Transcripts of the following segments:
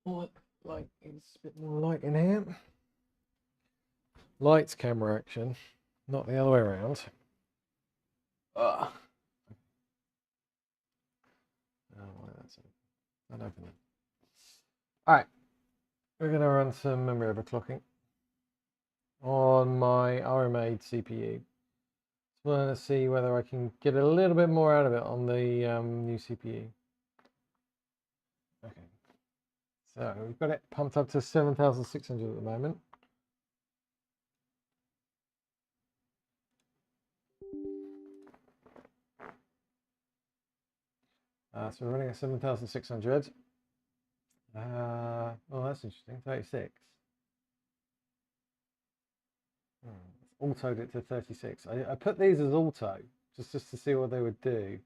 Oh, like it's a bit more light in here. Lights, camera action, not the other way around. Ah. Oh, why that's not open it. All right, we're going to run some memory overclocking on my RMade CPU. Just want to see whether I can get a little bit more out of it on the new CPU. Okay, so we've got it pumped up to 7,600 at the moment. So we're running at 7,600. Oh, that's interesting. 36. Autoed it to 36. I put these as auto just to see what they would do.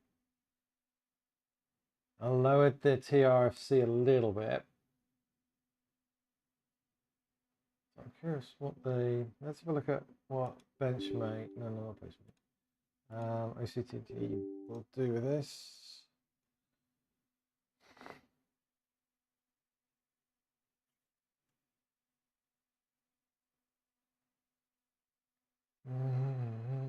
I lowered the TRFC a little bit. I'm curious what the. Let's have a look at what Benchmate. No, not Benchmate. OCTD will do with this.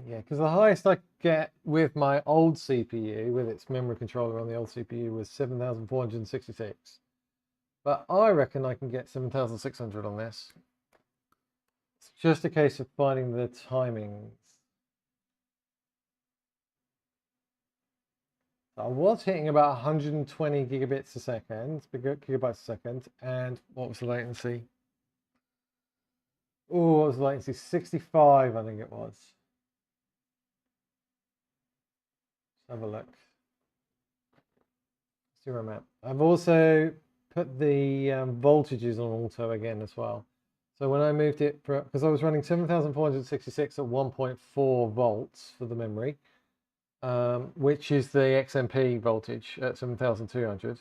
Yeah, because the highest I get with my old CPU, with its memory controller on the old CPU, was 7,466. But I reckon I can get 7,600 on this. It's just a case of finding the timings. So I was hitting about 120 gigabits a second, gigabytes a second, and what was the latency? Oh, what was the latency? 65, I think it was. Let's have a look. See where I'm at. I've also put the voltages on auto again as well. So when I moved it, because I was running 7,466 at 1.4 volts for the memory, which is the XMP voltage at 7,200.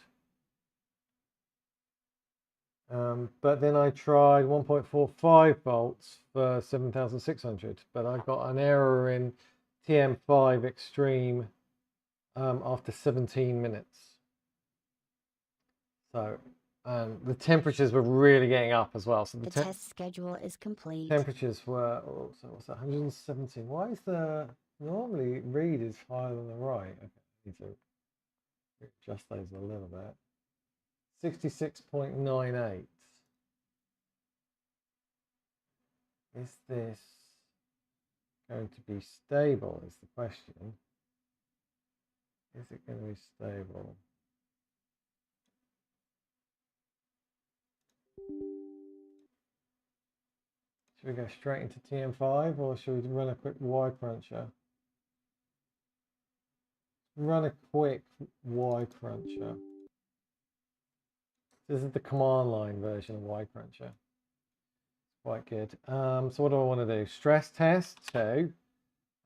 But then I tried 1.45 volts for 7,600, but I got an error in TM5 Extreme after 17 minutes. So the temperatures were really getting up as well. So the test schedule is complete. Temperatures were, oh, so what's that, 117. Why is the, normally read is higher than the right. Okay, I need to adjust those a little bit. 66.98. Is this going to be stable is the question. Is it going to be stable? Should we go straight into TM5 or should we run a quick Y cruncher? Run a quick Y cruncher. This is the command line version of Y cruncher. Quite good. So what do I want to do? Stress test 2.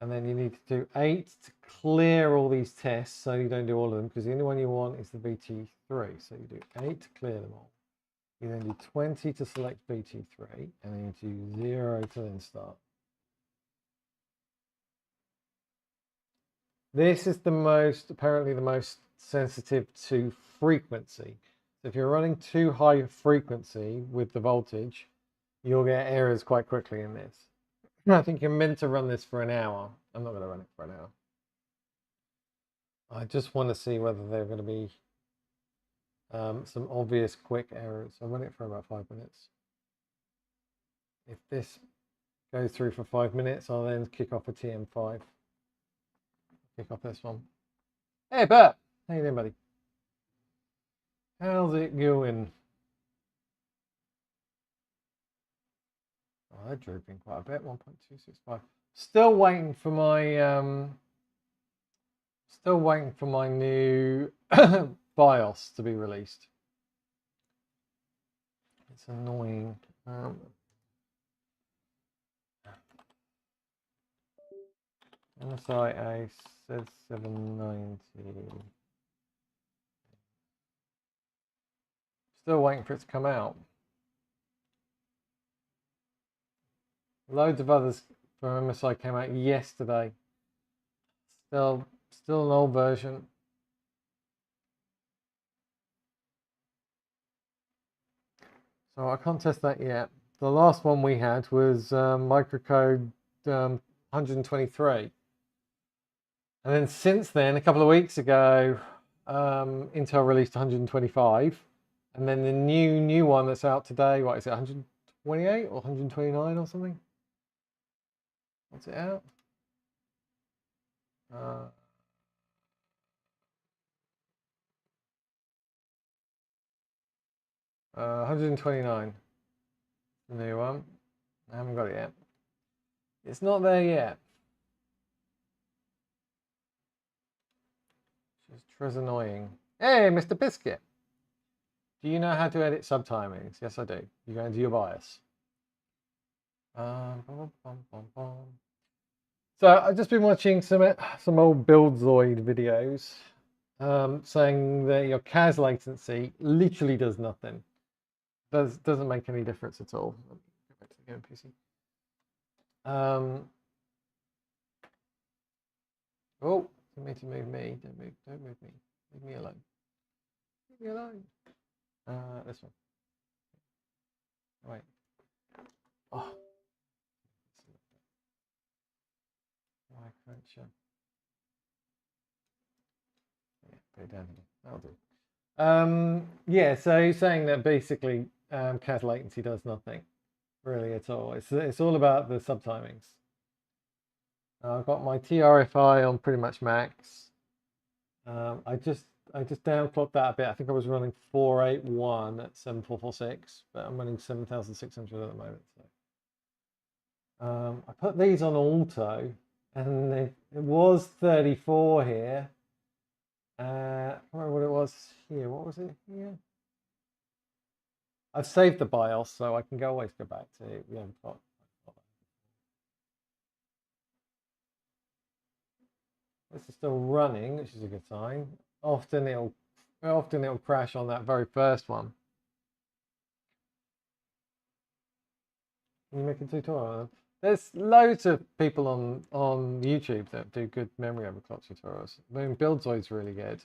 And then you need to do 8 to clear all these tests so you don't do all of them because the only one you want is the BT3. So you do 8 to clear them all. You then do 20 to select BT3 and then you do 0 to then start. This is apparently the most sensitive to frequency. So if you're running too high frequency with the voltage, you'll get errors quite quickly in this. I think you're meant to run this for an hour. I'm not going to run it for an hour. I just want to see whether there are going to be some obvious quick errors. I'll run it for about 5 minutes. If this goes through for 5 minutes, I'll then kick off a TM5. Kick off this one. Hey, Bert. How you doing, buddy? How's it going? Oh, they're drooping quite a bit. 1.265. Still waiting for my new BIOS to be released. It's annoying. MSI says 790. Still waiting for it to come out. Loads of others from MSI came out yesterday. Still an old version. Oh, I can't test that yet. The last one we had was microcode 123. And then since then, a couple of weeks ago, Intel released 125. And then the new one that's out today, what is it, 128 or 129 or something? What's it out? 129. The new one. I haven't got it yet. It's not there yet. It's just annoying. Hey, Mr. Biscuit. Do you know how to edit subtimings? Yes, I do. You go into your BIOS. So I've just been watching some old BuildZoid videos saying that your CAS latency literally does nothing. Doesn't make any difference at all. Let me go back to the game PC. Oh, you mean to move me? Don't move me. Leave me alone. Leave me alone. This one. Wait. Oh. Why can't you? Yeah, put it down here. That'll do. Yeah, so saying that basically CAS latency does nothing really at all. It's all about the subtimings. I've got my TRFI on pretty much max. I just downclocked that a bit. I think I was running 481 at 7446, but I'm running 7600 at the moment. So I put these on auto, and it was 34 here. I can't remember what it was here. What was it here? I've saved the BIOS, so I can always go back to it. We haven't got. This is still running, which is a good sign. Often it'll crash on that very first one. Can you make a tutorial? There's loads of people on YouTube that do good memory overclock tutorials. I mean, BuildZoid's really good.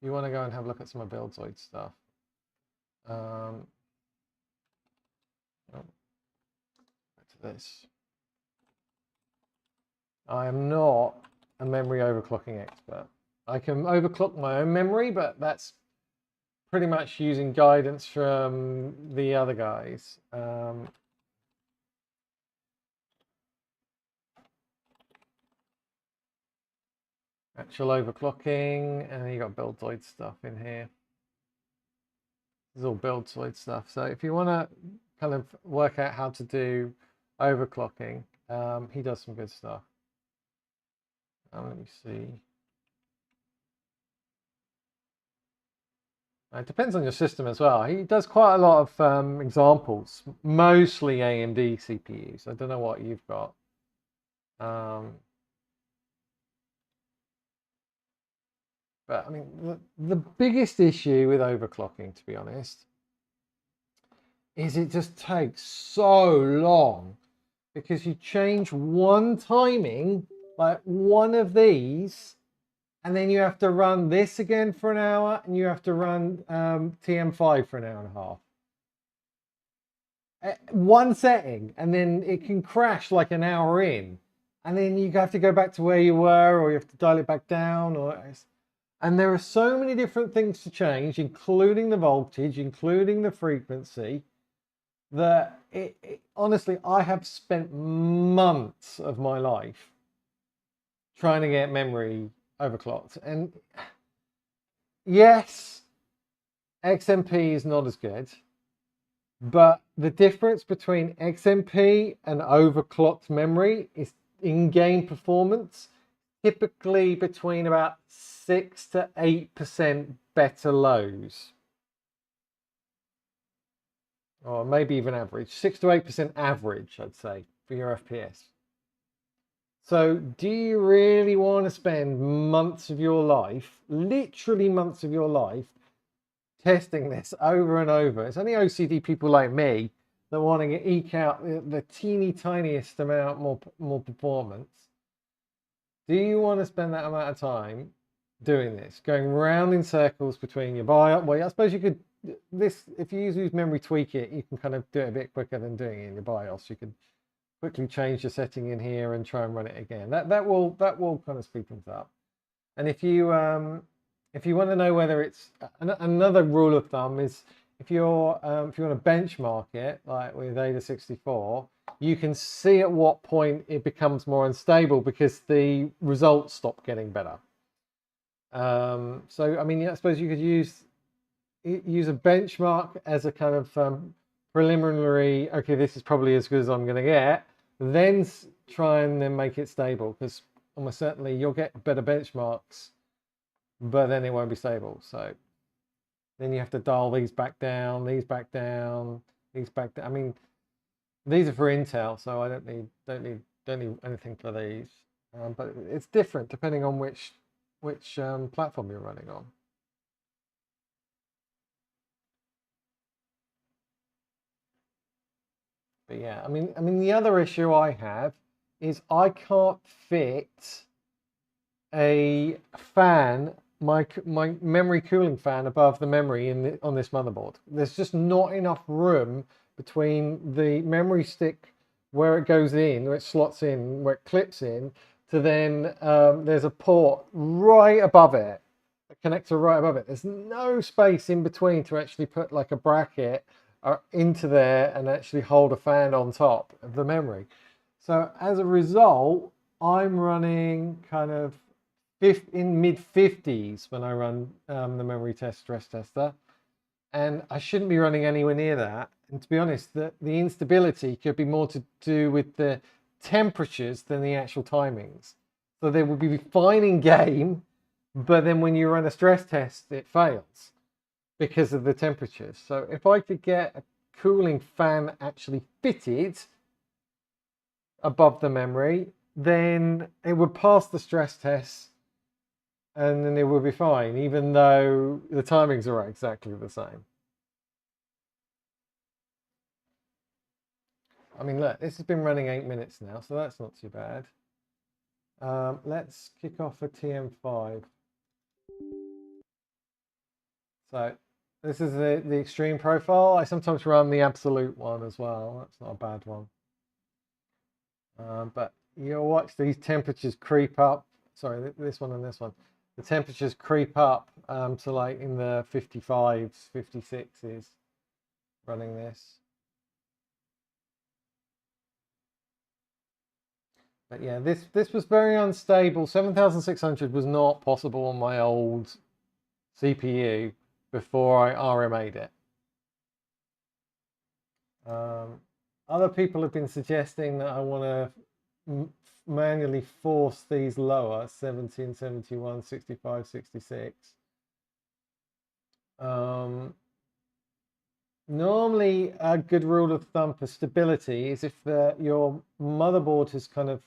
You want to go and have a look at some of BuildZoid stuff. Back to this. I am not a memory overclocking expert. I can overclock my own memory, but that's pretty much using guidance from the other guys. Actual overclocking, and then you got BuildZoid stuff in here. This is all BuildZoid stuff. So if you want to kind of work out how to do overclocking, he does some good stuff. Let me see. It depends on your system as well. He does quite a lot of examples, mostly AMD CPUs. I don't know what you've got. But I mean, the biggest issue with overclocking, to be honest, is it just takes so long because you change one timing, like one of these, and then you have to run this again for an hour, and you have to run TM5 for an hour and a half. One setting, and then it can crash like an hour in, and then you have to go back to where you were, or you have to dial it back down, and there are so many different things to change, including the voltage, including the frequency, that honestly, I have spent months of my life trying to get memory overclocked. And yes, XMP is not as good, but the difference between XMP and overclocked memory is in-game performance, typically between about 6 to 8% better lows. Or maybe even average, 6 to 8% average, I'd say, for your FPS. So do you really want to spend months of your life, literally months of your life, testing this over and over? It's only OCD people like me that want to eke out the teeny tiniest amount more performance. Do you want to spend that amount of time doing this, going round in circles between your BIOS? Well, I suppose you could this, if you use memory tweak it, you can kind of do it a bit quicker than doing it in your BIOS. You can quickly change the setting in here and try and run it again. That will kind of speed things up. And if you want to know whether it's another rule of thumb is if you want to benchmark it like with Ada64, you can see at what point it becomes more unstable because the results stop getting better. So I mean, I suppose you could use a benchmark as a kind of preliminary. Okay, this is probably as good as I'm going to get. Then try and then make it stable, because almost certainly you'll get better benchmarks, but then it won't be stable. So then you have to dial these back down, these back down, these back down. I mean, these are for Intel, so I don't need anything for these. But it's different depending on which platform you're running on. But yeah, I mean, the other issue I have is I can't fit a fan, my memory cooling fan above the memory on this motherboard. There's just not enough room between the memory stick where it goes in, where it slots in, where it clips in, to then there's a port right above it, a connector right above it. There's no space in between to actually put like a bracket into there and actually hold a fan on top of the memory. So as a result, I'm running kind of in mid 50s when I run the memory test stress tester, and I shouldn't be running anywhere near that. And to be honest, the instability could be more to do with the temperatures than the actual timings. So they would be fine in game, but then when you run a stress test, it fails because of the temperatures. So if I could get a cooling fan actually fitted above the memory, then it would pass the stress test and then it would be fine, even though the timings are exactly the same. I mean, look, this has been running 8 minutes now, so that's not too bad. Let's kick off a TM5. So this is the extreme profile. I sometimes run the absolute one as well. That's not a bad one. But you'll watch these temperatures creep up. Sorry, this one and this one. The temperatures creep up to like in the 55s, 56s running this. But yeah, this was very unstable. 7600 was not possible on my old CPU before I RMA'd it. Other people have been suggesting that I want to manually force these lower, 17, 71, 65, 66. Normally, a good rule of thumb for stability is if your motherboard has kind of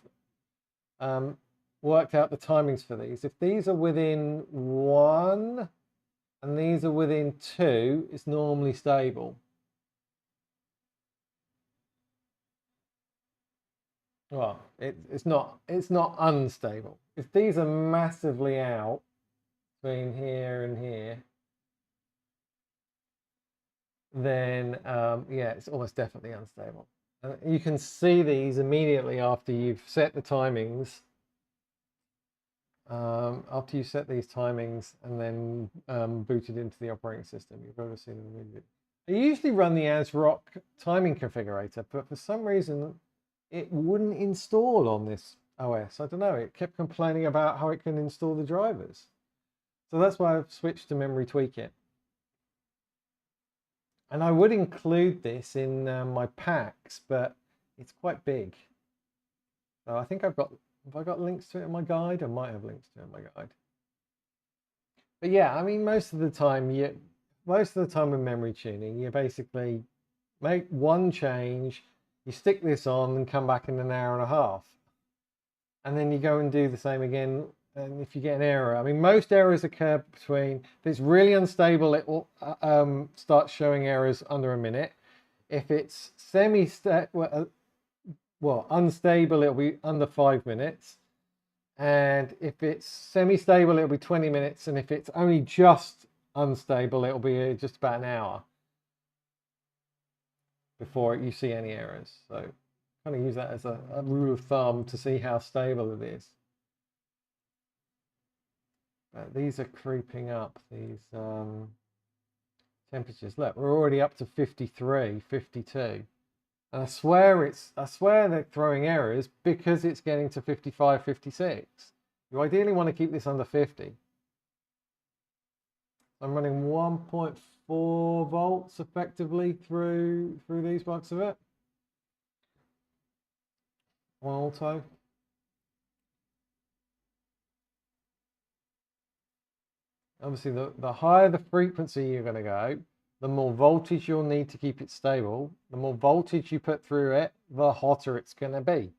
worked out the timings for these. If these are within 1 and these are within 2, it's normally stable. Well, it's not unstable. If these are massively out between here and here, then yeah, it's almost definitely unstable. You can see these immediately after you've set the timings. After you set these timings and then booted into the operating system, you've got to see them immediately. I usually run the ASRock timing configurator, but for some reason it wouldn't install on this OS. I don't know, it kept complaining about how it can install the drivers. So that's why I've switched to memory tweak it. And I would include this in my packs, but it's quite big. So I think have I got links to it in my guide? I might have links to it in my guide. But yeah, I mean, most of the time with memory tuning, you basically make one change, you stick this on and come back in an hour and a half. And then you go and do the same again. And if you get an error, I mean, most errors occur between, if it's really unstable, it will start showing errors under a minute. If it's unstable, it'll be under 5 minutes. And if it's semi-stable, it'll be 20 minutes. And if it's only just unstable, it'll be just about an hour before you see any errors. So kind of use that as a rule of thumb to see how stable it is. But these are creeping up, these temperatures. Look, we're already up to 53, 52. And I swear they're throwing errors because it's getting to 55, 56. You ideally want to keep this under 50. I'm running 1.4 volts effectively through these blocks of it. On auto. Obviously, the higher the frequency you're going to go, the more voltage you'll need to keep it stable. The more voltage you put through it, the hotter it's going to be.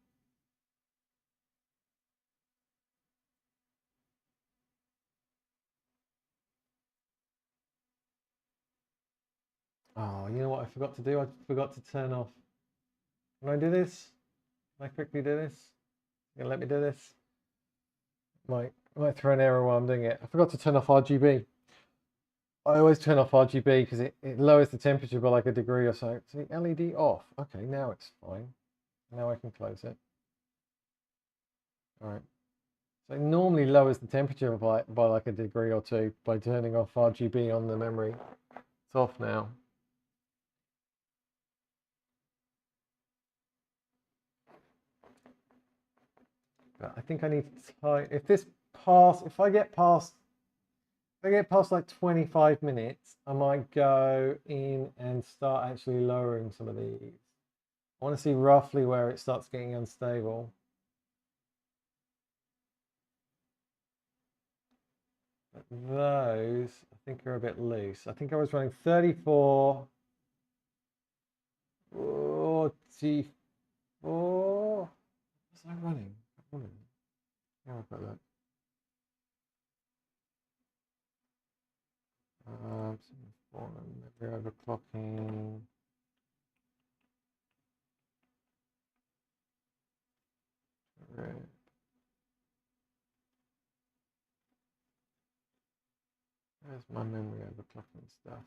Oh, you know what I forgot to do? I forgot to turn off. Can I do this? Can I quickly do this? You gonna let me do this? Might throw an error while I'm doing it. I forgot to turn off RGB. I always turn off RGB because it lowers the temperature by like a degree or so. See, LED off. Okay, now it's fine. Now I can close it. All right. So it normally lowers the temperature by like a degree or two by turning off RGB on the memory. It's off now. But I think I need to tie, if I get past like 25 minutes, I might go in and start actually lowering some of these. I want to see roughly where it starts getting unstable. But those, I think, are a bit loose. I think I was running 34, 44. What was I running? Yeah, I've got that. Memory overclocking. Right. There's my memory overclocking stuff.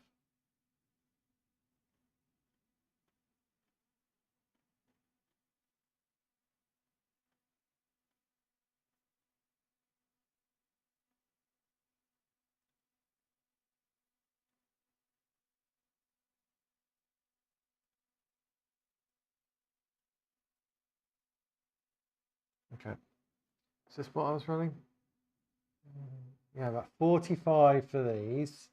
Okay. Is this what I was running? Yeah, about 45 for these.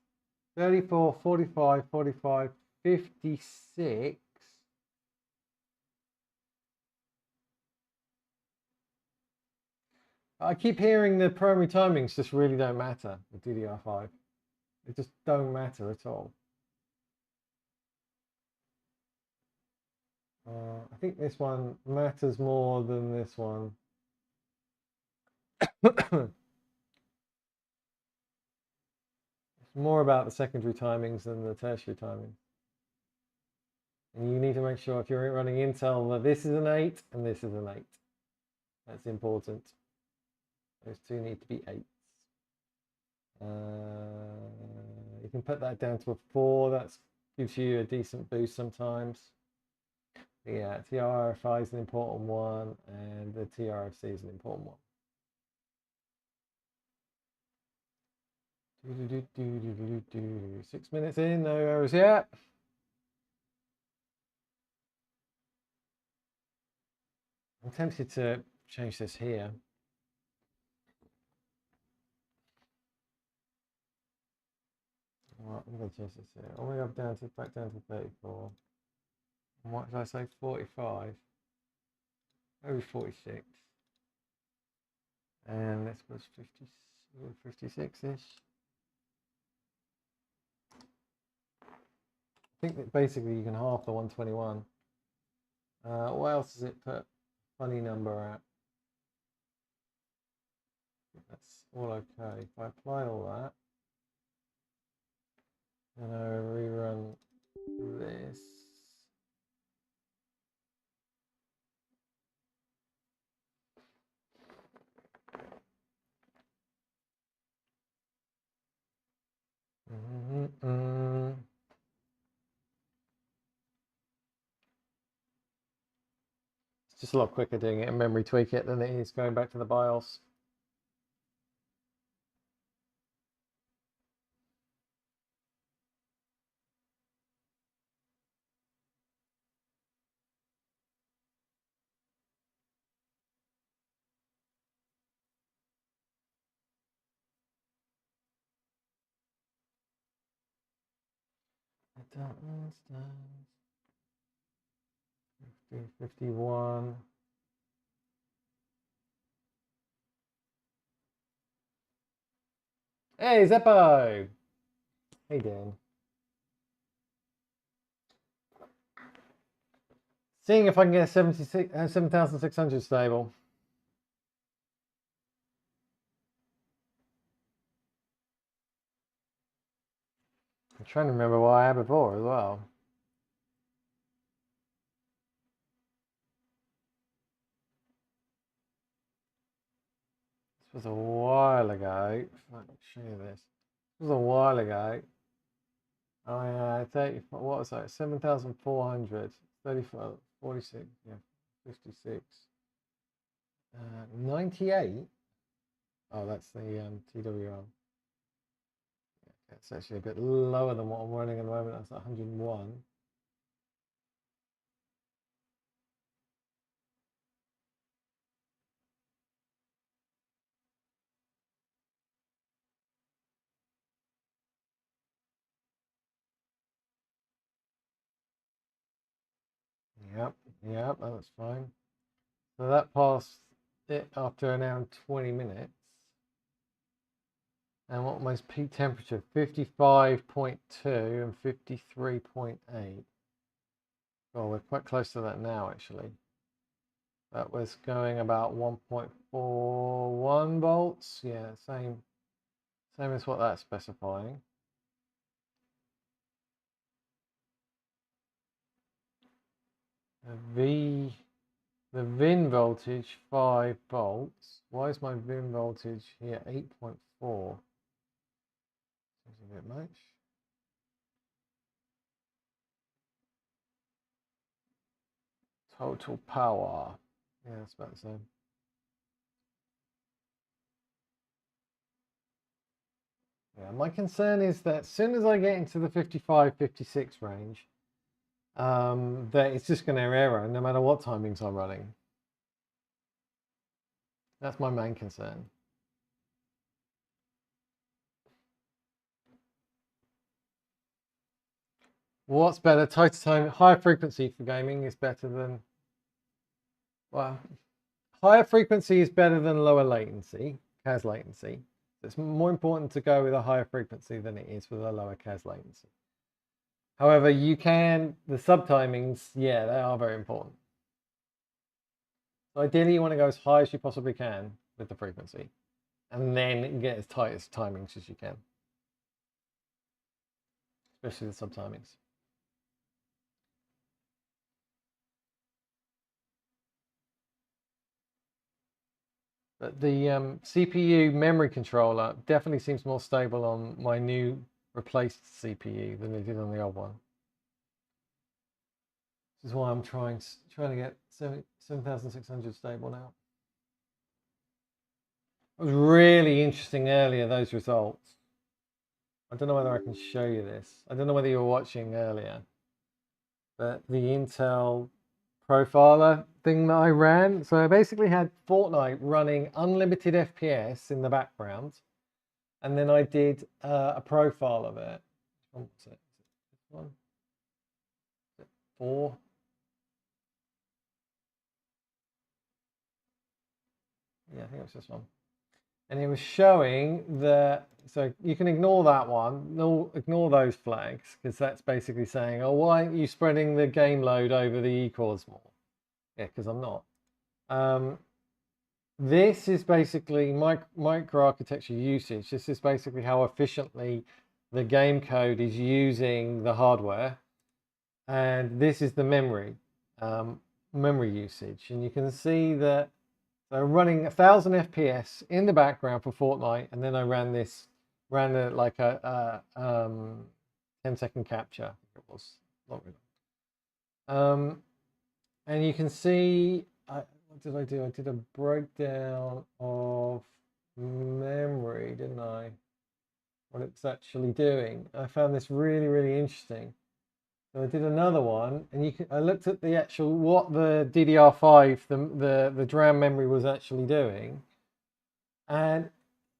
34, 45, 45, 56. I keep hearing the primary timings just really don't matter with DDR5. They just don't matter at all. I think this one matters more than this one. It's more about the secondary timings than the tertiary timing. And you need to make sure if you're running Intel that this is an 8 and this is an 8. That's important. Those two need to be 8s. You can put that down to a 4. That gives you a decent boost sometimes. Yeah, TRFI is an important one, and the TRFC is an important one. 6 minutes in, no errors yet. I'm tempted to change this here. Right, I'm going to change this here. I'm going to go back down to 34. And what did I say? 45. Maybe 46. And this was 50, 56-ish. I think that basically you can half the 121. What else does it put funny number at? That's all okay. If I apply all that, and I rerun this. It's just a lot quicker doing it in memory tweak it than it is going back to the BIOS. I don't understand. 51. Hey, Zeppo! Hey, Dan. Seeing if I can get 7,600 stable. I'm trying to remember what I had before as well. This was a while ago. Let me show you this. This was a while ago. I had 30, what was that? 7,400, 34, 46, yeah, 56. 98? Oh, that's the TWR. It's actually a bit lower than what I'm running at the moment. That's 101. Yep, that's fine. So that passed it after around 20 minutes. And what was peak temperature? 55.2 and 53.8. Oh, we're quite close to that now, actually. That was going about 1.41 volts. Yeah, same as what that's specifying. The VIN voltage 5 volts. Why is my VIN voltage here 8.4? Seems a bit much. Total power. Yeah, that's about the same. Yeah, my concern is that as soon as I get into the 55, 56 range, that it's just going to error no matter what timings I'm running. That's my main concern. What's better? Tighter time, higher frequency for gaming is better than, well, higher frequency is better than lower latency, CAS latency. It's more important to go with a higher frequency than it is with a lower CAS latency. However, the subtimings, yeah, they are very important. So ideally, you want to go as high as you possibly can with the frequency, and then get as tight as timings as you can, especially the subtimings. But the CPU memory controller definitely seems more stable on my new replaced CPU than it did on the old one. This is why I'm trying to get 7,600 stable now. It was really interesting earlier, those results. I don't know whether I can show you this. I don't know whether you were watching earlier, but the Intel profiler thing that I ran. So I basically had Fortnite running unlimited FPS in the background, and then I did a profile of it. What's it? This one? Is it 4? Yeah, I think it was this one. And it was showing that, so you can ignore that one, no, ignore those flags, because that's basically saying, oh, why aren't you spreading the game load over the E-cores more? Yeah, because I'm not. This is basically microarchitecture usage. This is basically how efficiently the game code is using the hardware. And this is the memory usage. And you can see that I'm running 1,000 FPS in the background for Fortnite, and then I ran like a 10-second capture. It was not really. And you can see what did I do? I did a breakdown of memory, didn't I? What it's actually doing. I found this really, really interesting. So I did another one, and I looked at the actual what the DDR5, the DRAM memory was actually doing, and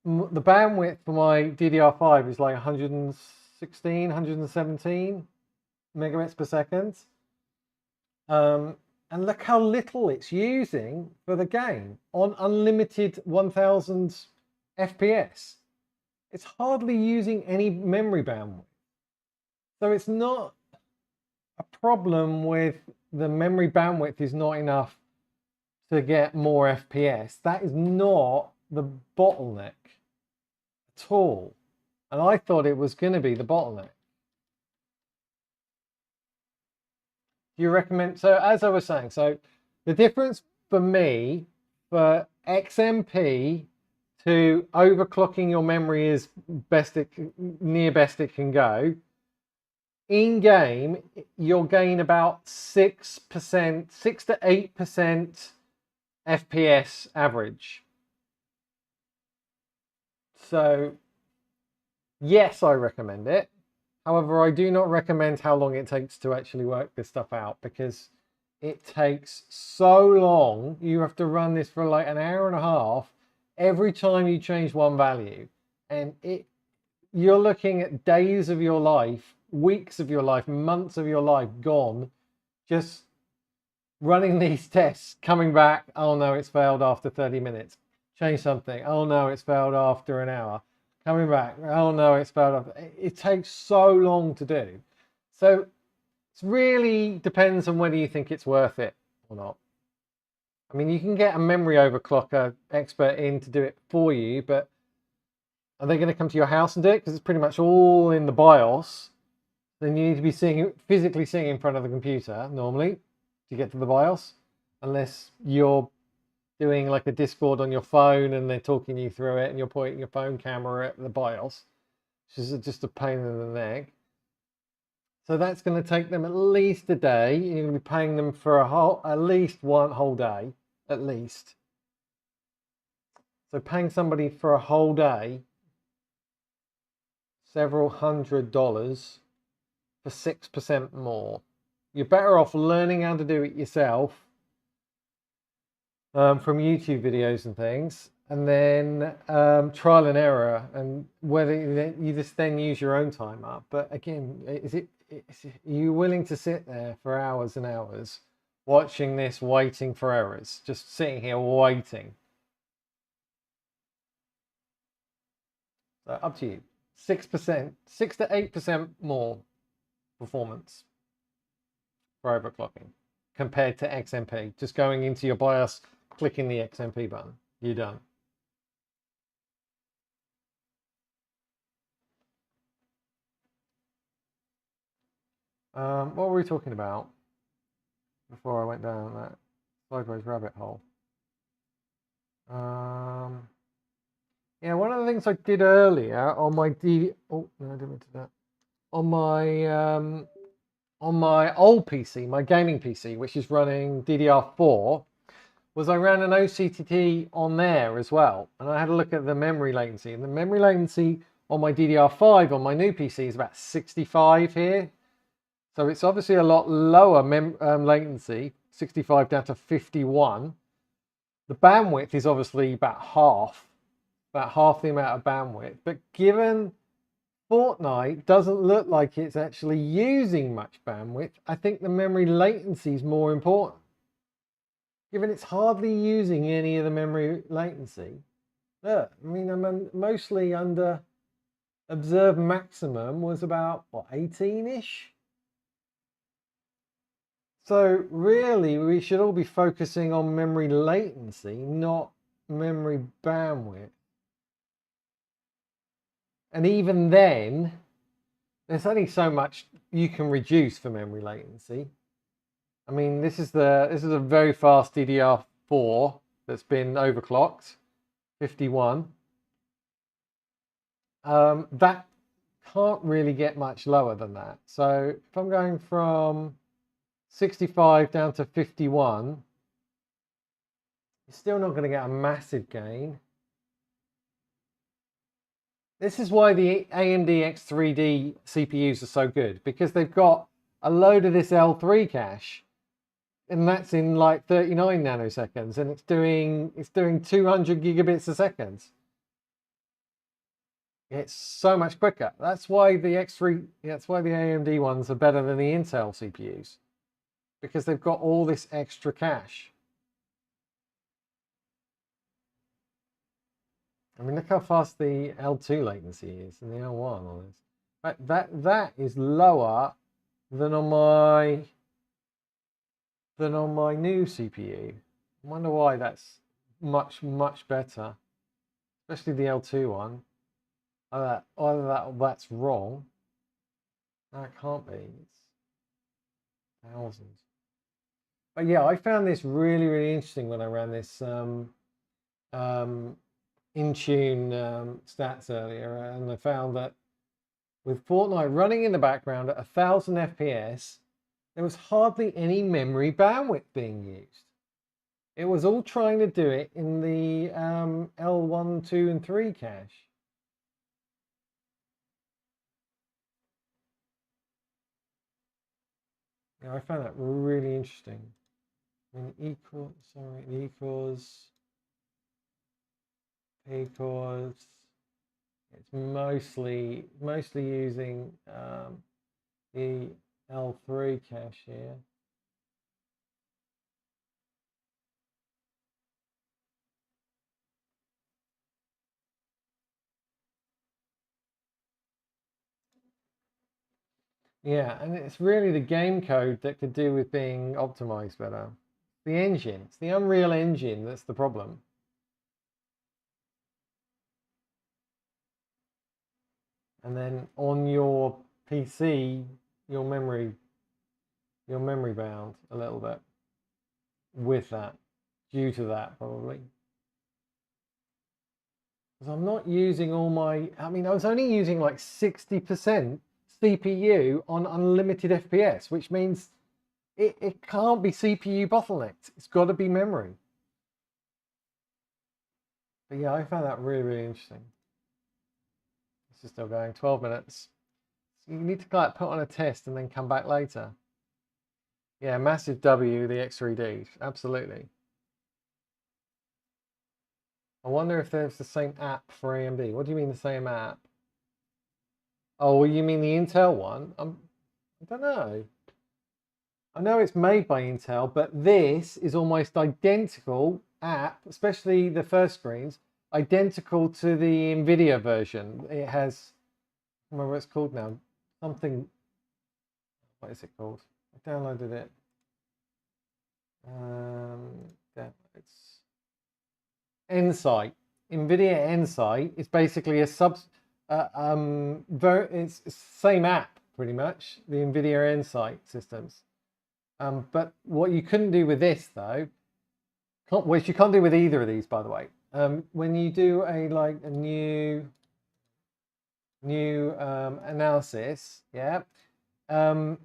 the bandwidth for my DDR5 is like 116, 117 megabits per second. And look how little it's using for the game on unlimited 1000 FPS. It's hardly using any memory bandwidth. So it's not a problem with the memory bandwidth is not enough to get more FPS. That is not the bottleneck at all. And I thought it was going to be the bottleneck. Do you recommend? So as I was saying, so the difference for me for XMP to overclocking your memory is near best it can go. In game, you'll gain about 6%, 6 to 8% FPS average. So yes, I recommend it. However, I do not recommend how long it takes to actually work this stuff out, because it takes so long. You have to run this for like an hour and a half every time you change one value. And you're looking at days of your life, weeks of your life, months of your life gone just running these tests, coming back, oh no, it's failed after 30 minutes. Change something, oh no, it's failed after an hour. Coming back, oh no, it's failed after. It takes so long to do. So it really depends on whether you think it's worth it or not. I mean, you can get a memory overclocker expert in to do it for you, but are they going to come to your house and do it? Because it's pretty much all in the BIOS. Then you need to be physically sitting in front of the computer normally to get to the BIOS, unless you're doing like a Discord on your phone and they're talking you through it and you're pointing your phone camera at the BIOS, which is just a pain in the neck. So that's going to take them at least a day. You're going to be paying them for at least one whole day, at least. So paying somebody for a whole day, several $100s for 6% more. You're better off learning how to do it yourself from YouTube videos and things, and then trial and error, and whether you just then use your own timer. But again, are you willing to sit there for hours and hours watching this, waiting for errors, just sitting here waiting? So up to you. 6%, 6 to 8% more performance for overclocking compared to XMP. Just going into your BIOS, clicking the XMP button, you're done. What were we talking about before I went down that sideways rabbit hole? Yeah, one of the things I did earlier on my oh no, I didn't mean to do that. On my old PC, my gaming PC, which is running DDR4, was I ran an OCTT on there as well, and I had a look at the memory latency, and the memory latency on my DDR5 on my new PC is about 65 here. So it's obviously a lot lower latency, 65 down to 51. The bandwidth is obviously about half the amount of bandwidth. But given Fortnite doesn't look like it's actually using much bandwidth, I think the memory latency is more important. Given it's hardly using any of the memory latency. Look, I mean, I'm mostly under observed maximum was about, what, 18-ish? So really, we should all be focusing on memory latency, not memory bandwidth. And even then, there's only so much you can reduce for memory latency. I mean, this is a very fast DDR4 that's been overclocked, 51. That can't really get much lower than that. So if I'm going from 65 down to 51, you're still not going to get a massive gain. This is why the AMD X3D CPUs are so good, because they've got a load of this L3 cache, and that's in like 39 nanoseconds, and it's doing 200 gigabits a second. It's so much quicker. That's why the AMD ones are better than the Intel CPUs, because they've got all this extra cache. I mean, look how fast the L2 latency is and the L1 on this. That is lower than on my new CPU. I wonder why that's much better, especially the L2 one. Either that's wrong. No, it can't be. It's thousands. But yeah, I found this really interesting when I ran this in-tune stats earlier, and I found that with Fortnite running in the background at 1000 FPS, there was hardly any memory bandwidth being used. It was all trying to do it in the L1, 2, and 3 cache. Yeah, I found that really interesting. Equals it's mostly using the L3 cache here. Yeah, and it's really the game code that could do with being optimized better. The engine, it's the Unreal Engine that's the problem. And then on your PC, your memory bound a little bit with that, due to that probably. Because I'm not using all my, I mean, I was only using like 60% CPU on unlimited FPS, which means it can't be CPU bottlenecked. It's got to be memory. But yeah, I found that really interesting. This is still going 12 minutes. So you need to like put on a test and then come back later. Yeah, massive W, the X3D, absolutely. I wonder if there's the same app for AMD. What do you mean the same app? Oh, you mean the Intel one? I don't know. I know it's made by Intel, but this is almost identical app, especially the first screens, identical to the NVIDIA version. It has, I don't remember what it's called now, something, what is it called? I downloaded it. It's Insight. NVIDIA Insight is basically a it's the same app pretty much, the NVIDIA Insight systems. But what you couldn't do with this though, which you can't do with either of these by the way, when you do a new analysis, yeah, the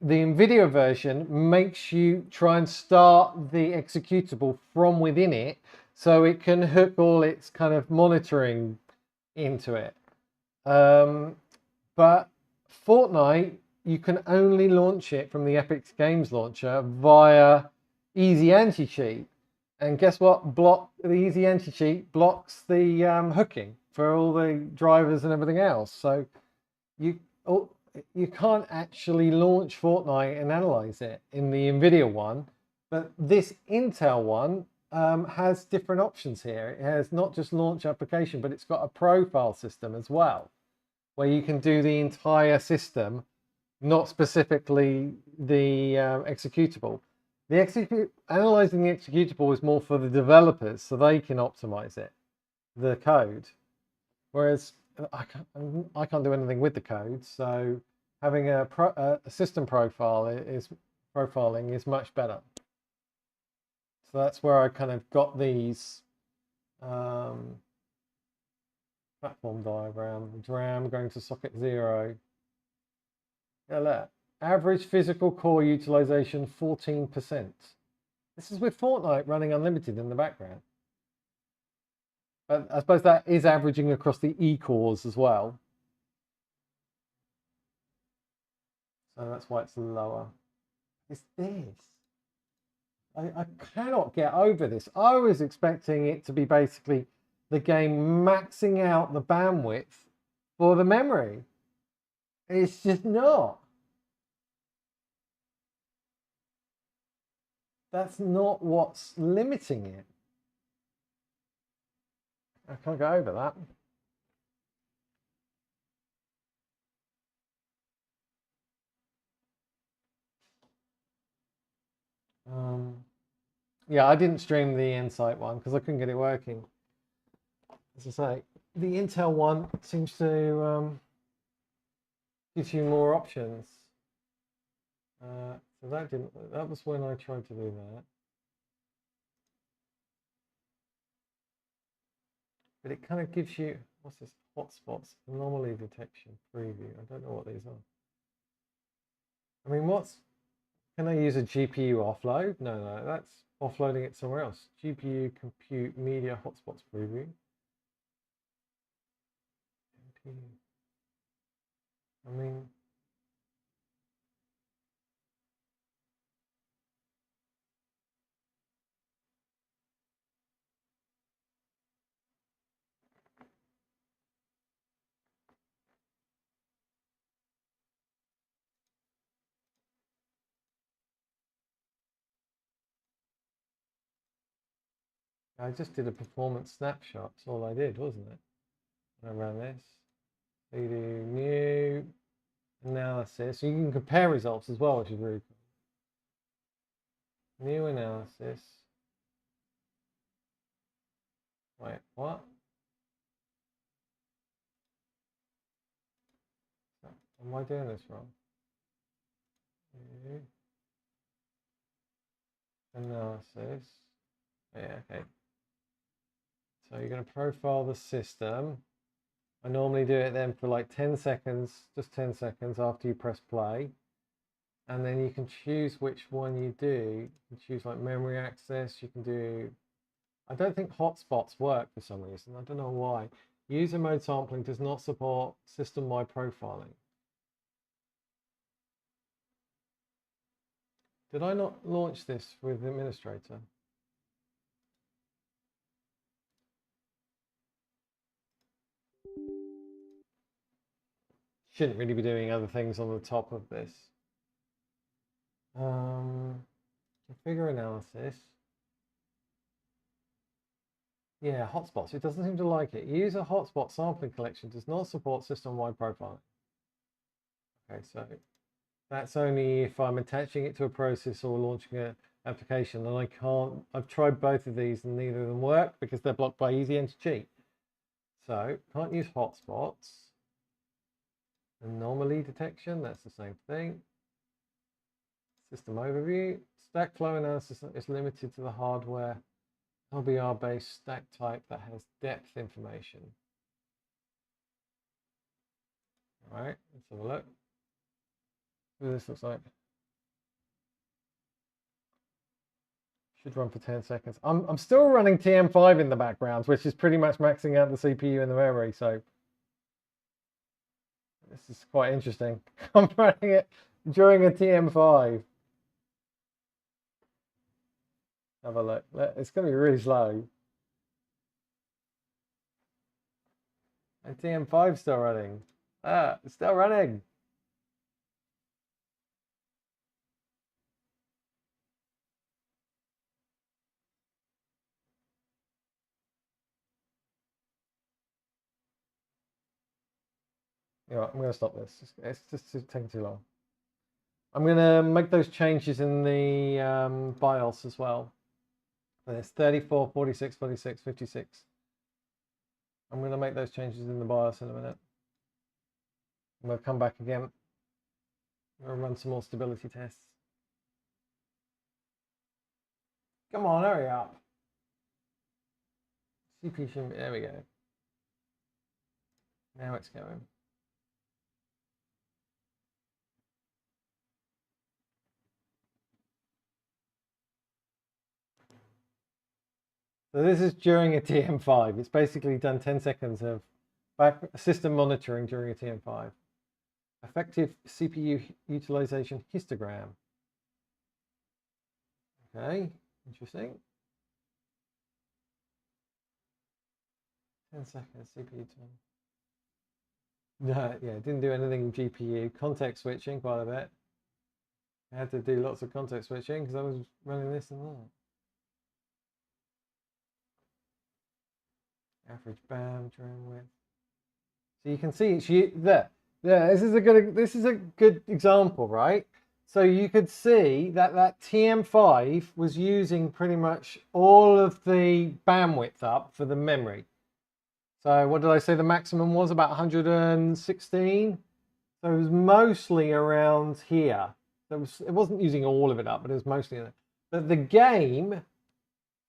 NVIDIA version makes you try and start the executable from within it, so it can hook all its kind of monitoring into it. But Fortnite, you can only launch it from the Epic Games launcher via Easy Anti-Cheat. And guess what? The Easy Anti-Cheat blocks the hooking for all the drivers and everything else. So you can't actually launch Fortnite and analyze it in the NVIDIA one. But this Intel one has different options here. It has not just launch application, but it's got a profile system as well, where you can do the entire system, not specifically the executable. Analyzing the executable is more for the developers, so they can optimize it, the code. Whereas I can't do anything with the code, so having a system profiling is much better. So that's where I kind of got these platform diagram, DRAM going to socket 0. Yeah, look, average physical core utilization 14%. This is with Fortnite running unlimited in the background. But I suppose that is averaging across the E-cores as well. So that's why it's lower. It's this. I cannot get over this. I was expecting it to be basically the game maxing out the bandwidth for the memory. It's just not. That's not what's limiting it. I can't get over that. Yeah, I didn't stream the Insight one because I couldn't get it working. As I say, the Intel one seems to give you more options. So that was when I tried to do that. But it kind of gives you, what's this, hotspots, anomaly detection, preview. I don't know what these are. I mean, can I use a GPU offload? No, that's offloading it somewhere else. GPU compute media hotspots preview. I mean, I just did a performance snapshot. That's all I did, wasn't it? I ran this. So you do new analysis. So you can compare results as well, which is really cool. New analysis. Wait, what? Am I doing this wrong? New analysis. Yeah, okay. So you're going to profile the system. I normally do it then for like 10 seconds, just 10 seconds after you press play. And then you can choose which one you do. You can choose like memory access. You can do, I don't think hotspots work for some reason. I don't know why. User mode sampling does not support system-wide profiling. Did I not launch this with the administrator? Shouldn't really be doing other things on the top of this. Configure analysis. Yeah, hotspots. It doesn't seem to like it. User hotspot sampling collection does not support system-wide profiling. Okay, so that's only if I'm attaching it to a process or launching an application, and I can't. I've tried both of these and neither of them work because they're blocked by easy enter cheat. So can't use hotspots. Anomaly detection, that's the same thing. System overview. Stack flow analysis is limited to the hardware LBR-based stack type that has depth information. All right, let's have a look. What this looks like. Should run for 10 seconds. I'm still running TM5 in the background, which is pretty much maxing out the CPU and the memory, so this is quite interesting. I'm running it during a TM5. Have a look. It's going to be really slow. And TM5 still running. Ah, it's still running. You know what, I'm going to stop this. It's just taking too long. I'm going to make those changes in the BIOS as well. There's 34, 46, 46, 56. I'm going to make those changes in the BIOS in a minute. I'm going to come back again. I'm going to run some more stability tests. Come on, hurry up. CPU shouldn't be, there we go. Now it's going. So this is during a TM5. It's basically done 10 seconds of back system monitoring during a TM5. Effective CPU utilization histogram. Okay, interesting. 10 seconds CPU time. No, yeah, didn't do anything GPU. Context switching quite a bit. I had to do lots of context switching because I was running this and that. Average BAM during width. So you can see there. This is a good example, right? So you could see that that TM5 was using pretty much all of the bandwidth up for the memory. So what did I say the maximum was? About 116. So it was mostly around here. It wasn't using all of it up, but it was mostly in it. But the game,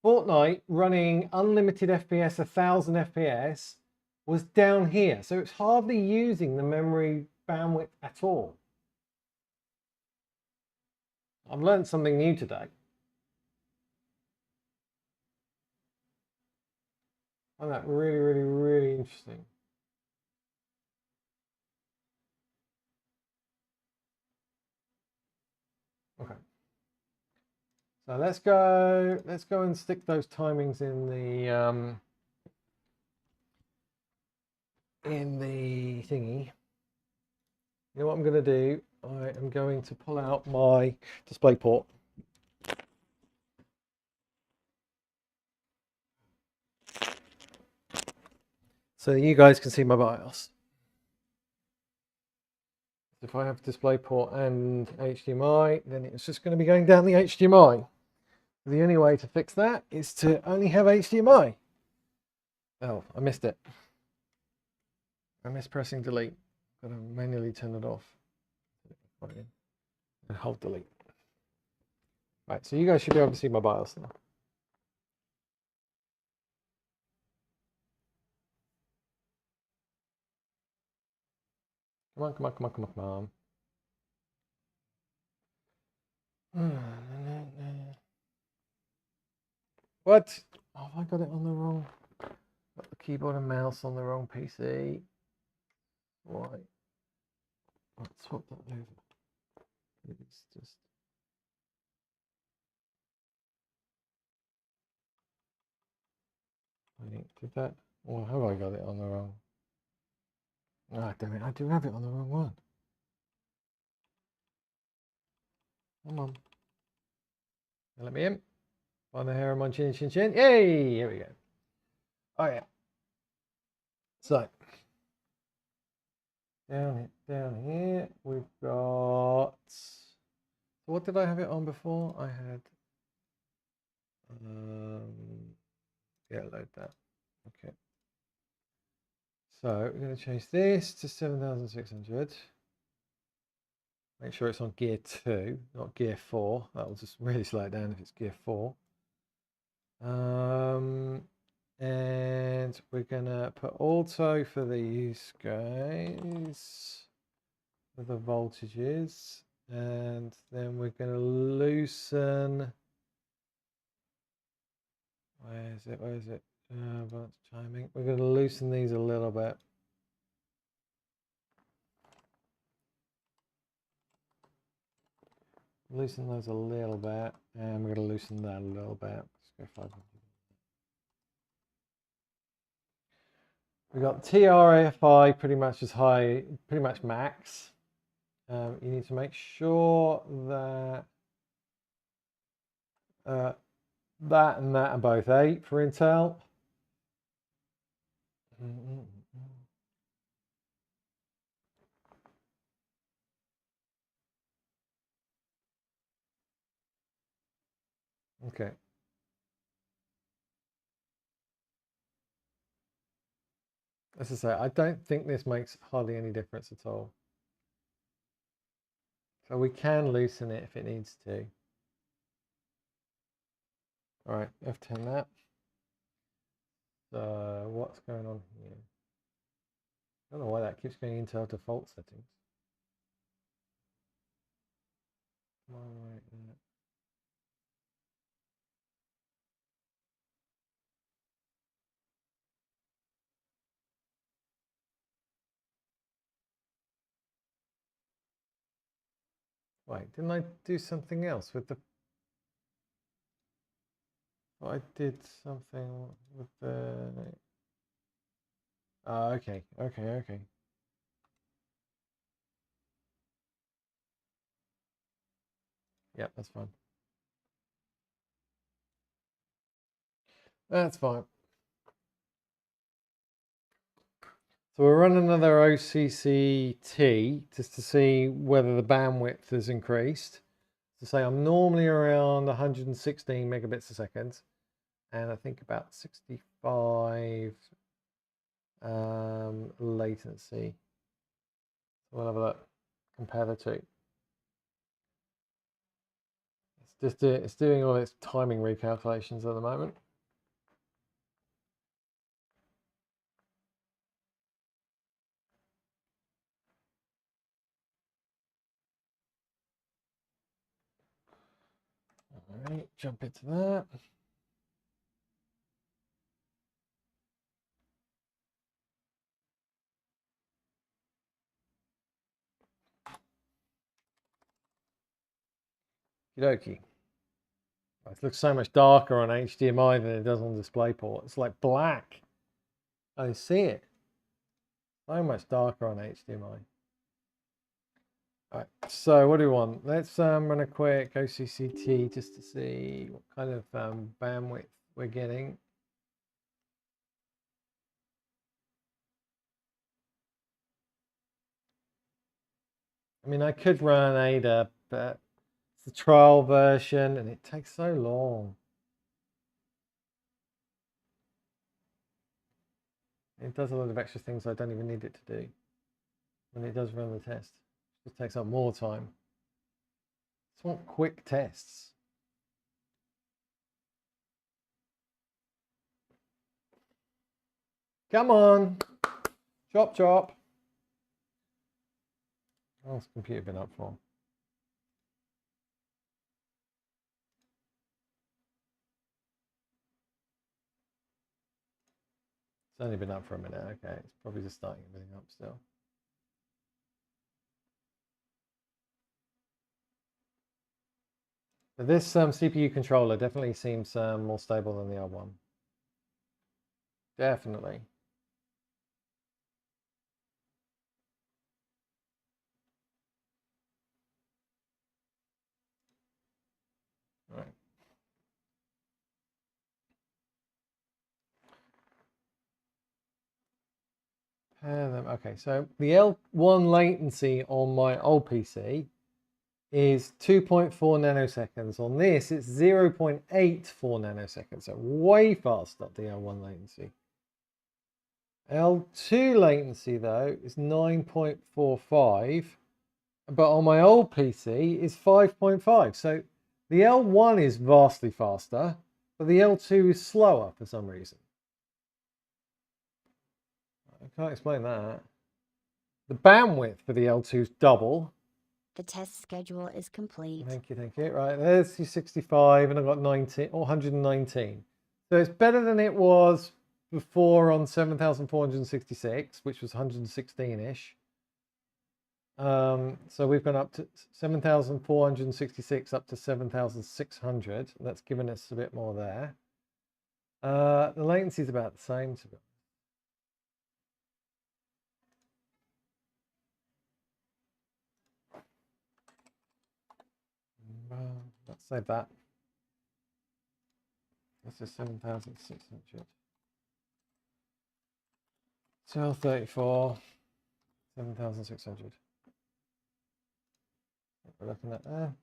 Fortnite, running unlimited FPS, 1000 FPS, was down here. So it's hardly using the memory bandwidth at all. I've learned something new today. I find that really, really, really interesting. Okay. So let's go and stick those timings in the thingy. You know what I'm going to do? I am going to pull out my display port. So you guys can see my BIOS. If I have DisplayPort and HDMI, then it's just going to be going down the HDMI. The only way to fix that is to only have HDMI. Oh, I missed it. I missed pressing delete. Got to manually turn it off. And hold delete. Right, so you guys should be able to see my BIOS now. Come on, come on, come on, come on, come on. What? Oh, I got it on the wrong. Got the keyboard and mouse on the wrong PC. Why? Let's swap that over. It's just. Did that? Or have I got it on the wrong? Ah, damn it! I do have it on the wrong one. Come on. Let me in. Find the hair on my chin, chin, chin. Yay! Here we go. Oh yeah. So down here we've got. What did I have it on before? I had. Yeah, load that. Okay. So we're going to change this to 7,600. Make sure it's on gear 2, not gear 4. That will just really slow it down if it's gear 4. And we're going to put auto for these guys, for the voltages. And then we're going to loosen. Where is it? Where is it? Advanced timing. We're going to loosen these a little bit. Loosen those a little bit, and we're going to loosen that a little bit. Let's go 500. We've got TRFI pretty much as high, pretty much max. You need to make sure that that and that are both 8 for Intel. Okay. As I say, I don't think this makes hardly any difference at all. So we can loosen it if it needs to. All right, F10 that. So what's going on here? I don't know why that keeps going into our default settings. Come on, right there. Wait, didn't I do something else with the... I did something with the... Oh, okay. Yep, that's fine. That's fine. So we'll run another OCCT just to see whether the bandwidth has increased. To say I'm normally around 116 megabits a second, and I think about 65 latency. So we'll have a look, compare the two. It's doing all its timing recalculations at the moment. All right, jump into that. Okie. It looks so much darker on HDMI than it does on DisplayPort. It's like black. I see it. So much darker on HDMI. All right, so what do we want? Let's run a quick OCCT just to see what kind of bandwidth we're getting. I mean, I could run ADA, but it's the trial version and it takes so long. It does a lot of extra things I don't even need it to do when it does run the test. It just takes up more time. I just want quick tests. Come on. Chop, chop. How's the computer been up for? It's only been up for a minute. Okay, it's probably just starting everything up still. But this CPU controller definitely seems more stable than the other one. Definitely. All right. Okay, so the L1 latency on my old PC is 2.4 nanoseconds. On this, it's 0.84 nanoseconds, so way faster, the L1 latency. L2 latency, though, is 9.45, but on my old PC is 5.5. So the L1 is vastly faster, but the L2 is slower for some reason. I can't explain that. The bandwidth for the L2 is double. The test schedule is complete. Thank you. Right, there's your 65, and I've got 19 or 119. So it's better than it was before on 7,466, which was 116-ish. So we've gone up to 7,466 up to 7,600. That's given us a bit more there. The latency is about the same to be let's save that. This is 7,600. 1234, 7,600. We're looking at there.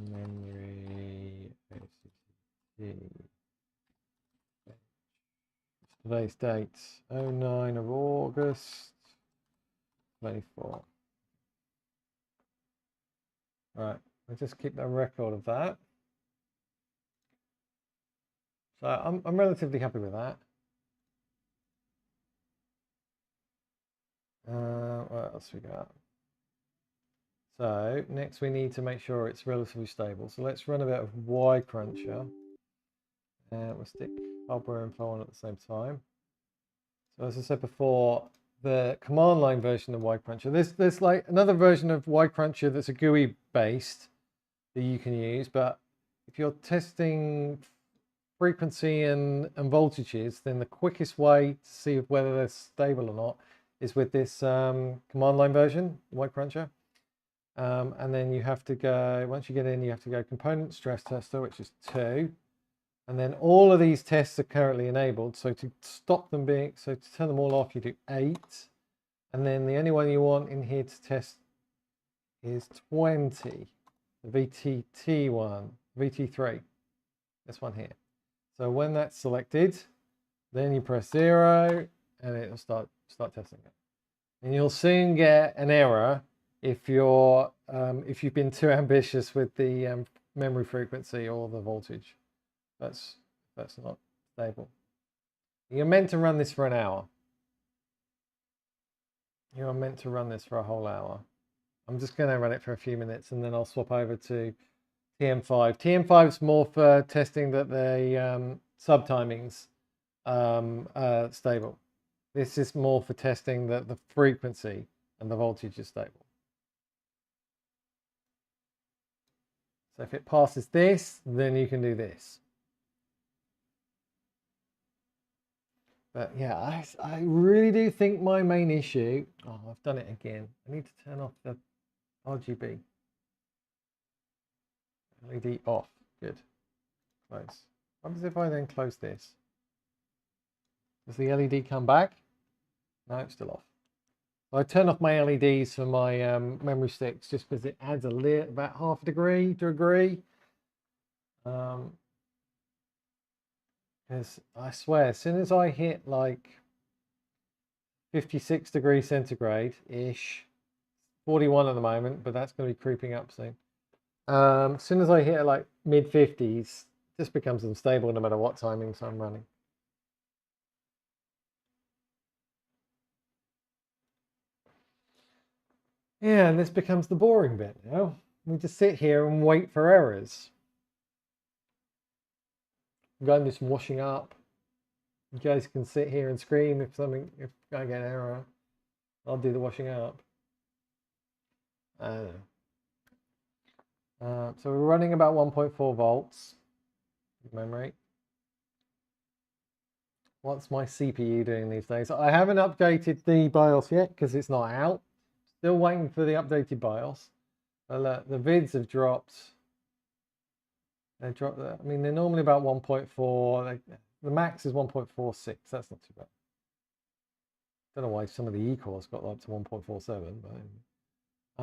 Memory, OCCT. Today's date, 09 of August, 24. All right, we'll just keep a record of that. So I'm relatively happy with that. What else we got? So next we need to make sure it's relatively stable. So let's run a bit of Y cruncher. And we'll stick hardware info on at the same time. So as I said before, the command line version of Y Cruncher. There's like another version of Y Cruncher that's a GUI based that you can use, but if you're testing frequency and voltages, then the quickest way to see whether they're stable or not is with this command line version, Y Cruncher. And then you have to go, once you get in, you have to go component stress tester, which is 2. And then all of these tests are currently enabled. So to stop them being, so to turn them all off, you do 8. And then the only one you want in here to test is 20, the VTT one, VT3, this one here. So when that's selected, then you press 0 and it'll start testing it. And you'll soon get an error if you've been too ambitious with the memory frequency or the voltage. That's not stable. You're meant to run this for an hour. You're meant to run this for a whole hour. I'm just going to run it for a few minutes and then I'll swap over to TM5. TM5 is more for testing that the subtimings are stable. This is more for testing that the frequency and the voltage is stable. So if it passes this, then you can do this. But yeah, I really do think my main issue, oh, I've done it again. I need to turn off the RGB. LED off, good. Close. What happens if I then close this? Does the LED come back? No, it's still off. So I turn off my LEDs for my memory sticks just because it adds about half a degree to a degree. Because I swear, as soon as I hit like 56 degrees centigrade-ish, 41 at the moment, but that's going to be creeping up soon. As soon as I hit like mid-50s, this becomes unstable no matter what timings I'm running. Yeah, and this becomes the boring bit now. We just sit here and wait for errors. I'm going to do some washing up. You guys can sit here and scream if I get an error. I'll do the washing up. I don't know. So we're running about 1.4 volts memory. What's my CPU doing these days? I haven't updated the BIOS yet because it's not out. Still waiting for the updated BIOS. But look, the vids have dropped. They dropped. I mean, they're normally about 1.4. The max is 1.46. That's not too bad. Don't know why some of the E-cores got up to 1.47, but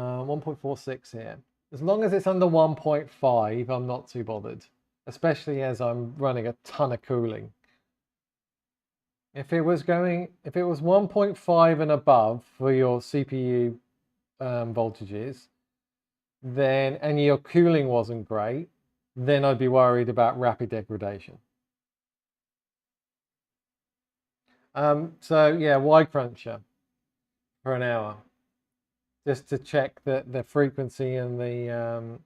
1.46 here. As long as it's under 1.5, I'm not too bothered, especially as I'm running a ton of cooling. If it was 1.5 and above for your CPU voltages, then and your cooling wasn't great, then I'd be worried about rapid degradation. So yeah, Y Cruncher for an hour, just to check that the frequency and the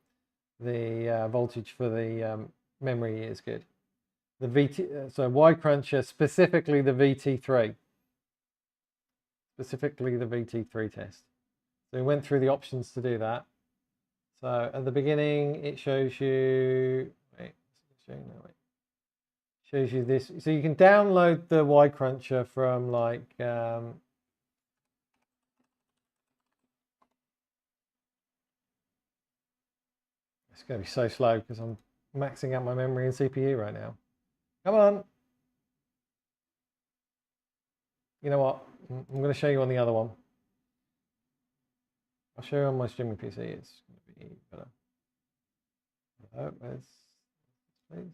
voltage for the memory is good. The VT, so Y Cruncher, specifically the VT3, test. So we went through the options to do that. So at the beginning, it shows you, shows you this. So you can download the Y Cruncher from like, it's going to be so slow because I'm maxing out my memory and CPU right now. Come on. You know what? I'm going to show you on the other one. I'll show you on my streaming PC. It's going to be better. Oh, please.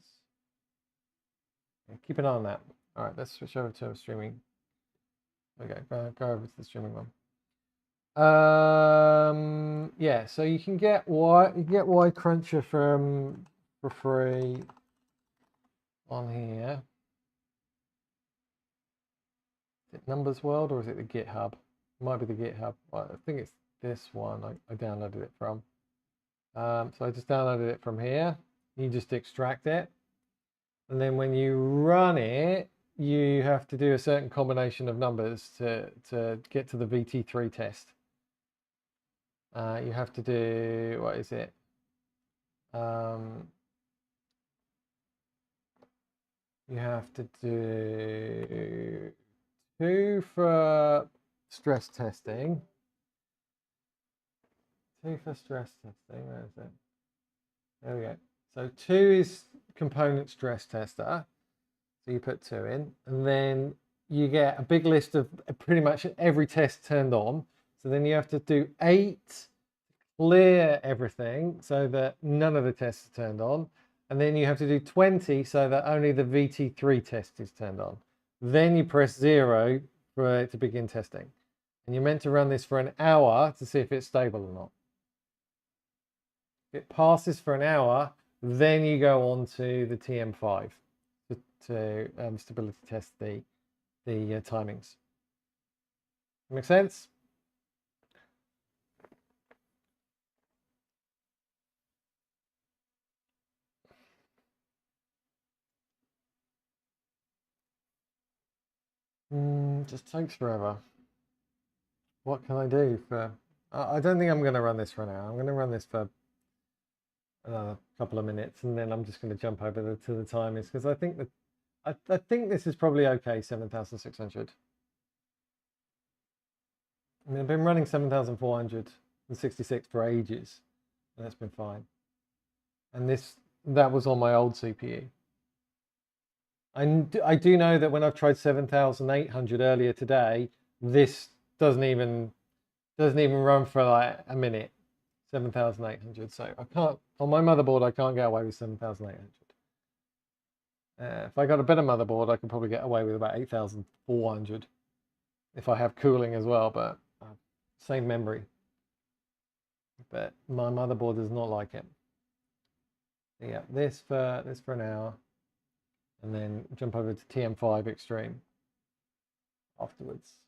Yeah, keep an eye on that. All right, let's switch over to streaming. Okay, go over to the streaming one. Yeah, so you can get Y Cruncher for free on here. Is it Numbers World or is it the GitHub? It might be the GitHub. Well, I think it's this one I downloaded it from. So I just downloaded it from here. You just extract it. And then when you run it, you have to do a certain combination of numbers to get to the VT3 test. You have to do, what is it? You have to do 2 for stress testing. 2 for stress testing. Where is it? There we go. So 2 is component stress tester. So you put 2 in, and then you get a big list of pretty much every test turned on. So then you have to do 8, clear everything so that none of the tests are turned on. And then you have to do 20 so that only the VT3 test is turned on. Then you press 0 for it to begin testing. And you're meant to run this for an hour to see if it's stable or not. If it passes for an hour, then you go on to the TM5 to stability test the timings. Make sense? Just takes forever. What can I do for... I don't think I'm going to run this for an hour. I'm going to run this for another couple of minutes, and then I'm just going to jump over to the timings, because I think that I think this is probably okay, 7,600. I mean, I've been running 7,466 for ages, and that's been fine. And that was on my old CPU. I do know that when I've tried 7,800 earlier today, this doesn't even run for like a minute. 7,800. So I can't, on my motherboard, I can't get away with 7,800. If I got a better motherboard, I could probably get away with about 8,400 if I have cooling as well, but same memory. But my motherboard does not like it. So yeah, this for an hour, and then jump over to TM5 Extreme afterwards.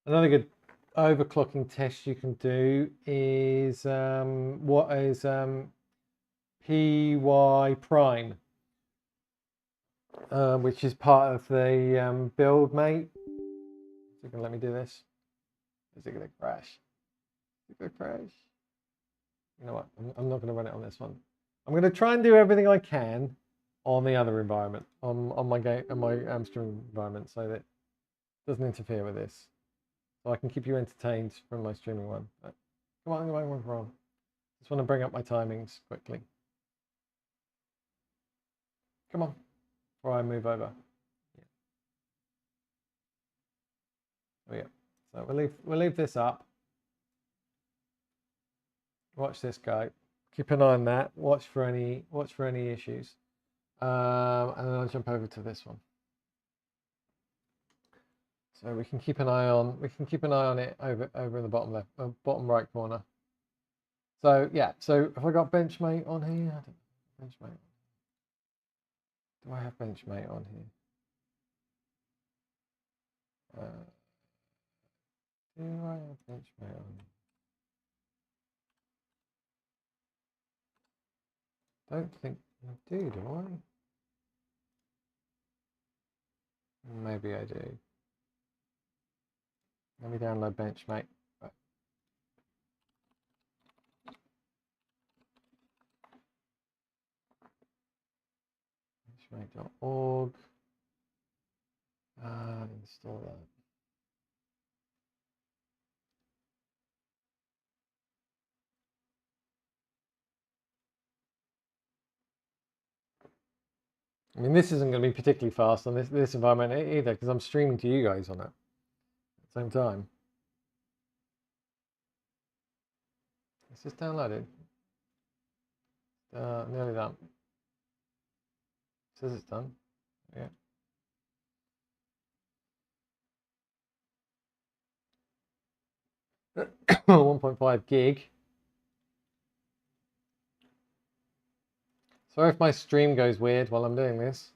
Another good overclocking test you can do is what is PY prime, which is part of the build, mate. Is it gonna let me do this? Is it gonna crash? Is it gonna crash? You know what? I'm not gonna run it on this one. I'm gonna try and do everything I can on the other environment, on my game, on my streaming environment, so that it doesn't interfere with this. So I can keep you entertained from my streaming one. But come on, what's wrong? Just want to bring up my timings quickly. Come on, before I move over. Yeah. There we go. So we'll leave this up. Watch this go. Keep an eye on that. Watch for any issues. And then I'll jump over to this one. So we can keep an eye on it over in the bottom left, bottom right corner. So yeah, so have I got Benchmate on here? I don't, Benchmate. Do I have Benchmate on here? Do I have Benchmate on here? Don't think I do I? Maybe I do. Let me download Benchmate. Right. Benchmate.org. Install that. I mean, this isn't going to be particularly fast on this environment either, because I'm streaming to you guys on it at the same time. It's just downloaded. Nearly done. It says it's done. Yeah. .5 gig. Sorry if my stream goes weird while I'm doing this.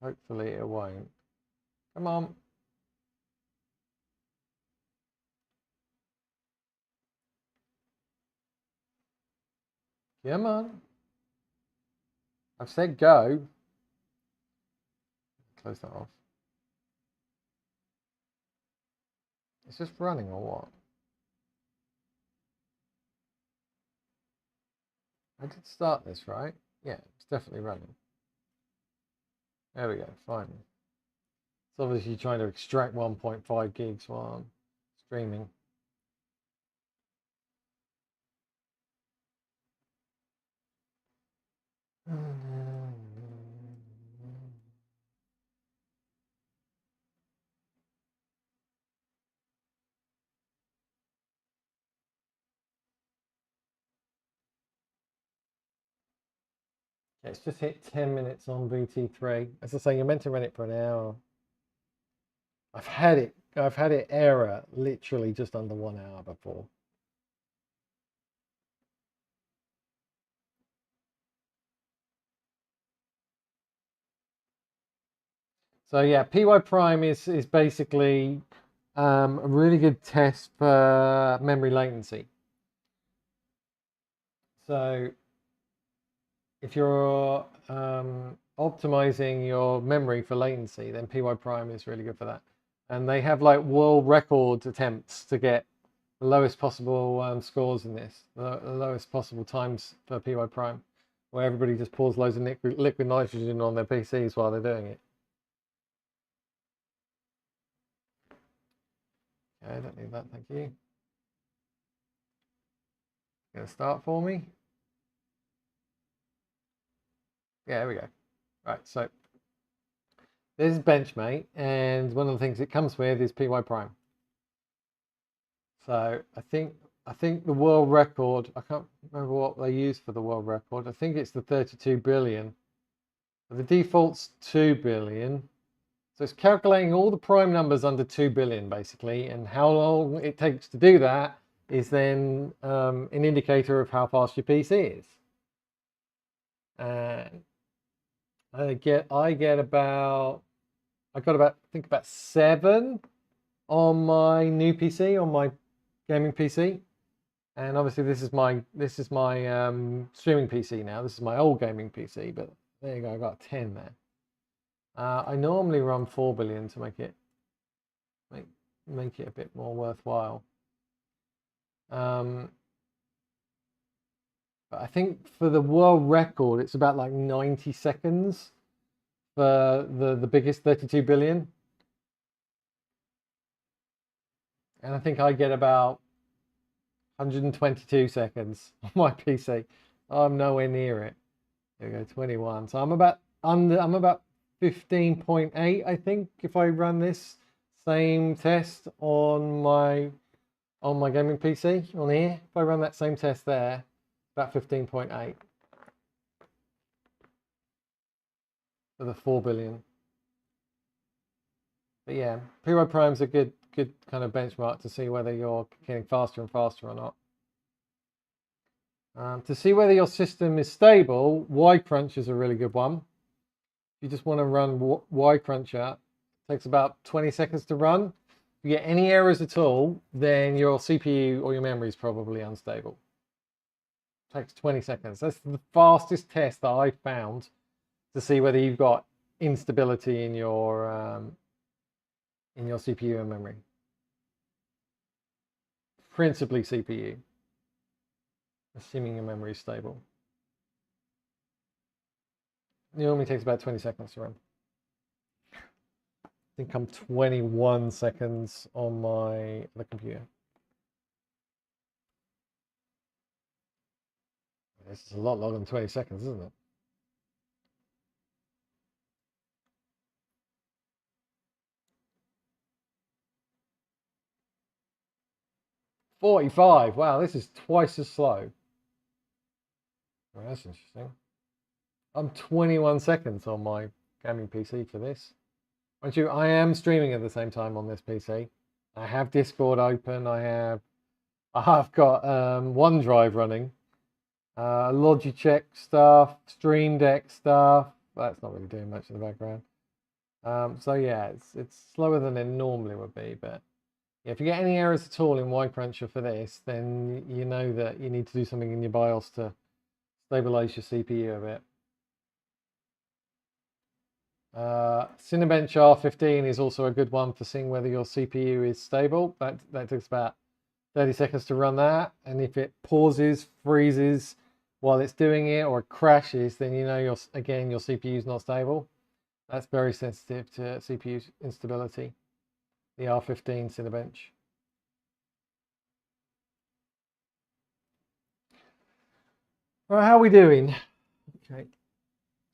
Hopefully it won't. Come on. Come on. I've said go. Close that off. It's just running or what? I did start this, right? Yeah, it's definitely running. There we go, finally. It's obviously trying to extract 1.5 gigs while I'm streaming. It's just hit 10 minutes on VT3. As I say, you're meant to run it for an hour. I've had it error literally just under 1 hour before. So yeah, PY prime is basically a really good test for memory latency. So if you're optimizing your memory for latency, then PY prime is really good for that. And they have like world record attempts to get the lowest possible scores in this, the lowest possible times for PY prime, where everybody just pours loads of liquid nitrogen on their PCs while they're doing it. Okay, I don't need that, thank you. Gonna start for me. Yeah, there we go. Right, so this is Benchmate, and one of the things it comes with is PY prime. So I think the world record, I can't remember what they use for the world record. I think it's the 32 billion. The default's 2 billion. So it's calculating all the prime numbers under 2 billion basically, and how long it takes to do that is then an indicator of how fast your PC is. And I got about I think about 7 on my new PC, on my gaming PC. And obviously this is my streaming PC now. This is my old gaming PC, but there you go, I got 10 there. I normally run 4 billion to make it a bit more worthwhile. But I think for the world record, it's about like 90 seconds for the biggest 32 billion. And I think I get about 122 seconds on my PC. I'm nowhere near it. There we go, 21. So I'm about 15.8, I think, if I run this same test on my gaming PC on here. If I run that same test there, about 15.8 for the 4 billion. But yeah, PY Prime's a good kind of benchmark to see whether you're getting faster and faster or not. To see whether your system is stable, Y-Crunch is a really good one. If you just want to run Y-Cruncher, it takes about 20 seconds to run. If you get any errors at all, then your CPU or your memory is probably unstable. It takes 20 seconds. That's the fastest test that I found to see whether you've got instability in your CPU and memory. Principally CPU, assuming your memory is stable. It normally takes about 20 seconds to run. I think I'm 21 seconds on the computer. This is a lot longer than 20 seconds, isn't it? $45. Wow, this is twice as slow. Well, that's interesting. I'm 21 seconds on my gaming PC for this. Mind you, I am streaming at the same time on this PC. I have Discord open. I've got OneDrive running, Logitech stuff, Stream Deck stuff. That's not really doing much in the background. So yeah, it's slower than it normally would be, but yeah, if you get any errors at all in Y-Cruncher for this, then you know that you need to do something in your BIOS to stabilize your CPU a bit. Cinebench R15 is also a good one for seeing whether your CPU is stable. That takes about 30 seconds to run that, and if it pauses, freezes while it's doing it, or it crashes, then you know your CPU is not stable. That's very sensitive to CPU instability. The R15 Cinebench. Right, how are we doing? Okay,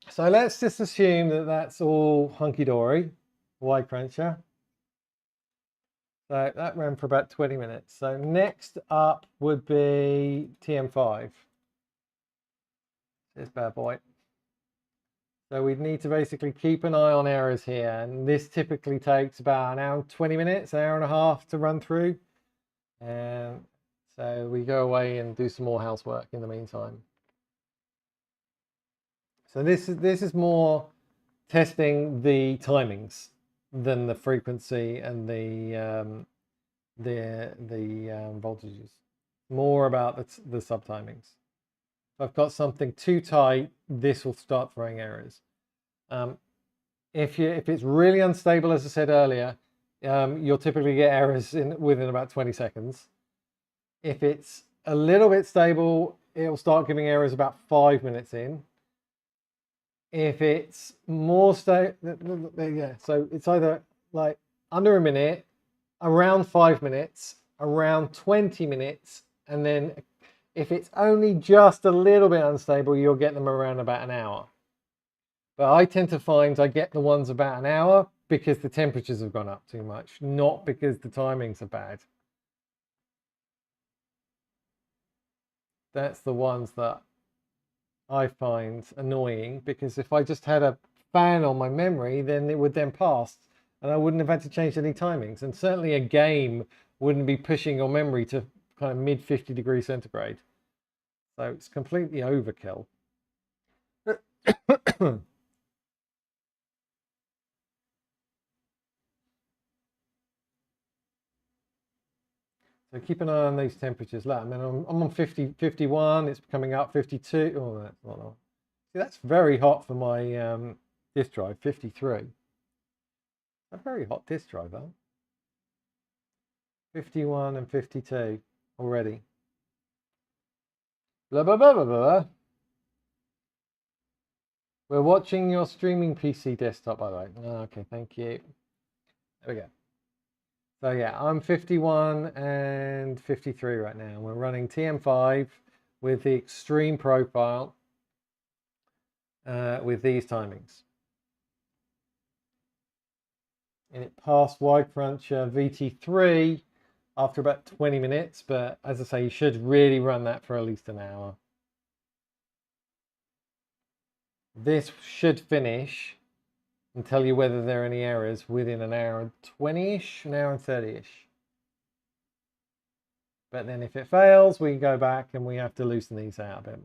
so let's just assume that that's all hunky-dory, Y-Cruncher. So that ran for about 20 minutes. So next up would be TM5. This bad boy. So we'd need to basically keep an eye on errors here. And this typically takes about an hour and 20 minutes, an hour and a half to run through. And so we go away and do some more housework in the meantime. So this is more testing the timings than the frequency and the voltages. More about the subtimings. If I've got something too tight, this will start throwing errors. If it's really unstable, as I said earlier, you'll typically get errors within about 20 seconds. If it's a little bit stable, it'll start giving errors about 5 minutes in. If it's more stable, yeah, so it's either like under a minute, around 5 minutes, around 20 minutes, and then if it's only just a little bit unstable, you'll get them around about an hour. But I tend to find I get the ones about an hour because the temperatures have gone up too much, not because the timings are bad. That's the ones that I find annoying, because if I just had a fan on my memory, then it would then pass and I wouldn't have had to change any timings. And certainly a game wouldn't be pushing your memory to kind of mid 50 degrees centigrade. So it's completely overkill. So keep an eye on these temperatures. Look, I mean, I'm on 50, 51. It's coming up 52. Oh, that's not on. See, that's very hot for my disk drive, 53. A very hot disk drive, though. 51 and 52 already. Blah, blah, blah, blah, blah. We're watching your streaming PC desktop, by the way. Oh, okay, thank you. There we go. So yeah, I'm 51 and 53 right now. We're running TM5 with the extreme profile with these timings. And it passed Y-Cruncher VT3 after about 20 minutes, but as I say, you should really run that for at least an hour. This should finish and tell you whether there are any errors within an hour and 20-ish, an hour and 30-ish. But then if it fails, we go back and we have to loosen these out a bit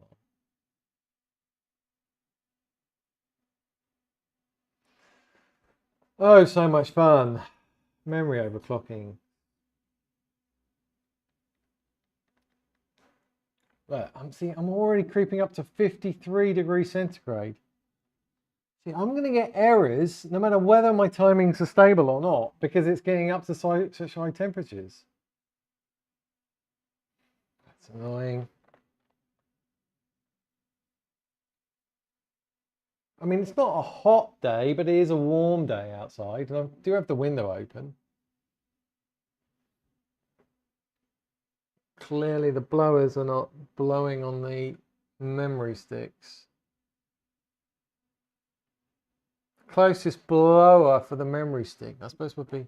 more. Oh, so much fun. Memory overclocking. Look, I'm already creeping up to 53 degrees centigrade. See, I'm going to get errors no matter whether my timings are stable or not, because it's getting up to such high temperatures. That's annoying. I mean, it's not a hot day, but it is a warm day outside, and I do have the window open. Clearly the blowers are not blowing on the memory sticks. The closest blower for the memory stick, I suppose, would be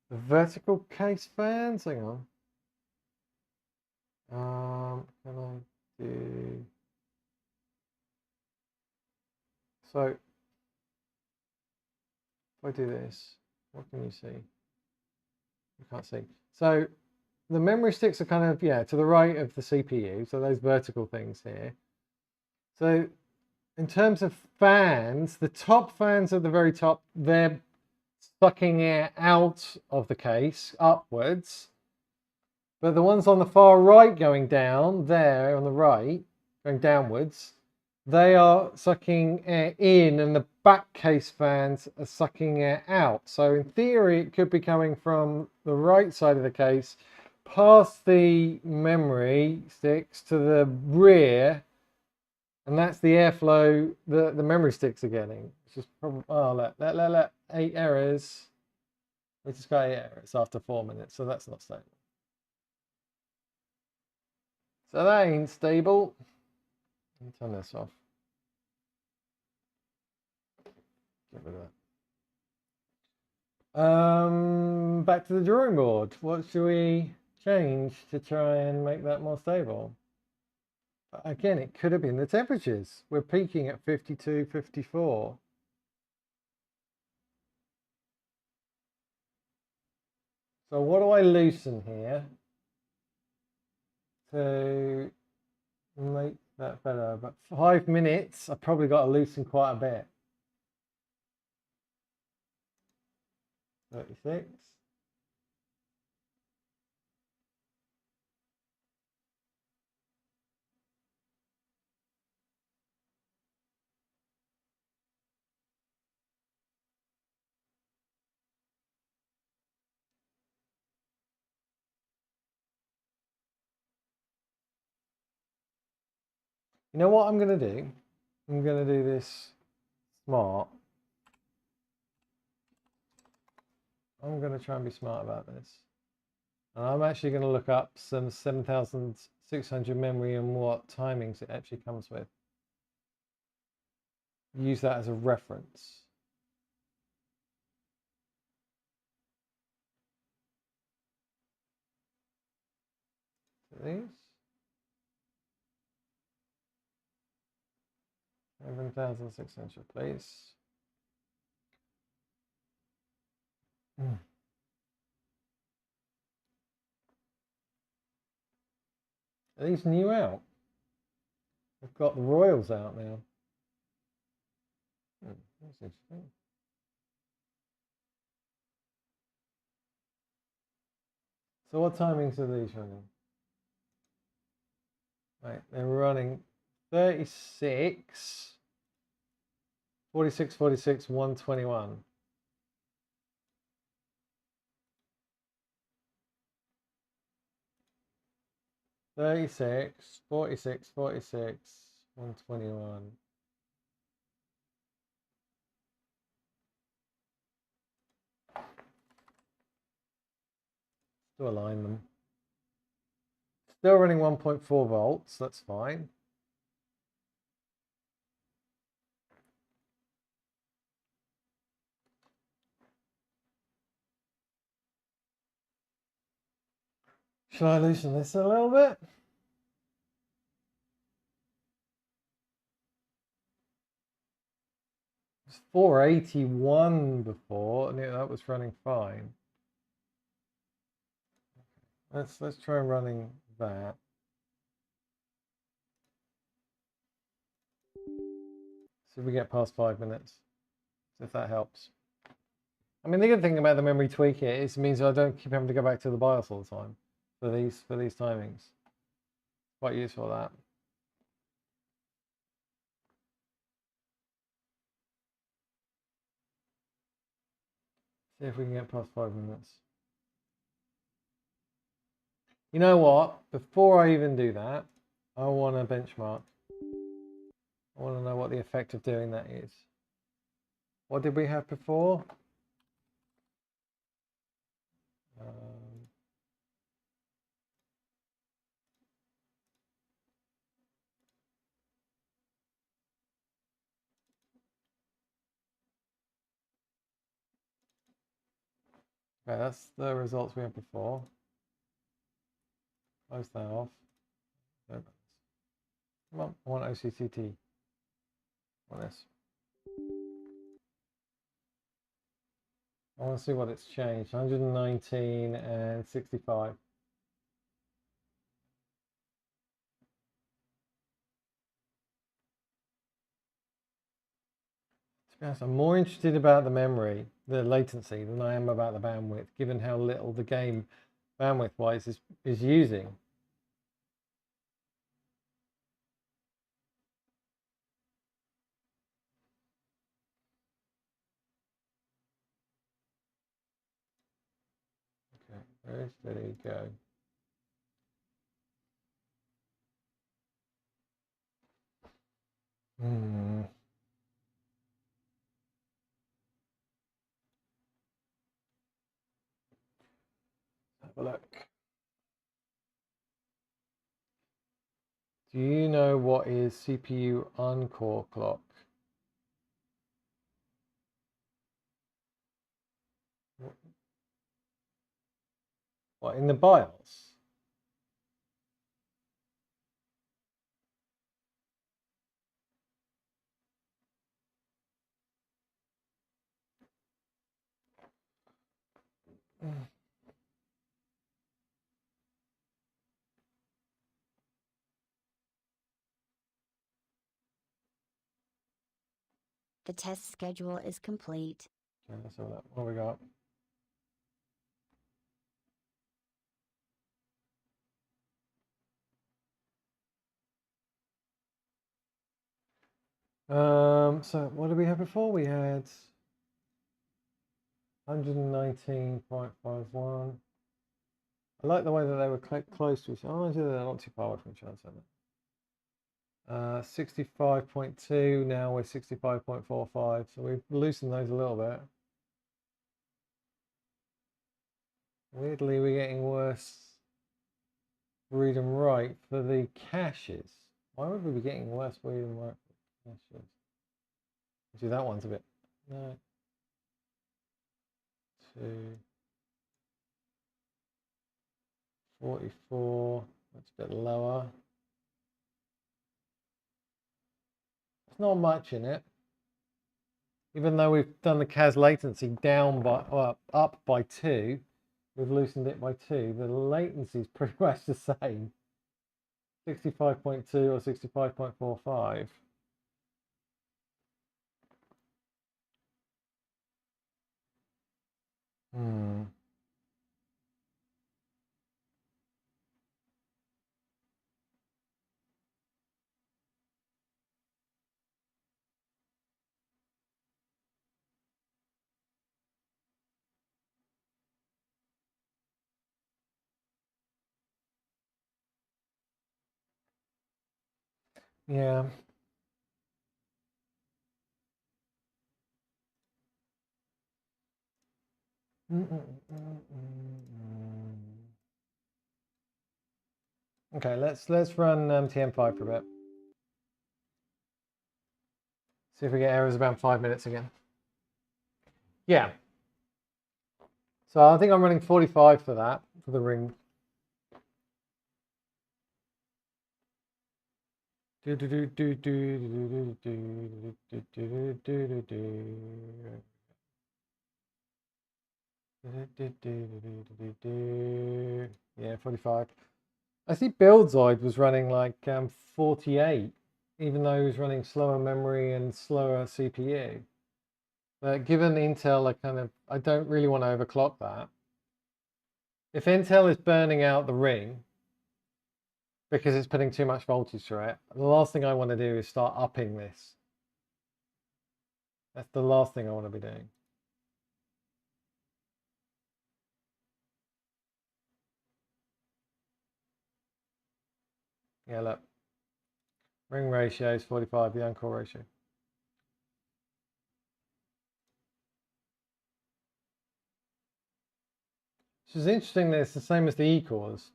the vertical case fans. Hang on. Can I do... So, if I do this, what can you see? You can't see. So the memory sticks are kind of, yeah, to the right of the CPU. So those vertical things here. So in terms of fans, the top fans at the very top, they're sucking air out of the case upwards. But the ones on the far right going down, there on the right, going downwards, they are sucking air in, and the back case fans are sucking air out. So in theory, it could be coming from the right side of the case, past the memory sticks to the rear, and that's the airflow that the memory sticks are getting. It's just probably, oh, let 8 errors. We just got 8 errors after 4 minutes, so that's not stable. So that ain't stable. Let me turn this off. Get rid of that. Back to the drawing board. What should we change to try and make that more stable? Again, it could have been the temperatures. We're peaking at 52, 54. So what do I loosen here to make that better? But 5 minutes, I've probably got to loosen quite a bit. 36. You know what I'm going to do? I'm going to do this smart. I'm going to try and be smart about this. And I'm actually going to look up some 7600 memory and what timings it actually comes with. Use that as a reference. These. 7600, please. Are these new out? I've got the Royals out now. That's interesting. So what timings are these running? Right, they're running 36, 46, 46, 121. 36, 46, 46, 121. Still align them. Still running 1.4 volts, that's fine. Shall I loosen this a little bit? It was 481 before, and that was running fine. Let's try running that. See if we get past 5 minutes. See if that helps. I mean, the good thing about the memory tweak is it means I don't keep having to go back to the BIOS all the time for these timings. Quite useful that. See if we can get past 5 minutes. You know what? Before I even do that, I want to benchmark. I want to know what the effect of doing that is. What did we have before? Okay, that's the results we had before. Close that off. Come on, I want OCTT. I want this. I want to see what it's changed. 119 and 65. To be honest, I'm more interested about the memory, the latency, than I am about the bandwidth, given how little the game bandwidth-wise is using. Okay, very steady, go. Hmm. Have a look. Do you know what is CPU uncore clock? What, in the BIOS? The test schedule is complete. Okay, let's have a look. What we got? So what did we have before? We had 119.51. I like the way that they were close to each other. Oh, they're not too far away from each other. 65.2, now we're 65.45. So we've loosened those a little bit. Weirdly, we're getting worse read and write for the caches. Why would we be getting worse read and write for caches? Actually, that one's a bit. No. 2. 44. That's a bit lower. There's not much in it. Even though we've done the CAS latency down by up by 2, we've loosened it by 2. The latency is pretty much the same. 65.2 or 65.45. Hmm. Yeah. Okay, let's run TM5 for a bit. See if we get errors about 5 minutes again. Yeah. So I think I'm running 45 for that, for the ring. Yeah, 45. I see Buildzoid was running like 48, even though he was running slower memory and slower CPU. But given Intel, I don't really want to overclock that. If Intel is burning out the ring because it's putting too much voltage through it, the last thing I want to do is start upping this. That's the last thing I want to be doing. Yeah, look. Ring ratio is 45, the uncore ratio. Which is interesting that it's the same as the E-cores.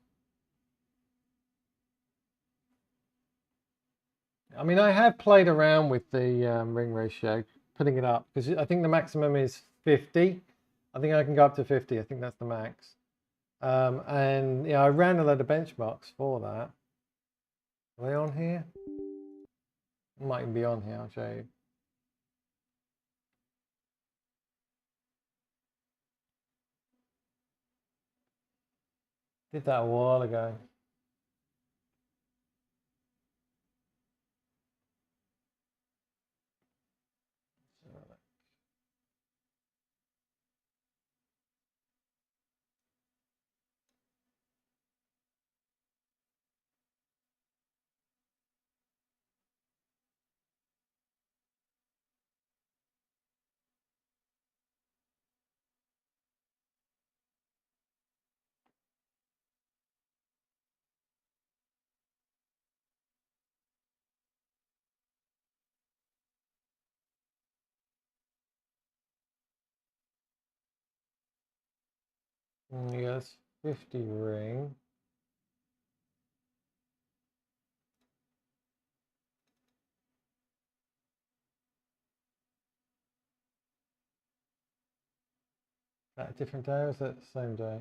I mean, I have played around with the ring ratio, putting it up, because I think the maximum is 50. I think I can go up to 50. I think that's the max. And yeah, I ran a load of benchmarks for that. Are they on here? Might even be on here, I'll show you. Did that a while ago. Yes, 50 ring. That a different day or is that the same day?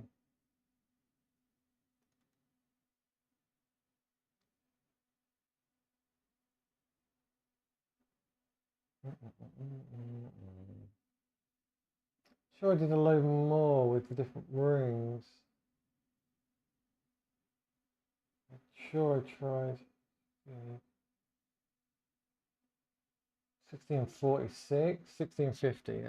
Sure, I did a load more with the different rings. Sure, I tried. 1646, 1650.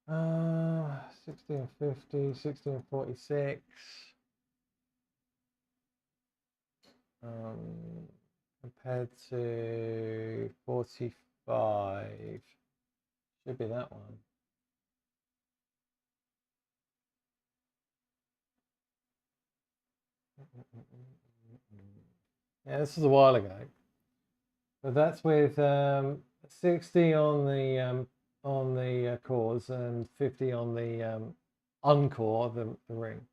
No. 1650, 1646. Compared to 45. Should be that one. Yeah, this is a while ago. But that's with 60 on the cores and 50 on the uncore, the ring.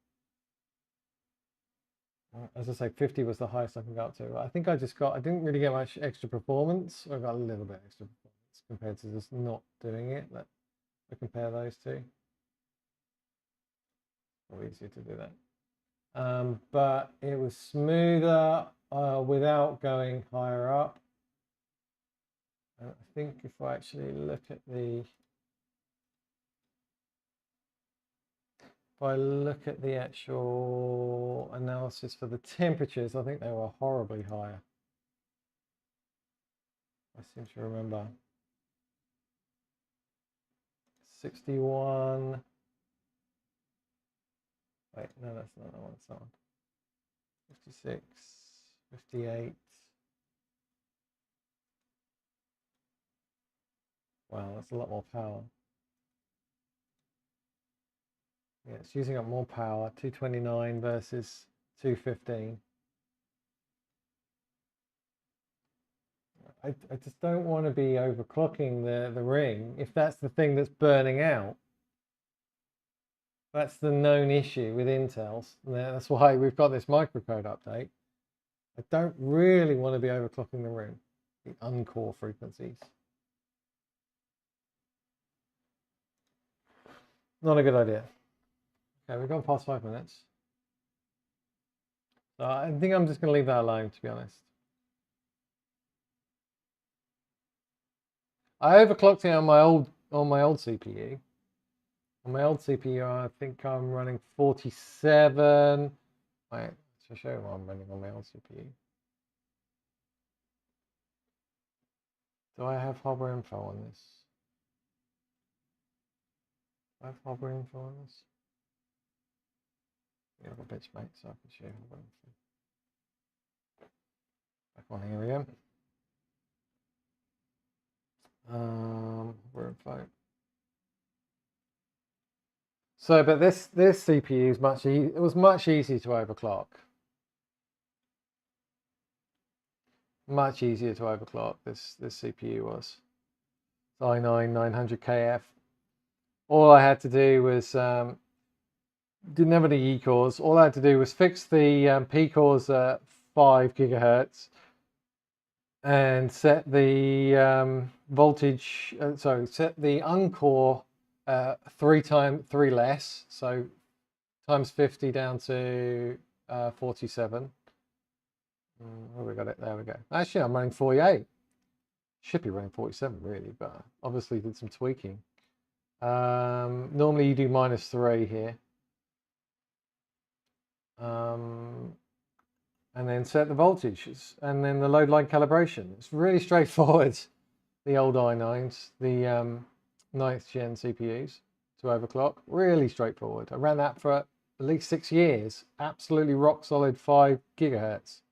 As I say, 50 was the highest I can go up to. I think I didn't really get much extra performance. I got a little bit extra performance compared to just not doing it. But I compare those two. Probably easier to do that. But it was smoother without going higher up. And I think if I actually look at the actual analysis for the temperatures, I think they were horribly higher. I seem to remember 61. Wait, no, that's not that one. It's that one. 56, 58. Wow, that's a lot more power. Yeah, it's using up more power. 229 versus 215. I just don't want to be overclocking the ring if that's the thing that's burning out. That's the known issue with Intel's. That's why we've got this microcode update. I don't really want to be overclocking the ring, the uncore frequencies. Not a good idea. Okay, we've gone past 5 minutes. So I think I'm just going to leave that alone, to be honest. I overclocked it on my old CPU. On my old CPU, I think I'm running 47. Wait, to show you what I'm running on my old CPU. Do I have hardware info on this? Do I have hardware info on this? Yeah, I've got bits, mate, so I can show you hardware info. Back on here again. Hardware info. So, but this CPU is it was much easier to overclock. Much easier to overclock. This CPU was i9 900KF. All I had to do was didn't have any E cores. All I had to do was fix the P cores at 5 gigahertz and set the voltage. Set the uncore 3 less. So times 50 down to 47. Where we got it? There we go. Actually, I'm running 48. Should be running 47 really, but obviously did some tweaking. Normally you do -3 here. and then set the voltage, and then the load line calibration. It's really straightforward. The old i9s, the 9th gen CPUs to overclock, really straightforward. I ran that for at least 6 years. Absolutely rock solid 5 gigahertz.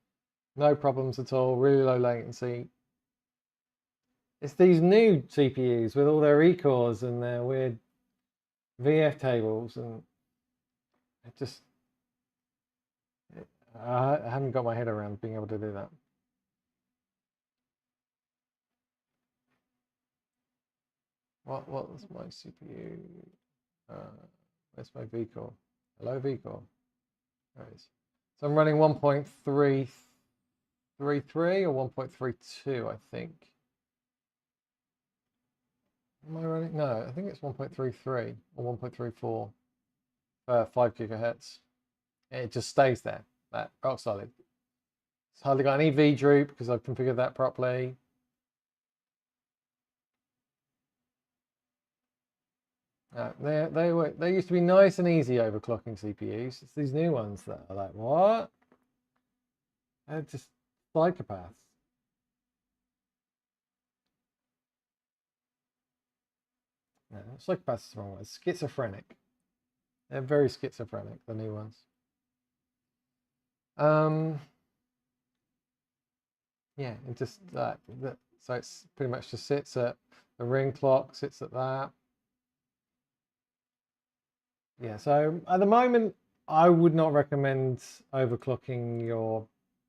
No problems at all, really low latency. It's these new CPUs with all their E-cores and their weird VF tables, and I haven't got my head around being able to do that. What's my CPU? Where's my V-core? Hello, V-core. There it is. So I'm running 1.333 or 1.32, I think. Am I running? No, I think it's 1.33 or 1.34 5 gigahertz. It just stays there, that rock solid. It's hardly got any V droop because I've configured that properly. They used to be nice and easy overclocking CPUs. It's these new ones that are like, what? They're just psychopaths. No, psychopaths is the wrong word. Schizophrenic. They're very schizophrenic, the new ones. Yeah, it just so it's pretty much just sits at the ring clock, sits at that. Yeah, so at the moment, I would not recommend overclocking your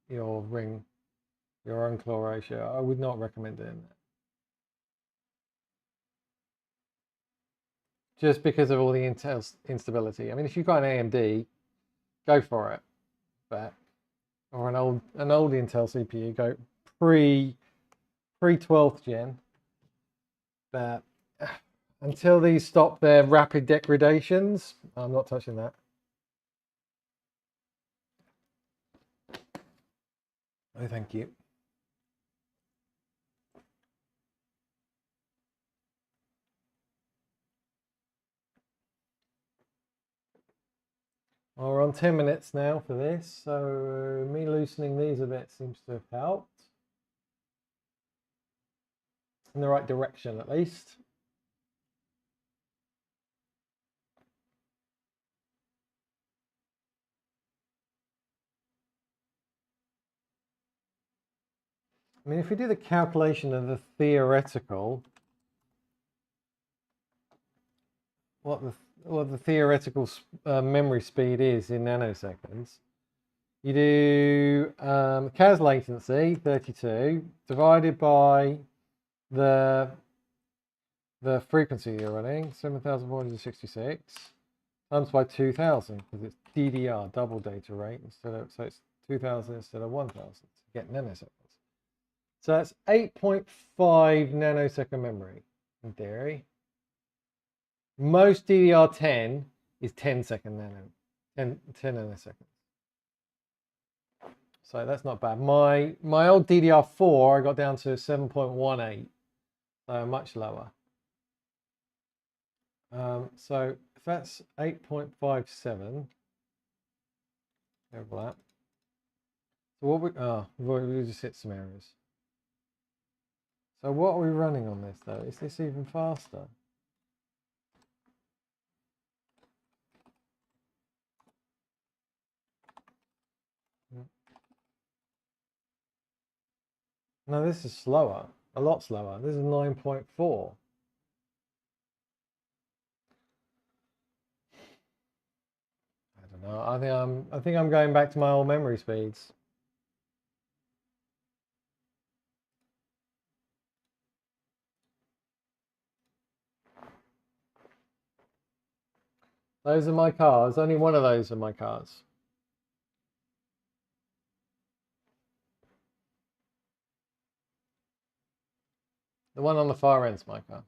ring, your own claw ratio. I would not recommend doing that. Just because of all the Intel instability. I mean, if you've got an AMD, go for it. But or an old Intel CPU, go pre 12th gen. But until these stop their rapid degradations, I'm not touching that. Oh, thank you. Well, we're on 10 minutes now for this, so me loosening these a bit seems to have helped. In the right direction, at least. I mean, if we do the calculation of the theoretical, what the theoretical memory speed is in nanoseconds, you do CAS latency 32 divided by the frequency you're running, 7,466, times by 2,000 because it's DDR, double data rate, so it's 2,000 instead of 1,000 to get nanoseconds. So that's 8.5 nanosecond memory in theory. Most DDR10 is 10 nanoseconds. So that's not bad. My old DDR4 I got down to 7.18, so much lower. So if that's 8.57, overlap. So we just hit some errors. So what are we running on this though? Is this even faster? No, this is slower, a lot slower. This is 9.4. I don't know. I think I'm going back to my old memory speeds. Those are my cars. Only one of those are my cars. The one on the far end's my car.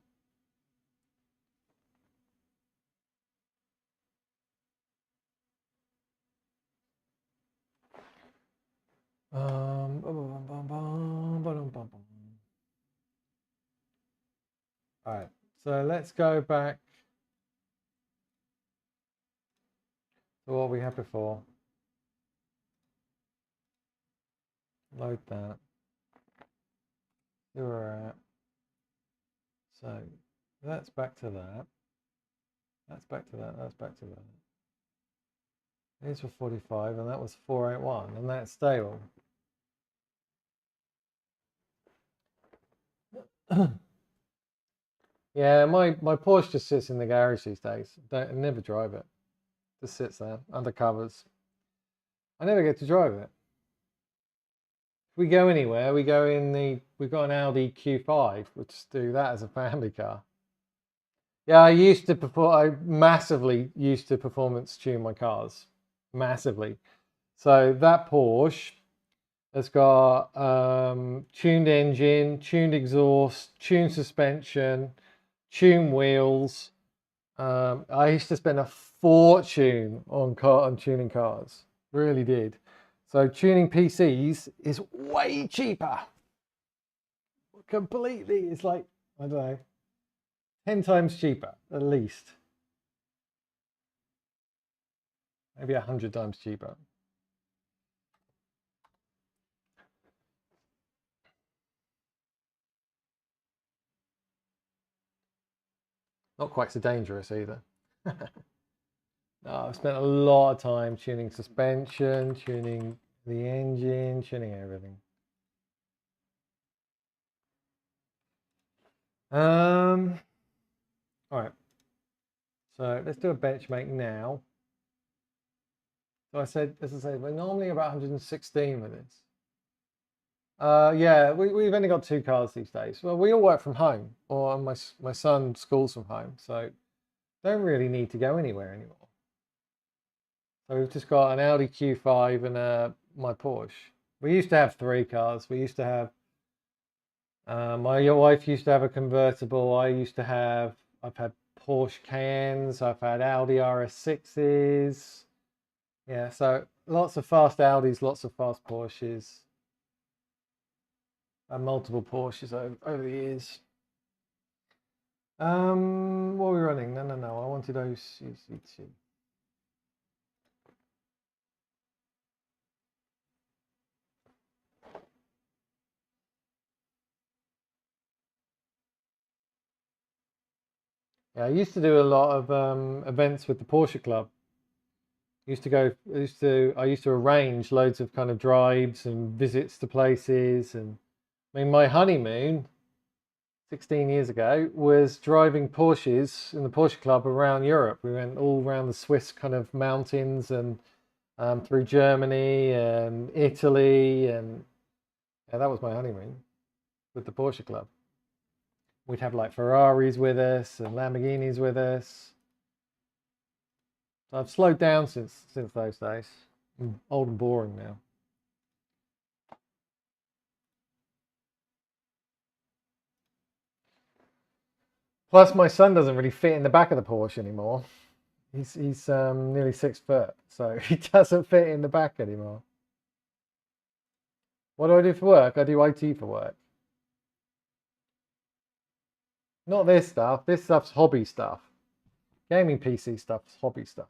All right, so let's go back to what we had before. Load that. See where we're at. So that's back to that. That's back to that. That's back to that. These were 45 and that was 481 and that's stable. Yeah, my Porsche just sits in the garage these days. I never drive it. Just sits there under covers. I never get to drive it. If we go anywhere, we go in we've got an Audi Q5. We'll just do that as a family car. Yeah, I massively used to performance tune my cars. Massively. So that Porsche has got tuned engine, tuned exhaust, tuned suspension, tuned wheels. I used to spend a fortune on tuning cars. Really did. So tuning PCs is way cheaper. Completely. It's like, I don't know, 10 times cheaper at least. Maybe 100 times cheaper. Not quite so dangerous either. No, I've spent a lot of time tuning suspension, tuning the engine, tuning everything. All right. So let's do a benchmark now. So as I said, we're normally about 116 with this. Yeah, we've only got 2 cars these days. Well, we all work from home, or my son schools from home, so don't really need to go anywhere anymore. So we've just got an Audi Q5 and my Porsche. We used to have 3 cars. We used to have my wife used to have a convertible. I've had Porsche Cayennes. I've had Audi RS6s. Yeah, so lots of fast Audis, lots of fast Porsches. And multiple Porsches over the years. What are we running? No. I wanted OCC2. Yeah, I used to do a lot of events with the Porsche Club. I used to arrange loads of kind of drives and visits to places. And I mean, my honeymoon 16 years ago was driving Porsches in the Porsche Club around Europe. We went all around the Swiss kind of mountains and through Germany and Italy, and yeah, that was my honeymoon with the Porsche Club. We'd have like Ferraris with us and Lamborghinis with us. So I've slowed down since those days. I'm old and boring now. Plus, my son doesn't really fit in the back of the Porsche anymore. He's nearly 6 foot, so he doesn't fit in the back anymore. What do I do for work? I do IT for work. Not this stuff. This stuff's hobby stuff. Gaming PC stuff's hobby stuff.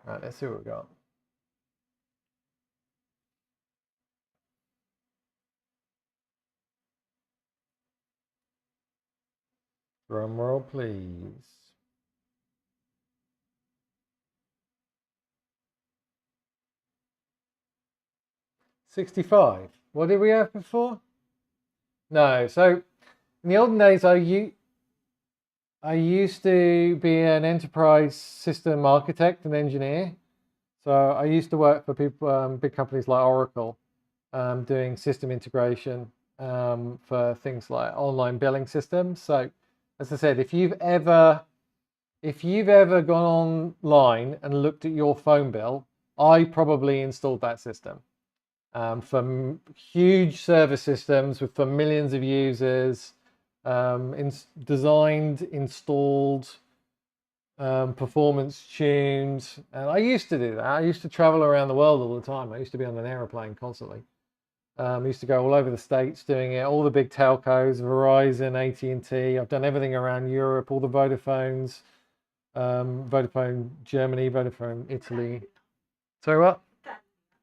Right, let's see what we've got. Drum roll, please. $65. What did we have before? No. So in the olden days, I used to be an enterprise system architect and engineer. So I used to work for people, big companies like Oracle, doing system integration for things like online billing systems. So as I said, if you've ever gone online and looked at your phone bill, I probably installed that system. For huge service systems for millions of users, designed, installed, performance tuned. And I used to do that. I used to travel around the world all the time. I used to be on an aeroplane constantly. I used to go all over the States doing it, all the big telcos, Verizon, AT&T. I've done everything around Europe, all the Vodafones, Vodafone Germany, Vodafone Italy. Sorry, what?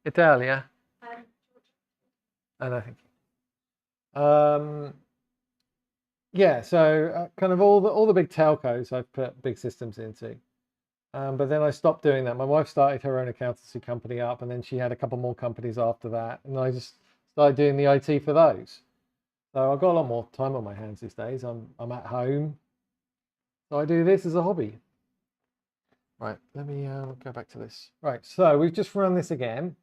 Italia. I don't think. Yeah, so kind of all the big telcos I've put big systems into. But then I stopped doing that. My wife started her own accountancy company up, and then she had a couple more companies after that, and I just started doing the IT for those. So I've got a lot more time on my hands these days. I'm at home, so I do this as a hobby. Right, let me go back to this. Right, so we've just run this again,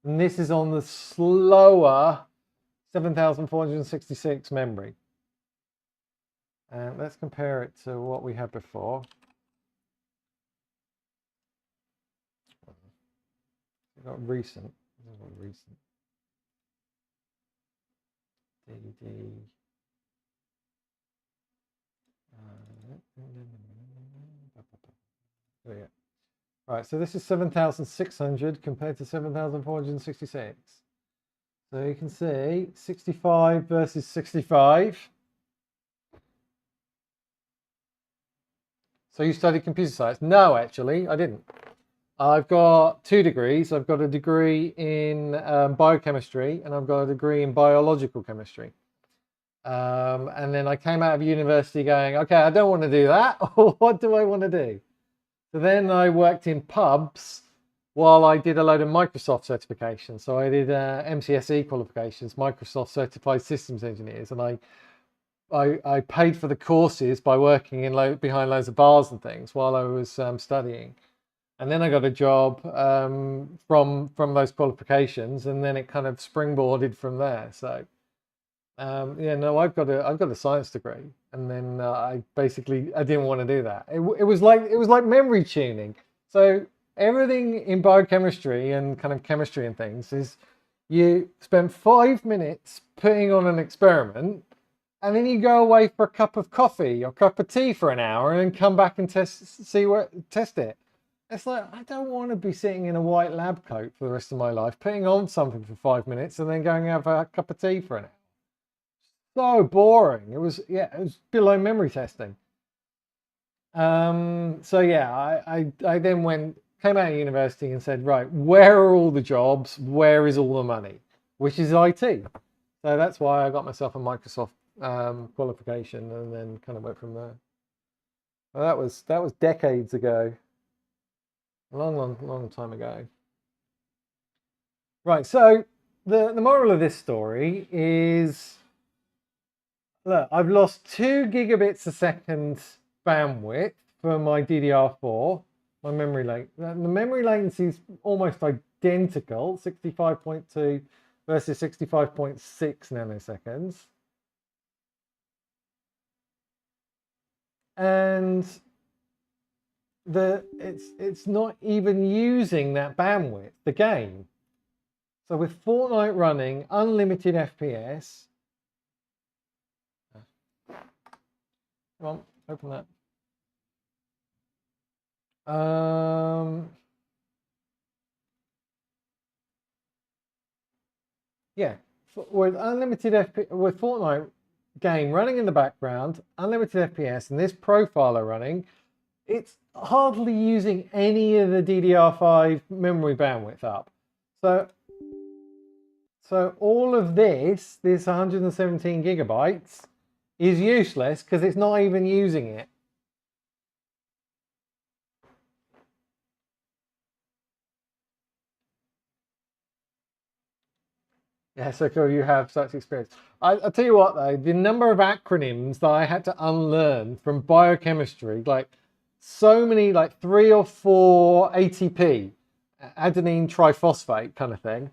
and this is on the slower 7466 memory. And let's compare it to what we had before. We've got recent. This is what recent. DD. There we go. Right, so this is 7,600 compared to 7,466. So you can see 65 versus 65. So you studied computer science? No, actually, I didn't. I've got 2 degrees. I've got a degree in biochemistry, and I've got a degree in biological chemistry. And then I came out of university going, okay, I don't want to do that. What do I want to do? So then I worked in pubs while I did a load of Microsoft certifications. So I did MCSE qualifications, Microsoft Certified Systems Engineers, and I paid for the courses by working in behind loads of bars and things while I was studying. And then I got a job from those qualifications, and then it kind of springboarded from there. So yeah, no, I've got a science degree, and then I didn't want to do that. It was like memory tuning. So everything in biochemistry and kind of chemistry and things is you spend 5 minutes putting on an experiment, and then you go away for a cup of coffee or cup of tea for an hour, and then come back and test it. It's like, I don't want to be sitting in a white lab coat for the rest of my life, putting on something for 5 minutes and then going and have a cup of tea for an hour. So boring. It was below memory testing. So yeah, I then came out of university and said, right, where are all the jobs? Where is all the money? Which is IT. So that's why I got myself a Microsoft qualification, and then kind of went from there. Well, that was decades ago. A long time ago. Right, so the moral of this story is, look, I've lost 2 gigabits a second bandwidth for my DDR4, my memory length. The memory latency is almost identical, 65.2 versus 65.6 nanoseconds. And it's not even using that bandwidth, the game. So with Fortnite running, unlimited FPS. Come on, open that. Yeah, with unlimited FPS, with Fortnite game running in the background, unlimited FPS, and this profiler running, it's hardly using any of the DDR5 memory bandwidth up. So all of this 117 gigabytes is useless because it's not even using it. Yeah, so cool you have such experience. I'll tell you what though, the number of acronyms that I had to unlearn from biochemistry, like so many, like 3 or 4 ATP, adenine triphosphate kind of thing,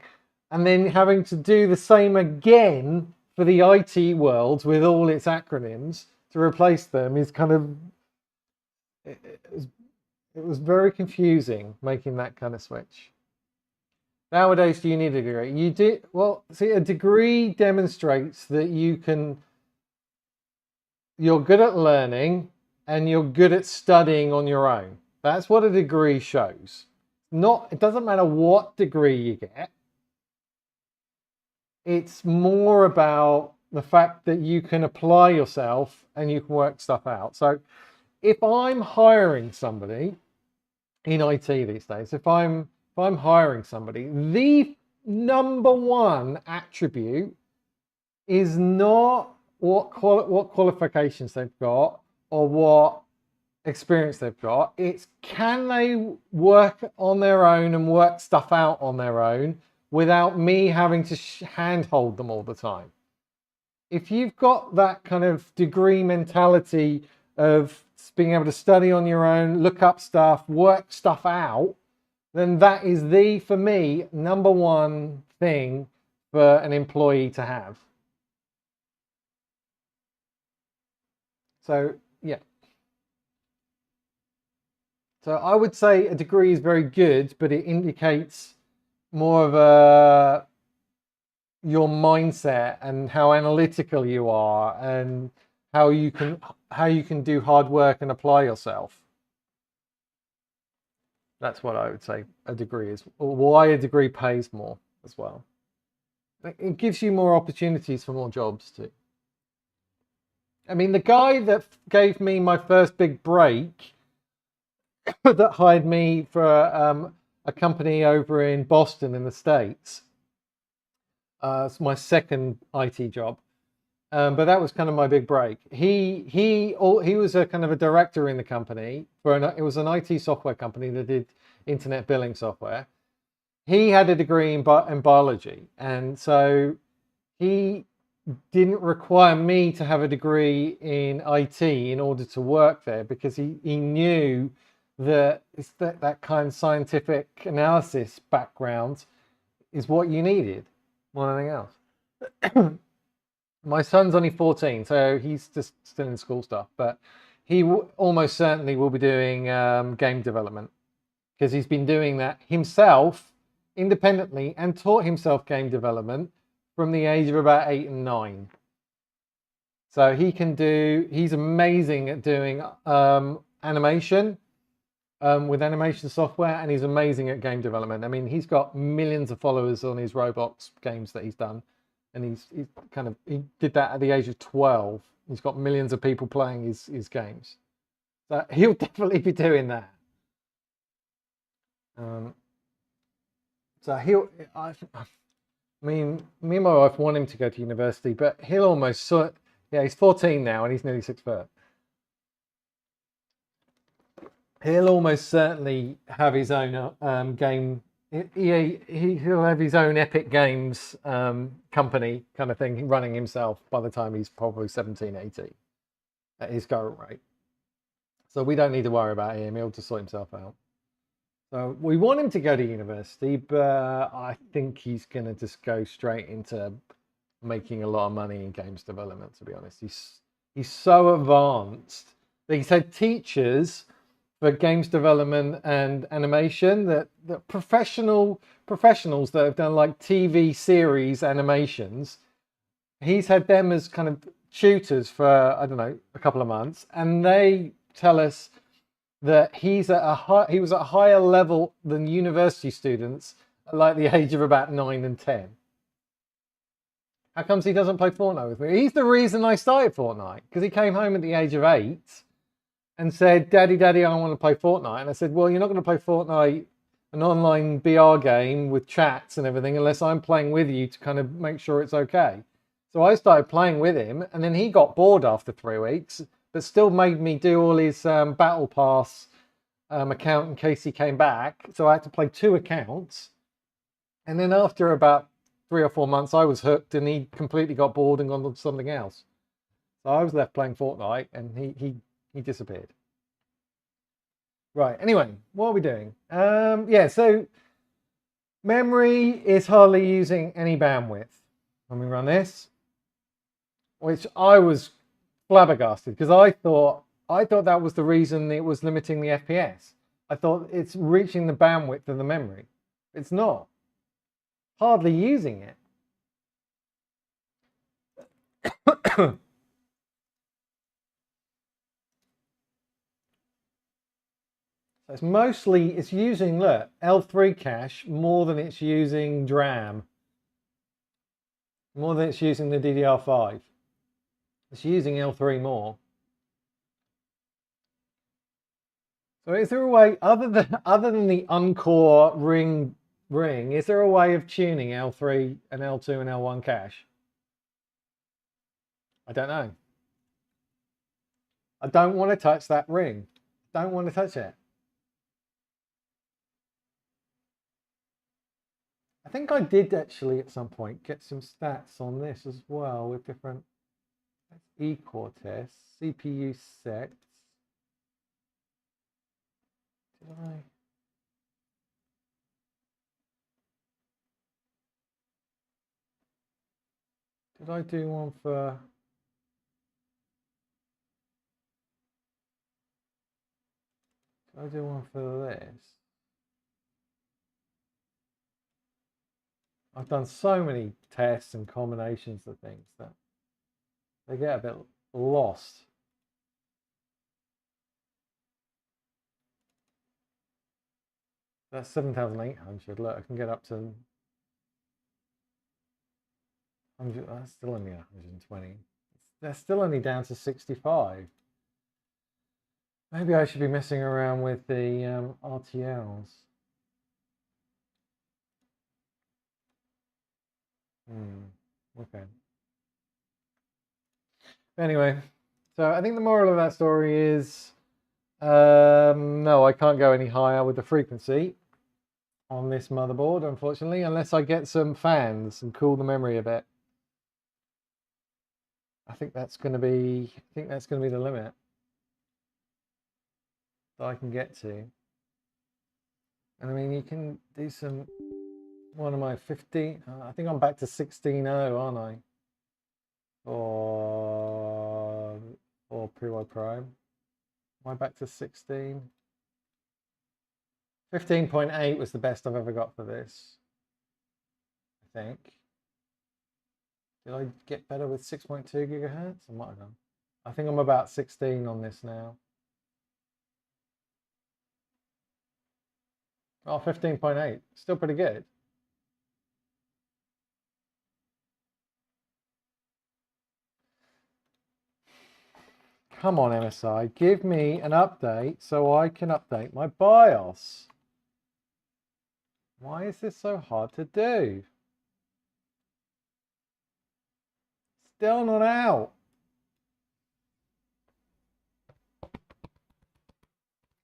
and then having to do the same again for the IT world with all its acronyms to replace them is kind of, it was very confusing making that kind of switch. Nowadays, do you need a degree? You do. Well, see, a degree demonstrates that you're good at learning and you're good at studying on your own. That's what a degree shows. It doesn't matter what degree you get. It's more about the fact that you can apply yourself and you can work stuff out. So if I'm hiring somebody in IT these days, if I'm hiring somebody, the number one attribute is not what qualifications they've got or what experience they've got. It's can they work on their own and work stuff out on their own without me having to handhold them all the time. If you've got that kind of degree mentality of being able to study on your own, look up stuff, work stuff out, then that is for me, number one thing for an employee to have. So, yeah. So I would say a degree is very good, but it indicates more of your mindset and how analytical you are and how you can do hard work and apply yourself. That's what I would say a degree is, or why a degree pays more as well. It gives you more opportunities for more jobs too. I mean, the guy that gave me my first big break that hired me for a company over in Boston in the States. It's my second IT job, but that was kind of my big break. He was a kind of a director in the company it was an IT software company that did internet billing software. He had a degree in biology, and so he didn't require me to have a degree in IT in order to work there because he knew that it's that kind of scientific analysis background is what you needed more than anything else. My son's only 14, so he's just still in school stuff, but he almost certainly will be doing game development because he's been doing that himself independently and taught himself game development from the age of about 8 and 9. So he's amazing at doing animation with animation software, and he's amazing at game development. I mean, he's got millions of followers on his Roblox games that he's done, and he did that at the age of 12. He's got millions of people playing his games. So he'll definitely be doing that. I mean, me and my wife want him to go to university, but he's 14 now and he's nearly 6 foot. He'll almost certainly have his own game. He'll have his own Epic Games company kind of thing running himself by the time he's probably 17, 18 at his current rate. So we don't need to worry about him. He'll just sort himself out. So we want him to go to university, but I think he's going to just go straight into making a lot of money in games development, to be honest. He's so advanced that he's had teachers for games development and animation that professionals that have done like TV series animations, he's had them as kind of tutors for, I don't know, a couple of months, and they tell us that he was at a higher level than university students at like the age of about 9 and 10. How comes he doesn't play Fortnite with me? He's the reason I started Fortnite, because he came home at the age of 8 and said, Daddy, I want to play Fortnite. And I said, well, you're not going to play Fortnite, an online BR game with chats and everything, unless I'm playing with you to kind of make sure it's okay. So I started playing with him, and then he got bored after 3 weeks, but still made me do all his Battle Pass account in case he came back. So I had to play 2 accounts. And then after about 3 or 4 months, I was hooked, and he completely got bored and gone on to something else. So I was left playing Fortnite, and he disappeared. Right, anyway, what are we doing? So memory is hardly using any bandwidth when we run this, which I was flabbergasted, because I thought that was the reason it was limiting the FPS. I thought it's reaching the bandwidth of the memory. It's not. Hardly using it. So it's using, look, L3 cache more than it's using DRAM. More than it's using the DDR5. It's using L3 more. So is there a way other than the Uncore ring, is there a way of tuning L3 and L2 and L1 cache? I don't know. I don't want to touch that ring. Don't want to touch it. I think I did actually at some point get some stats on this as well with different E-core tests, CPU sets. Did I? Did I do one for? Did I do one for this? I've done so many tests and combinations of things that they get a bit lost. That's 7,800. Look, I can get up to 100. That's still only 120. They're still only down to 65. Maybe I should be messing around with the RTLs. Okay. Anyway, so I think the moral of that story is no, I can't go any higher with the frequency on this motherboard, unfortunately, unless I get some fans and cool the memory a bit. I think that's going to be the limit that I can get to. And I mean, you can do some. What am I? 15? I think I'm back to 16.0, aren't I? Or PY Prime. Am I back to 16? 15.8 was the best I've ever got for this, I think. Did I get better with 6.2 gigahertz? I might have done. I think I'm about 16 on this now. Oh, 15.8. Still pretty good. Come on, MSI. Give me an update so I can update my BIOS. Why is this so hard to do? Still not out.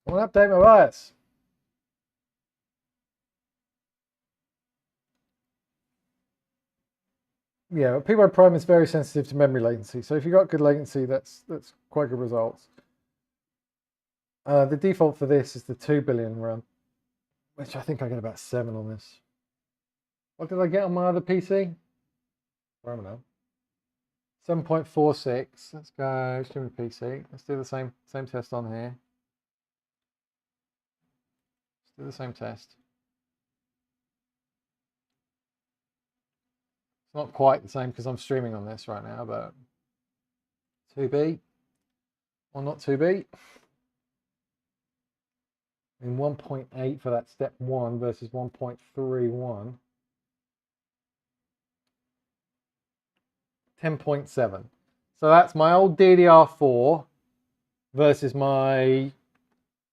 I want to update my BIOS. Yeah, PY Prime is very sensitive to memory latency. So if you've got good latency, that's quite good results. The default for this is the 2 billion run, which I think I get about 7 on this. What did I get on my other PC? I don't know. 7.46. Let's go streaming PC. Let's do the same test on here. Let's do the same test. It's not quite the same because I'm streaming on this right now, but 2B or not 2B. I mean 1.8 for that step 1 versus 1.31. 10.7. So that's my old DDR4 versus my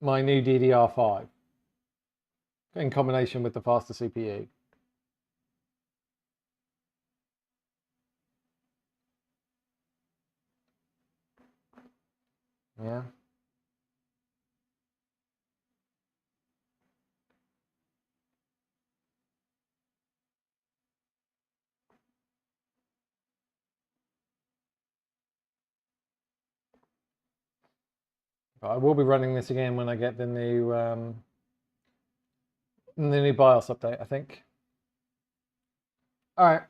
new DDR5 in combination with the faster CPU. Yeah. I will be running this again when I get the new BIOS update, I think. All right.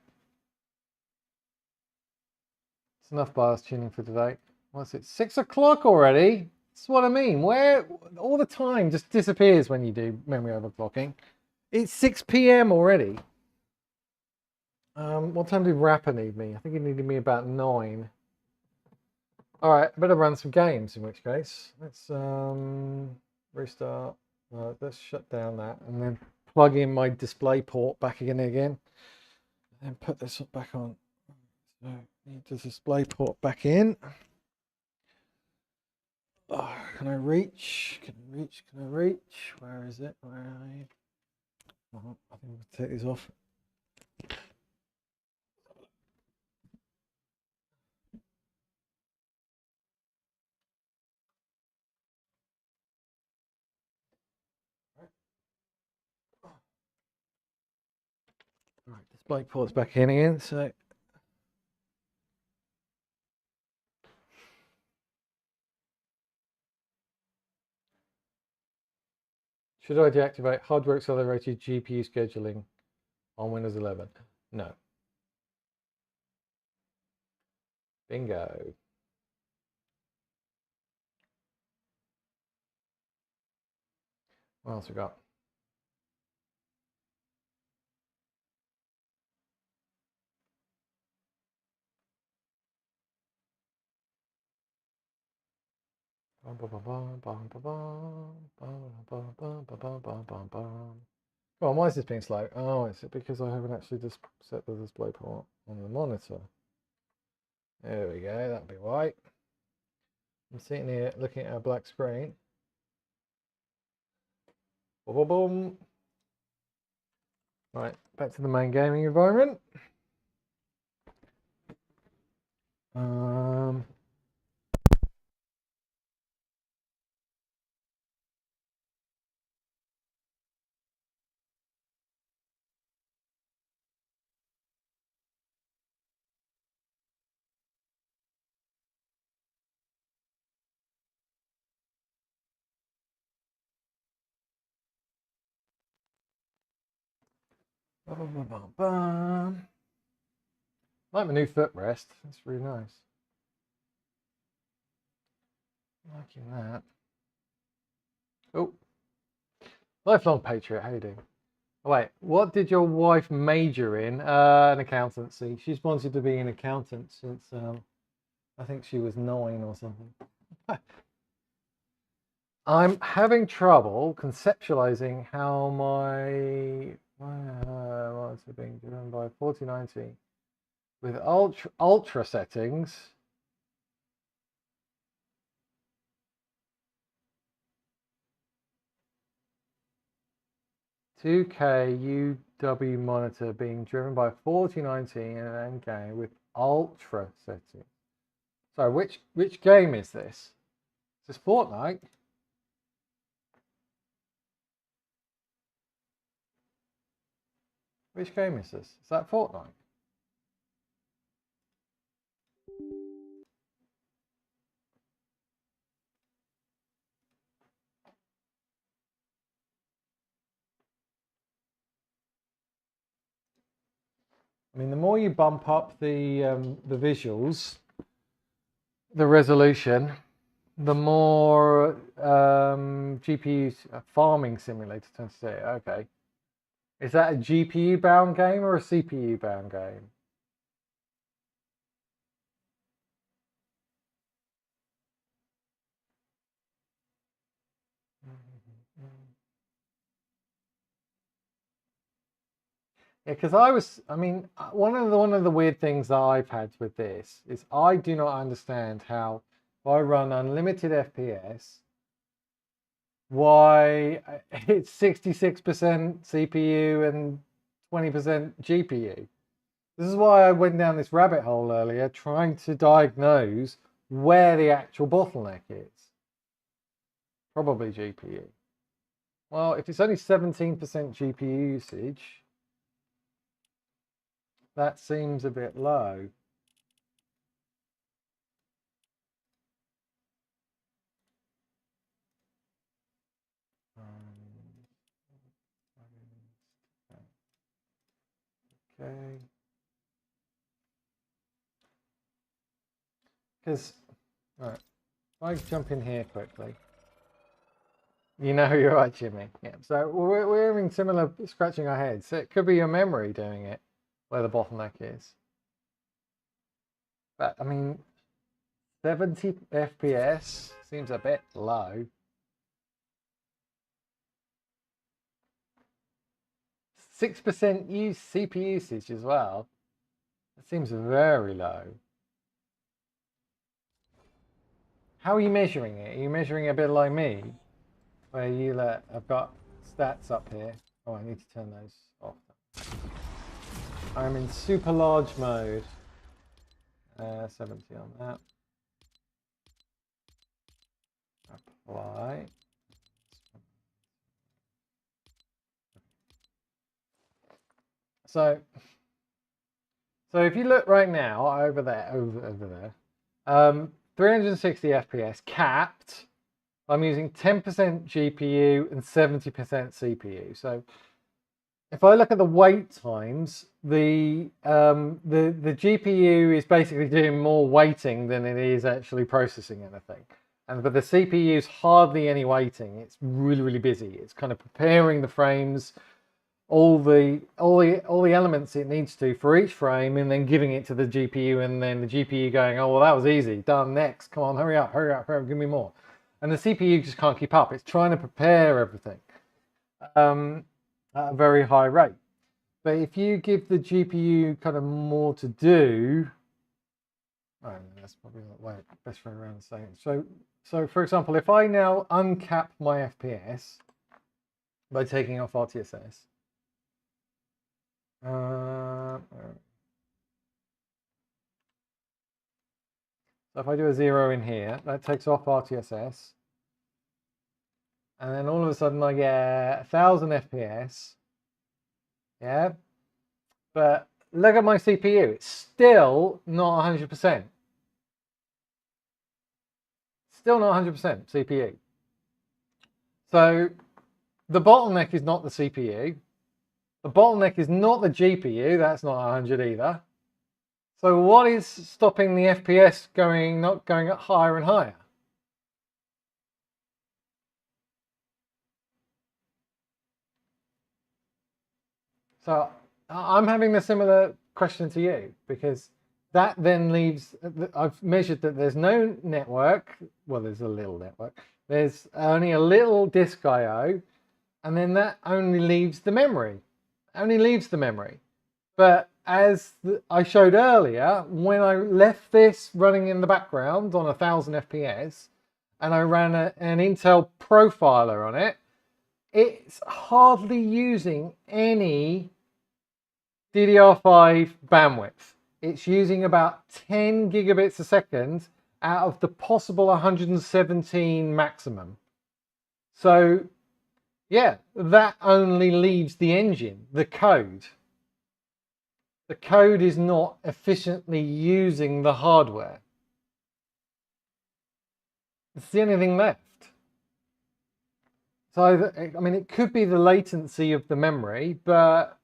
It's enough BIOS tuning for today. What's it? 6 o'clock already? That's what I mean. Where all the time just disappears when you do memory overclocking. It's 6 p.m. already. What time did Rapper need me? I think he needed me about 9. All right, I better run some games in which case. Let's restart. Let's shut down that and then plug in my display port back again and put this back on. So need the display port back in. Oh, can I reach? Can I reach? Can I reach? Where is it? Where are you? Oh, I think we'll take these off. Right, display port's back in again, so should I deactivate hardware accelerated GPU scheduling on Windows 11? No. Bingo. What else we got? Oh, why is this being slow? Oh, is it because I haven't actually just set the display port on the monitor? There we go, that'll be why. I'm sitting here looking at a black screen. Boom, boom, boom. Right, back to the main gaming environment. Like my new footrest. It's really nice. Liking that. Oh, lifelong patriot. How you doing? Oh, wait, what did your wife major in? An accountancy. She's wanted to be an accountant since I think she was 9 or something. I'm having trouble conceptualizing how my what's it being driven by 4090 with ultra settings. $2K UW monitor being driven by 4090 and an NK with ultra settings. So which game is this? Is this Fortnite? Which game is this? Is that Fortnite? I mean, the more you bump up the visuals, the resolution, the more GPUs farming simulator tends to say, okay, is that a GPU bound game or a CPU bound game? Yeah, because I mean, one of the weird things that I've had with this is I do not understand how if I run unlimited FPS, why it's 66% CPU and 20% GPU. This is why I went down this rabbit hole earlier, trying to diagnose where the actual bottleneck is. Probably GPU. Well, if it's only 17% GPU usage, that seems a bit low. Okay. Because, right, if I jump in here quickly. You know you're right, Jimmy. Yeah. So we're having similar scratching our heads. So it could be your memory doing it, where the bottleneck is. But I mean, 70 FPS seems a bit low. 6% CPU usage as well. It seems very low. How are you measuring it? Are you measuring a bit like me, where you let? I've got stats up here. Oh, I need to turn those off. I'm in super large mode. 70 on that. Apply. So if you look right now over there, over there, 360 FPS capped. I'm using 10% GPU and 70% CPU. So if I look at the wait times, the GPU is basically doing more waiting than it is actually processing anything. But the CPU is hardly any waiting. It's really busy. It's kind of preparing the frames, all the elements it needs to for each frame, and then giving it to the GPU, and then the GPU going, oh well, that was easy, done, next, come on, hurry up, give me more. And the CPU just can't keep up. It's trying to prepare everything at a very high rate. But if you give the GPU kind of more to do, oh, that's probably not the best way around saying it. So for example, if I now uncap my FPS by taking off RTSS, so if I do a 0 in here, that takes off RTSS, and then all of a sudden I get 1000 FPS. Yeah, but look at my CPU, it's still not 100%. Still not 100% CPU. So the bottleneck is not the CPU. The bottleneck is not the GPU, that's not 100 either. So what is stopping the FPS not going up higher and higher? So I'm having a similar question to you, because that then leaves, I've measured that there's no network. Well, there's a little network. There's only a little disk I/O, and then that only leaves the memory. But as I showed earlier, when I left this running in the background on 1000 FPS, and I ran an Intel profiler on it, it's hardly using any DDR5 bandwidth. It's using about 10 gigabits a second out of the possible 117 maximum. So yeah, that only leaves the engine, the code. The code is not efficiently using the hardware. It's the only thing left. So, I mean, it could be the latency of the memory, but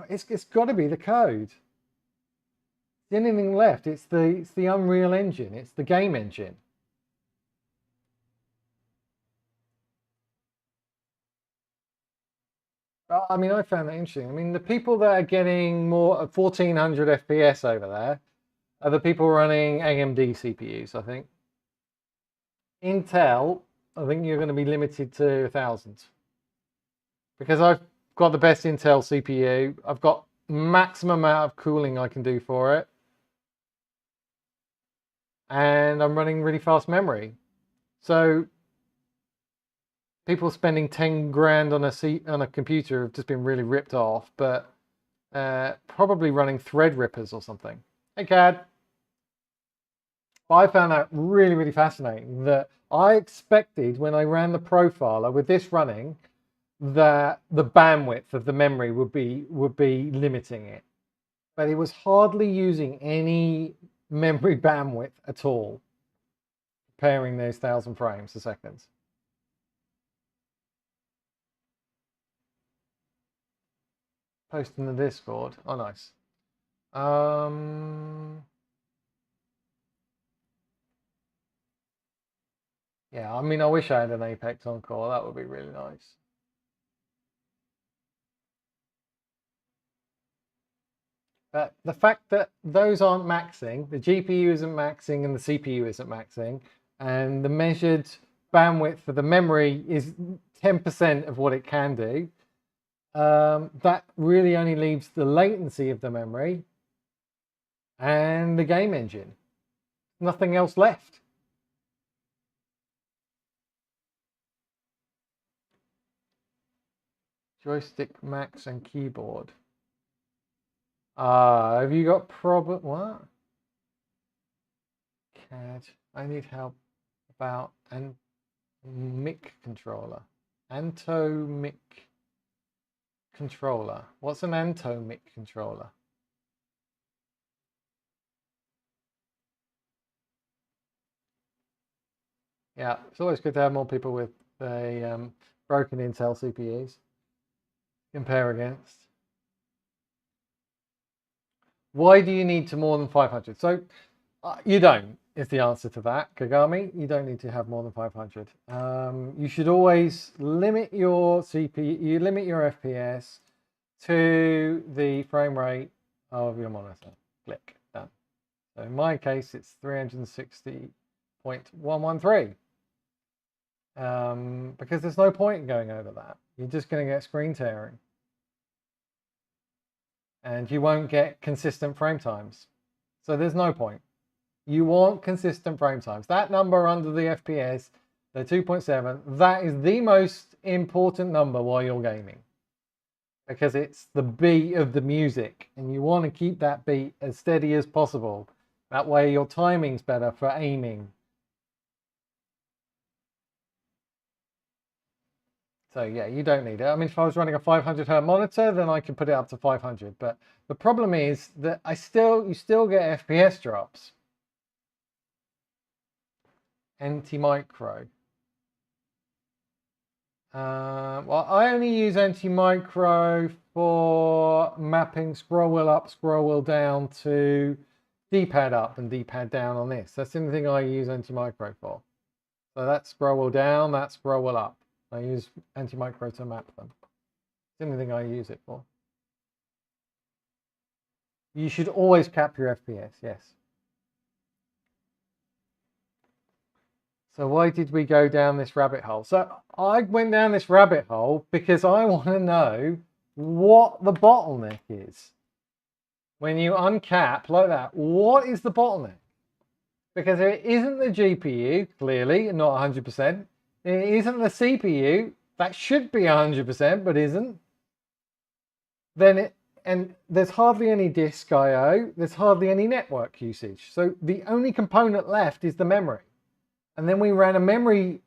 it's got to be the code. The only thing left, it's the Unreal Engine, it's the game engine. I mean, I found that interesting. I mean, the people that are getting more 1400 FPS over there are the people running AMD CPUs, I think. Intel, I think you're going to be limited to 1000. Because I've got the best Intel CPU. I've got maximum amount of cooling I can do for it. And I'm running really fast memory. So people spending 10 grand on a computer have just been really ripped off, but probably running Threadrippers or something. Hey, Cad. I found that really fascinating, that I expected when I ran the profiler with this running that the bandwidth of the memory would be limiting it, but it was hardly using any memory bandwidth at all, preparing those 1000 frames a second. Post in the Discord. Oh, nice. Yeah, I mean, I wish I had an Apex Encore. That would be really nice. But the fact that those aren't maxing, the GPU isn't maxing and the CPU isn't maxing, and the measured bandwidth for the memory is 10% of what it can do, that really only leaves the latency of the memory and the game engine. Nothing else left. Joystick, Max, and keyboard. Have you got problem? What? CAD. I need help about an mic controller. Antomic controller. What's an antomic controller? Yeah, it's always good to have more people with a broken Intel CPUs compare against. Why do you need to more than 500? So you don't, is the answer to that, Kagami. You don't need to have more than 500. You should always limit your CPU, you limit your FPS to the frame rate of your monitor. Click, done. So in my case, it's 360.113. Because there's no point in going over that. You're just going to get screen tearing. And you won't get consistent frame times. So there's no point. You want consistent frame times. That number under the FPS, the 2.7, that is the most important number while you're gaming. Because it's the beat of the music. And you want to keep that beat as steady as possible. That way your timing's better for aiming. So yeah, you don't need it. I mean, if I was running a 500 Hz monitor, then I could put it up to 500. But the problem is that you still get FPS drops. Anti-micro. Well, I only use anti-micro for mapping scroll wheel up, scroll wheel down to D-pad up and D-pad down on this. That's the only thing I use anti-micro for. So that's scroll wheel down, that's scroll wheel up. I use anti-micro to map them. It's the only thing I use it for. You should always cap your FPS, yes. So why did we go down this rabbit hole? So I went down this rabbit hole because I want to know what the bottleneck is. When you uncap like that, what is the bottleneck? Because if it isn't the GPU, clearly, not 100%, it isn't the CPU, that should be 100%, but isn't, then and there's hardly any disk I/O, there's hardly any network usage. So the only component left is the memory. And then we ran a memory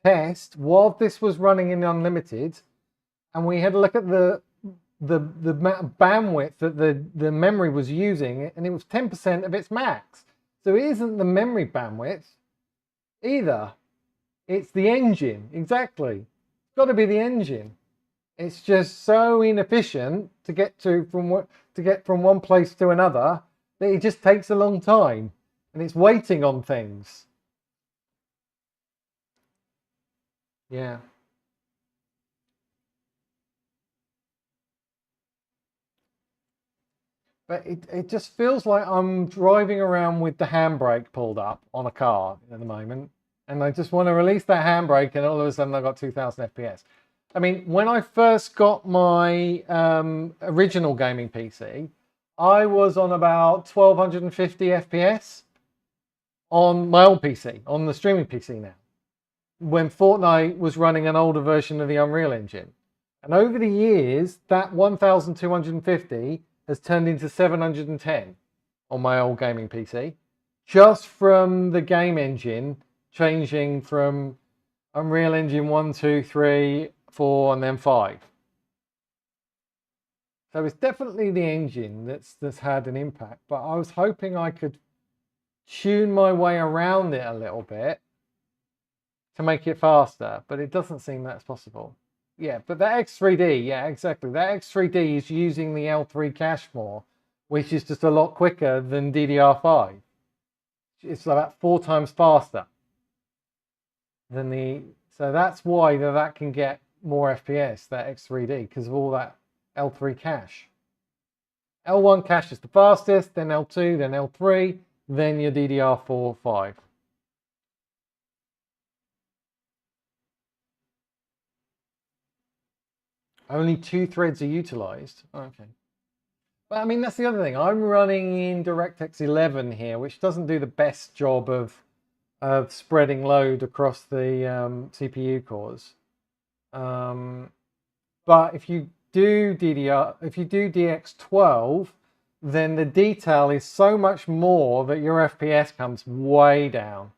test while this was running in unlimited, and we had a look at the amount of bandwidth that the memory was using, and it was 10% of its max. So it isn't the memory bandwidth either. It's the engine, exactly. It's got to be the engine. It's just so inefficient to get from one place to another that it just takes a long time, and it's waiting on things. Yeah. But it just feels like I'm driving around with the handbrake pulled up on a car at the moment. And I just want to release that handbrake and all of a sudden I've got 2000 FPS. I mean, when I first got my original gaming PC, I was on about 1250 FPS on my old PC, on the streaming PC now, when Fortnite was running an older version of the Unreal Engine. And over the years, that 1250 has turned into 710 on my old gaming PC, just from the game engine changing from Unreal Engine 1, 2, 3, 4, and then 5. So it's definitely the engine that's had an impact, but I was hoping I could tune my way around it a little bit to make it faster, but it doesn't seem that's possible. Yeah, but that X3D, yeah, exactly. That X3D is using the L3 cache more, which is just a lot quicker than DDR5. It's about 4 times faster than so that's why that can get more FPS, that X3D, because of all that L3 cache. L1 cache is the fastest, then L2, then L3, then your DDR4, 5. Only 2 threads are utilized. Okay. But I mean, that's the other thing. I'm running in DirectX 11 here, which doesn't do the best job of spreading load across the CPU cores. But if you do DX12, then the detail is so much more that your FPS comes way down.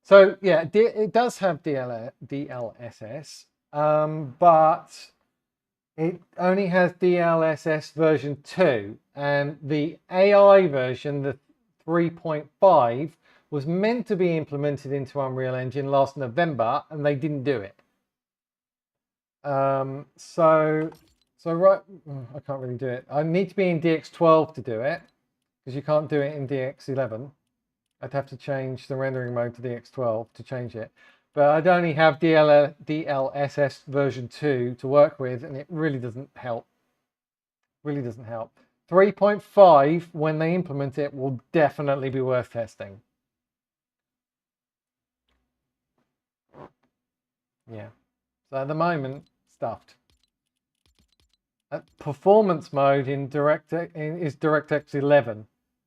So yeah, it does have DLSS, but it only has DLSS version 2, and the AI version, the 3.5, was meant to be implemented into Unreal Engine last November, and they didn't do it. So right, I can't really do it. I need to be in DX12 to do it, because you can't do it in DX11. I'd have to change the rendering mode to DX12 to change it. But I'd only have DLSS version 2 to work with, and it really doesn't help. Really doesn't help. 3.5, when they implement it, will definitely be worth testing. Yeah. So at the moment, stuffed. Performance mode in is DirectX 11,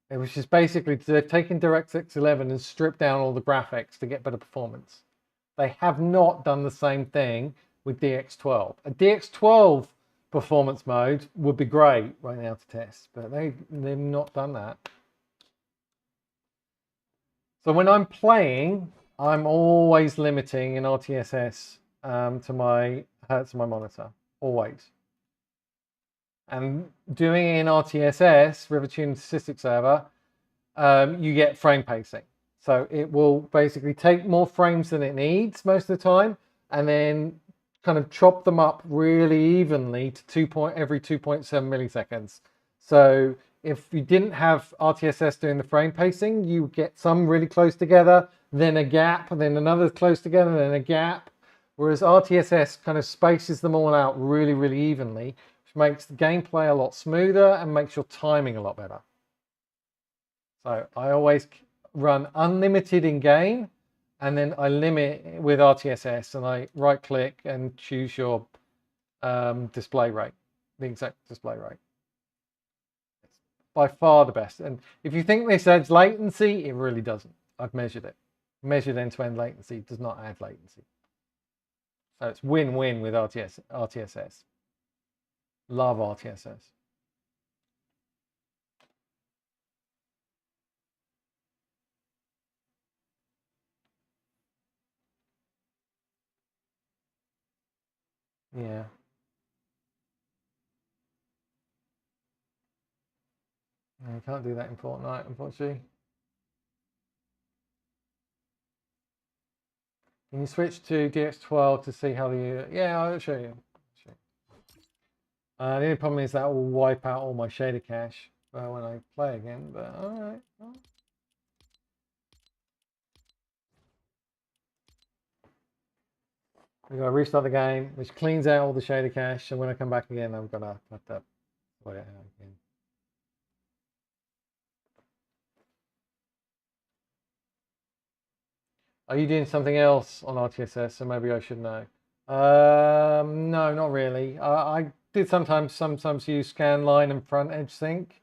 which is basically they've taken DirectX 11 and stripped down all the graphics to get better performance. They have not done the same thing with DX12. A DX12 performance mode would be great right now to test, but they've not done that. So when I'm playing, I'm always limiting in RTSS to my hertz of my monitor, always. And doing it in RTSS, River Tuning Statistics Server, you get frame pacing. So it will basically take more frames than it needs most of the time, and then kind of chop them up really evenly to every 2.7 milliseconds. So if you didn't have RTSS doing the frame pacing, you get some really close together, then a gap, and then another close together, then a gap. Whereas RTSS kind of spaces them all out really, really evenly, which makes the gameplay a lot smoother and makes your timing a lot better. So I always run unlimited in game, and then I limit with RTSS, and I right click and choose your display rate, the exact display rate. It's by far the best. And if you think this adds latency, it really doesn't. I've measured it. Measured end-to-end latency does not add latency. So it's win-win with RTSS. Love RTSS. Yeah. No, you can't do that in Fortnite, unfortunately. Can you switch to DX12 to see how the... Yeah, I'll show you. The only problem is that will wipe out all my shader cache when I play again, but alright. I'm going to restart the game, which cleans out all the shader cache, and when I come back again, I'm going to have to sort it out again. Are you doing something else on RTSS? So maybe I should know. No, not really. I did sometimes use scanline and front edge sync.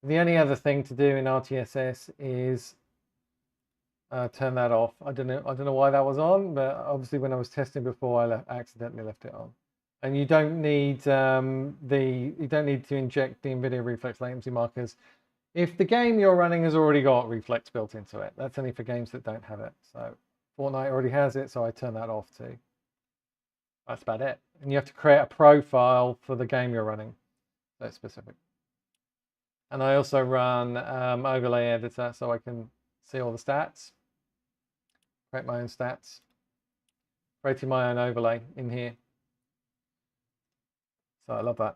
The only other thing to do in RTSS is turn that off. I don't know why that was on, but obviously when I was testing before, I accidentally left it on. And you don't need to inject the NVIDIA reflex latency markers if the game you're running has already got reflex built into it. That's only for games that don't have it. So Fortnite already has it, so I turn that off too. That's about it. And you have to create a profile for the game you're running. That's specific. And I also run overlay editor so I can see all the stats. Create my own stats. Creating my own overlay in here. So I love that.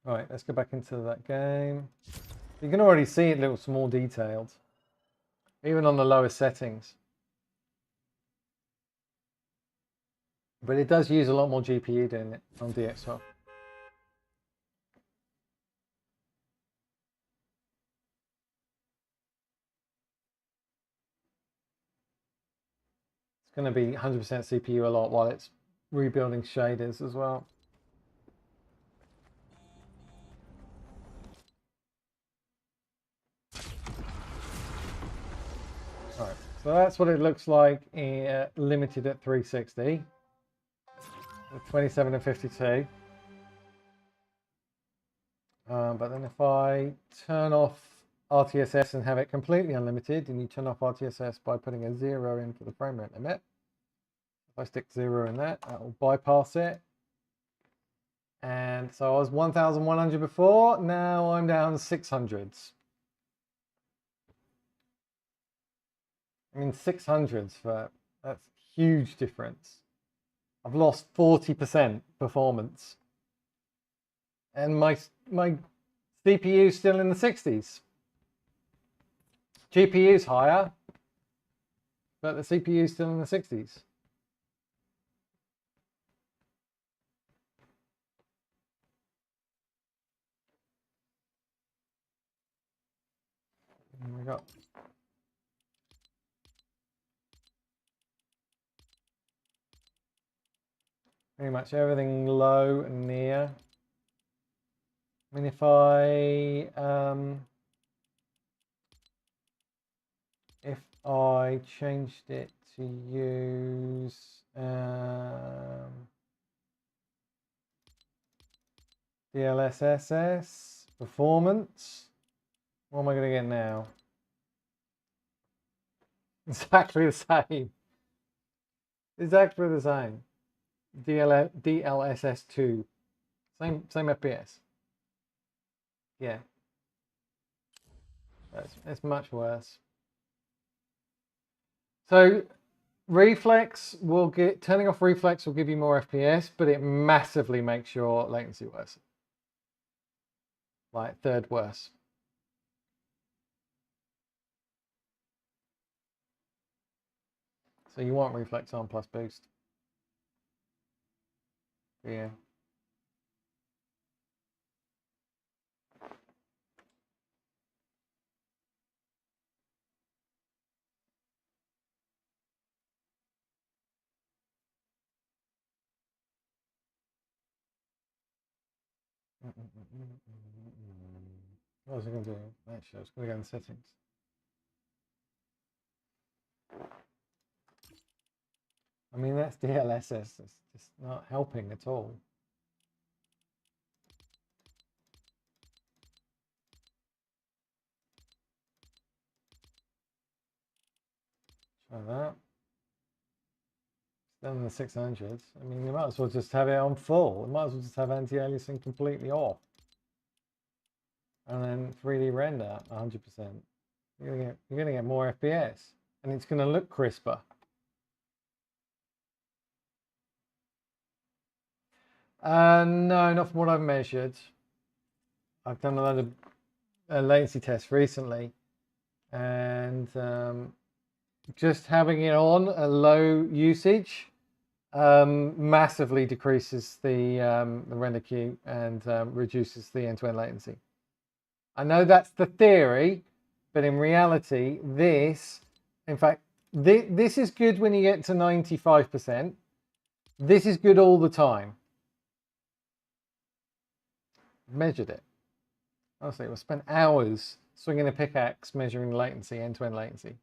All right, let's go back into that game. You can already see it looks more detailed, even on the lowest settings. But it does use a lot more GPU doing it on DX12. It's going to be 100% CPU a lot while it's rebuilding shaders as well. Right, so that's what it looks like in, limited at 360 with 27 and 52. But then if I turn off RTSS and have it completely unlimited, and you turn off RTSS by putting a 0 in for the frame rate limit, if I stick 0 in that will bypass it. And so I was 1,100 before, now I'm down 600s. I mean, 600s for that's a huge difference. I've lost 40% performance. And my CPU is still in the 60s. GPU is higher, but the CPU is still in the 60s. And we got pretty much everything low and near. I mean, if I changed it to use DLSS performance, what am I going to get now? Exactly the same. Exactly the same. DLSS2. Same FPS. Yeah. It's much worse. So reflex will turning off reflex will give you more FPS, but it massively makes your latency worse. Like third worse. So you want reflex on plus boost. Yeah. What was I going to do? Actually, I was going to go in settings. I mean, that's DLSS. It's just not helping at all. Try that. Still in the 600s. I mean, you might as well just have it on full. You might as well just have anti-aliasing completely off. And then 3D render 100%. You're gonna get more FPS, and it's gonna look crisper. No, not from what I've measured. I've done a lot of latency tests recently, and just having it on a low usage massively decreases the render queue and reduces the end-to-end latency. I know that's the theory, but in reality, in fact, this is good when you get to 95%. This is good all the time. Measured it. Honestly, we spent hours swinging a pickaxe measuring latency, end-to-end latency.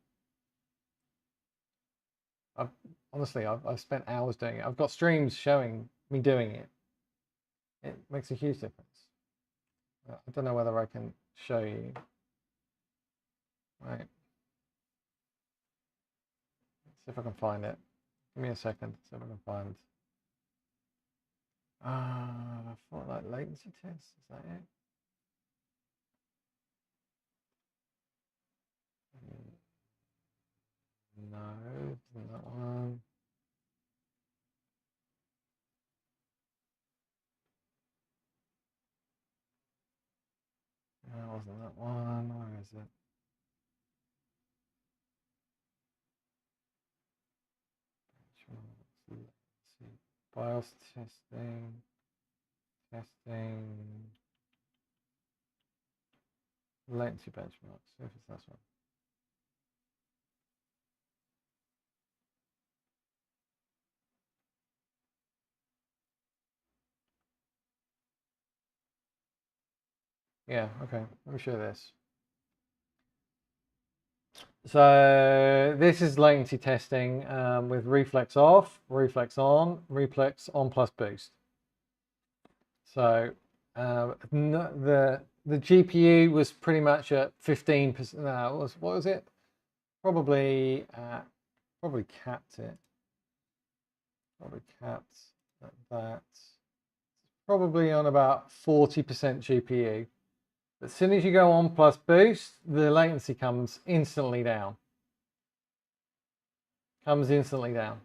Honestly, I've spent hours doing it. I've got streams showing me doing it. It makes a huge difference. I don't know whether I can show you. Right. Let's see if I can find it. Give me a second. See if I can find. For like latency test, is that it? No, isn't that one. No, wasn't that one. Where is it? Let's see. BIOS testing. Latency benchmarks. See if it's this one. Yeah, okay. Let me show this. So this is latency testing with reflex off, reflex on plus boost. So the GPU was pretty much at 15%. No, what was it? Probably capped it. Probably capped at that. Probably on about 40% GPU. But as soon as you go on plus boost, the latency comes instantly down. Comes instantly down.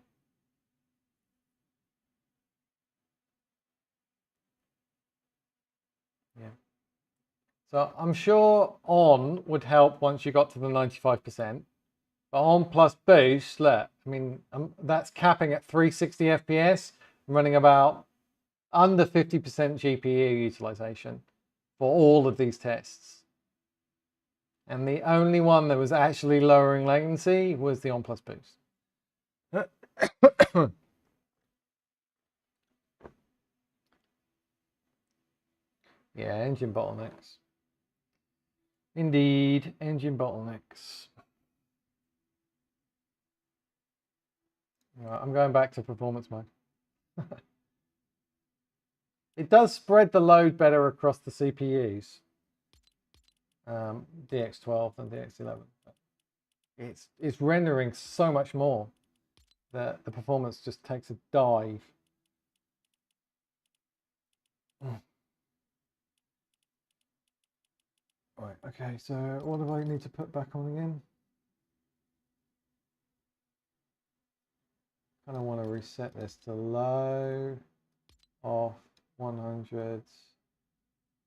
Yeah. So I'm sure on would help once you got to the 95%. But on plus boost, look, I mean, that's capping at 360 FPS, running about under 50% GPU utilization for all of these tests. And the only one that was actually lowering latency was the on plus boost. Yeah, engine bottlenecks. Indeed, engine bottlenecks. Right, I'm going back to performance mode. It does spread the load better across the CPUs, DX12 and DX11. It's rendering so much more that the performance just takes a dive. Right, okay, so what do I need to put back on again? I kind of want to reset this to low, off, 100s,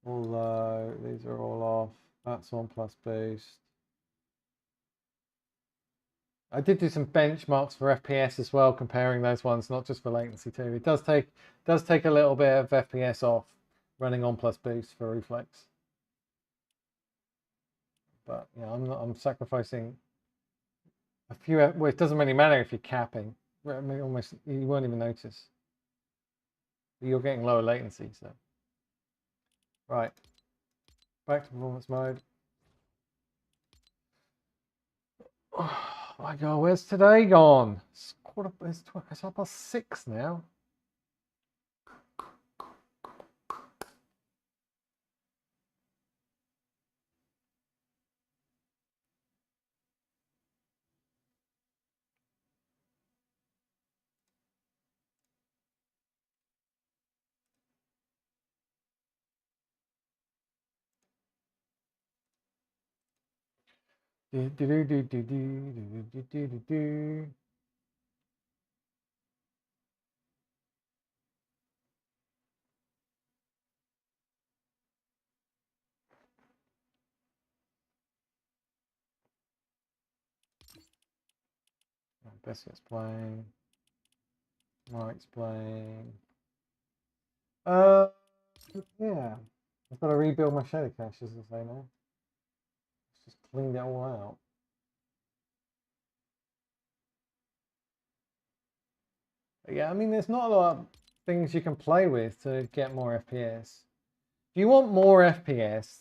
all low, these are all off, that's on plus boost. I did do some benchmarks for FPS as well, comparing those ones, not just for latency too. It does take a little bit of FPS off running on plus boost for reflex. But yeah, I'm sacrificing a few. Well, it doesn't really matter if you're capping. I mean, almost you won't even notice. You're getting lower latency, so right. Back to performance mode. Oh my god, where's today gone? It's 6:30 now. Do, do, do, do, do, do, do, do, do, do. Biscuit's playing. Mike's playing. Yeah. I've got to rebuild my shadow cache, as I say now. Just cleaned it all out. But yeah, I mean, there's not a lot of things you can play with to get more FPS. If you want more FPS,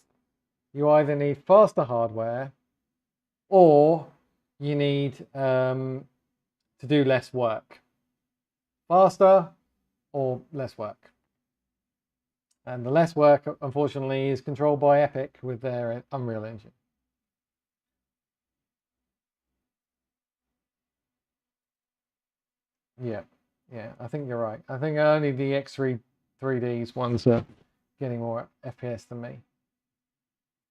you either need faster hardware or you need to do less work. Faster or less work. And the less work, unfortunately, is controlled by Epic with their Unreal Engine. Yeah, yeah, I think you're right. I think only the X3 3Ds ones are getting more FPS than me.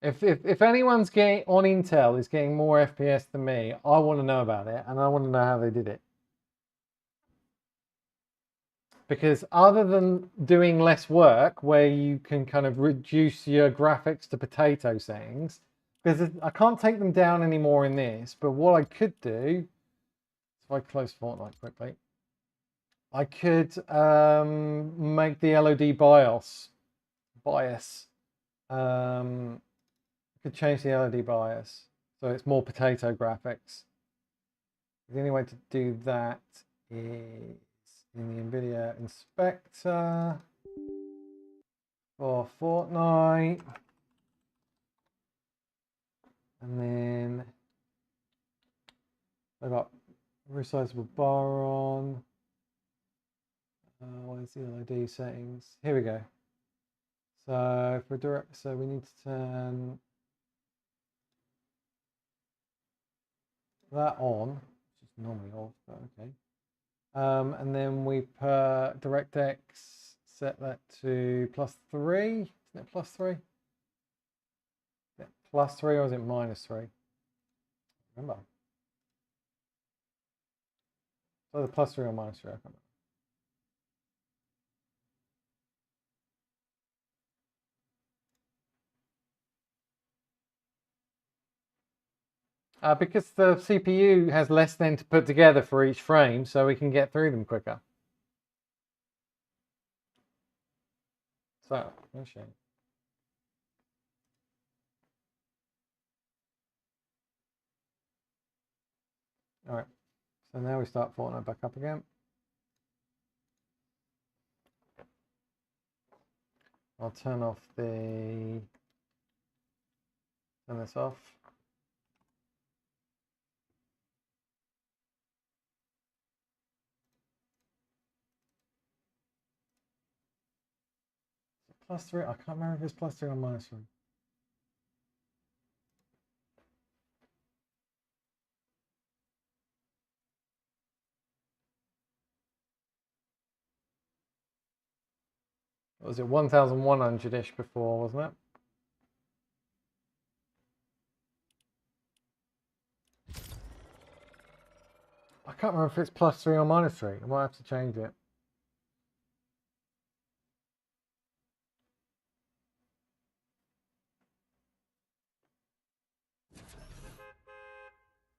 If anyone's getting on Intel is getting more FPS than me, I want to know about it and I want to know how they did it. Because other than doing less work, where you can kind of reduce your graphics to potato settings, because I can't take them down anymore in this, but what I could do, if I close Fortnite quickly, I could make the LOD bias. I could change the LOD bias so it's more potato graphics. The only way to do that is in the NVIDIA Inspector for Fortnite. And then I've got resizable bar on. Where's the LED settings? Here we go. So for direct, so we need to turn that on, which is normally off, but okay. And then we put DirectX, set that to +3. Isn't it +3? Is it +3 or is it -3? Remember. So the +3 or -3, I can't remember. Because the CPU has less then to put together for each frame, so we can get through them quicker. So, let's show you. All right, so now we start Fortnite back up again. I'll turn this off. +3, I can't remember if it's +3 or -3. Was it 1100-ish before, wasn't it? I can't remember if it's +3 or -3. I might have to change it.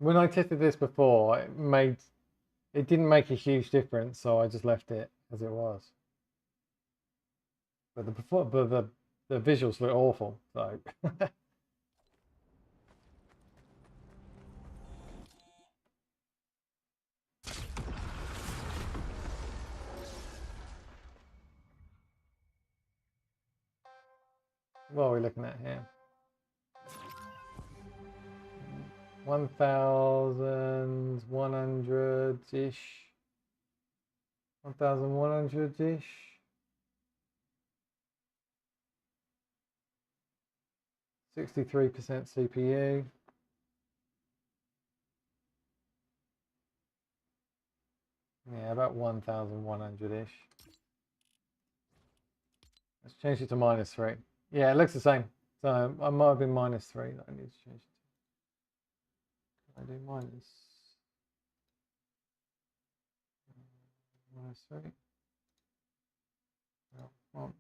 When I tested this before, it didn't make a huge difference, so I just left it as it was. But the visuals look awful, so. What are we looking at here? 1100-ish. 1100-ish. 63% CPU. Yeah, about 1100-ish. Let's change it to -3. Yeah, it looks the same. So I might have been -3 that I need to change it to. Can I do -3? Well,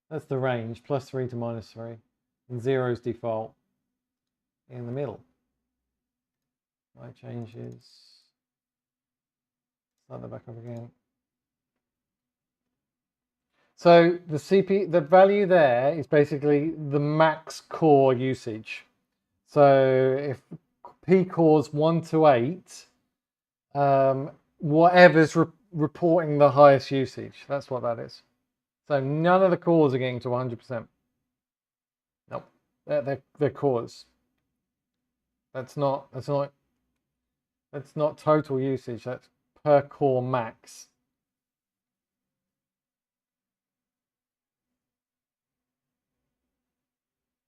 that's the range, +3 to -3. And 0 is default in the middle. My changes. Start that back up again. So the value there is basically the max core usage. So if P cores 1 to 8, whatever's reporting the highest usage, that's what that is. So none of the cores are getting to 100%. Nope, they're cores. That's not total usage. That's per core max.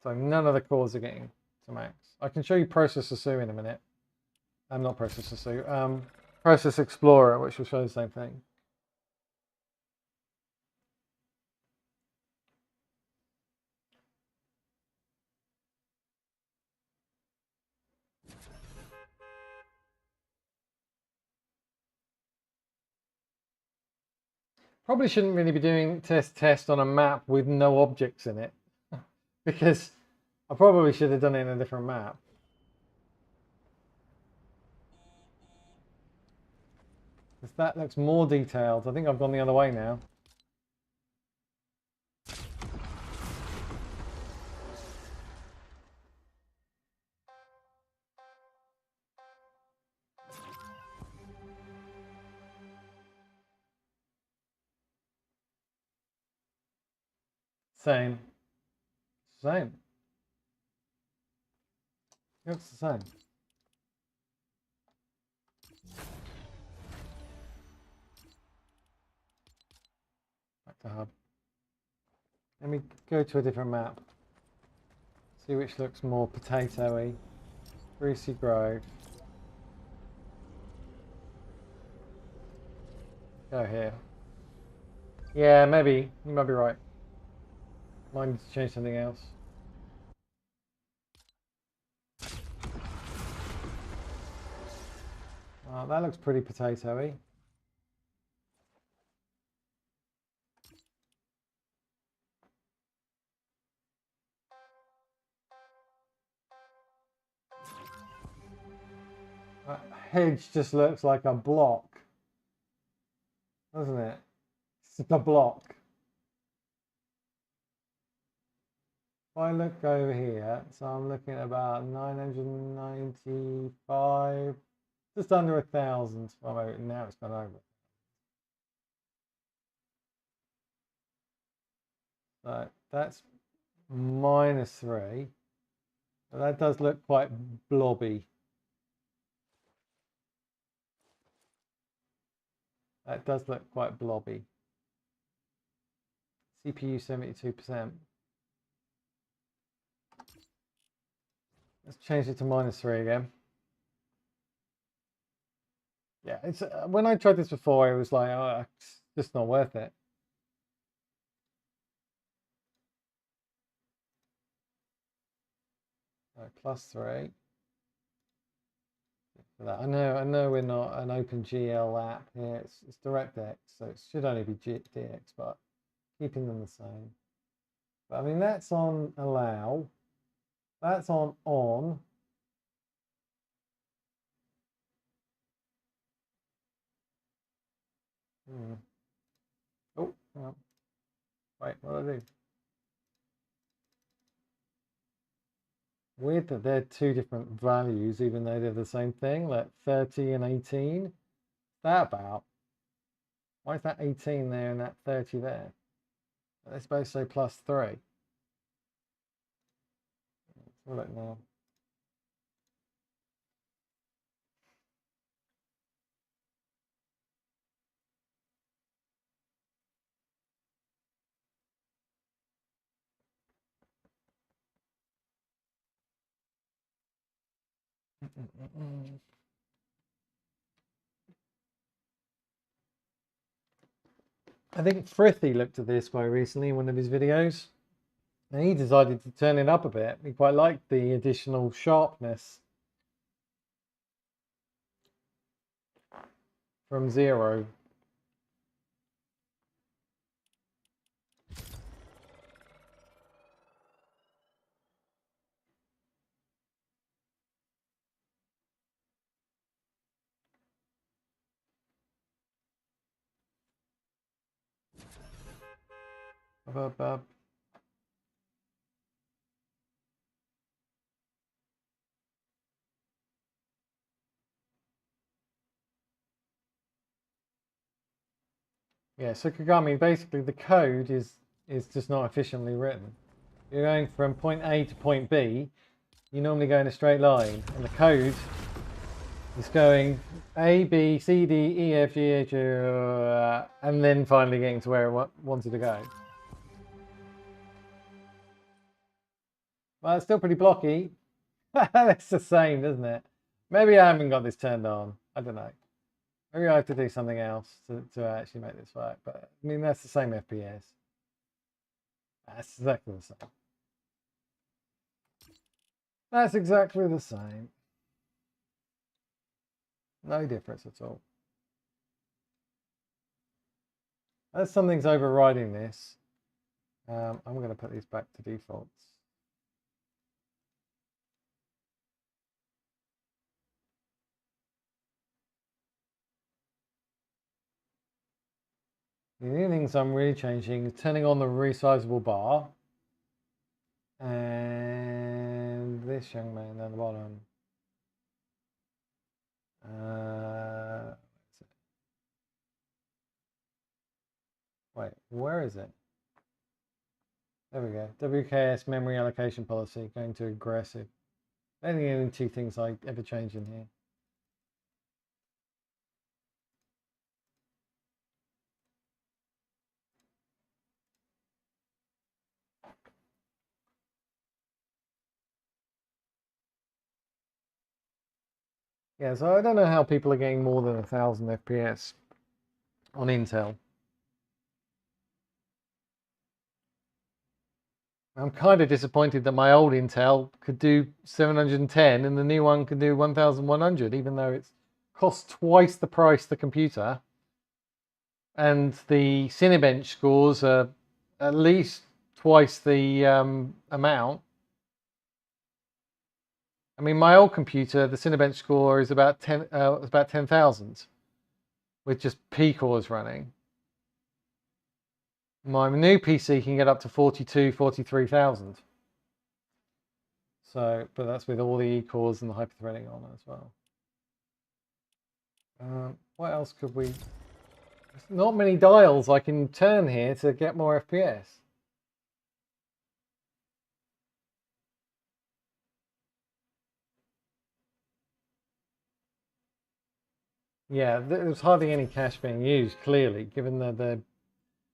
So none of the cores are getting to max. I can show you Processor Sue in a minute. Not Processor Sue. Process Explorer, which will show the same thing. Probably shouldn't really be doing test on a map with no objects in it, because I probably should have done it in a different map. Because that looks more detailed. I think I've gone the other way now. Same. Same. It looks the same. Back to hub. Let me go to a different map. See which looks more potatoey. Greasy Grove. Go here. Yeah, maybe. You might be right. Might need to change something else. That looks pretty potatoey. That hedge just looks like a block, doesn't it? It's just a block. If I look over here, so I'm looking at about 995, just under 1,000. Well, now it's gone over. So that's -3. But that does look quite blobby. That does look quite blobby. CPU 72%. Let's change it to -3 again. Yeah, it's when I tried this before, it was like, oh, it's just not worth it. Right, +3. For that. I know we're not an OpenGL app here. It's DirectX, so it should only be DX, but keeping them the same. But I mean, that's on allow. That's on on. Oh, well, wait, what do I do? Weird that they're two different values, even though they're the same thing, like 30 and 18. What's that about? Why is that 18 there and that 30 there? They're supposed to say +3. Let's have a look now. I think Frithie looked at this quite recently in one of his videos, and he decided to turn it up a bit. He quite liked the additional sharpness from 0. Yeah, so Kagami, basically the code is just not efficiently written. You're going from point A to point B, you normally go in a straight line, and the code is going A, B, C, D, E, F, G, H, and then finally getting to where it wanted to go. Well, it's still pretty blocky. It's the same, isn't it? Maybe I haven't got this turned on. I don't know. Maybe I have to do something else to actually make this work. But I mean, that's the same FPS. That's exactly the same. That's exactly the same. No difference at all. As something's overriding this, I'm going to put these back to defaults. The only things I'm really changing is turning on the resizable bar and this young man down the bottom. Wait, where is it? There we go. WKS memory allocation policy going to aggressive. Only the only two things I ever change in here. Yeah, so I don't know how people are getting more than 1,000 FPS on Intel. I'm kind of disappointed that my old Intel could do 710 and the new one could do 1,100, even though it's cost twice the price the computer. And the Cinebench scores are at least twice the amount. I mean, my old computer, the Cinebench score is about 10,000 with just P cores running. My new PC can get up to 43,000. So, but that's with all the E cores and the hyperthreading on as well. What else could we? There's not many dials I can turn here to get more FPS. Yeah, there's hardly any cache being used, clearly, given the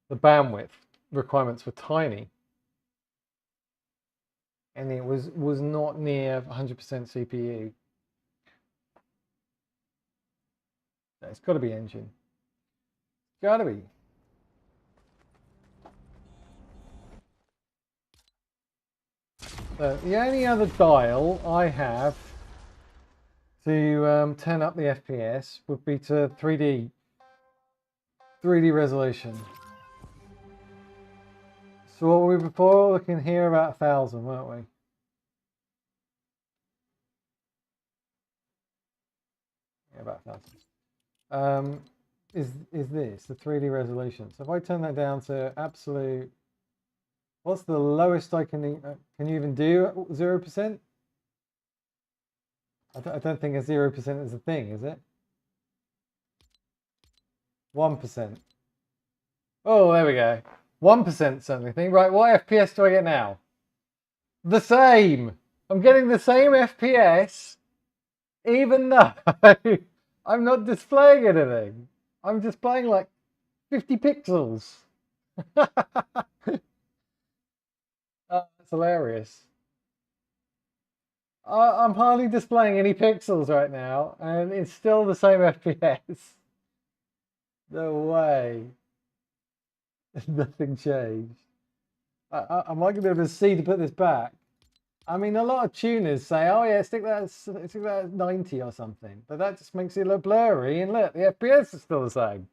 bandwidth requirements were tiny. And it was not near 100% CPU. It's got to be engine. Got to be. So the only other dial I have to turn up the FPS would be to 3D resolution. So what were we before? Looking here about 1,000, weren't we? Yeah, about 1,000. Is this the 3D resolution? So if I turn that down to absolute, what's the lowest I can you even do 0%? I don't think a 0% is a thing, is it? 1%. Oh, there we go. 1% certainly thing. Right, what FPS do I get now? The same. I'm getting the same FPS, even though I'm not displaying anything. I'm displaying like 50 pixels. That's hilarious. I'm hardly displaying any pixels right now, and it's still the same FPS. No way. Nothing changed. Am I going to be able to see to put this back? I mean, a lot of tuners say, oh yeah, stick that at 90 or something. But that just makes it look blurry, and look, the FPS is still the same.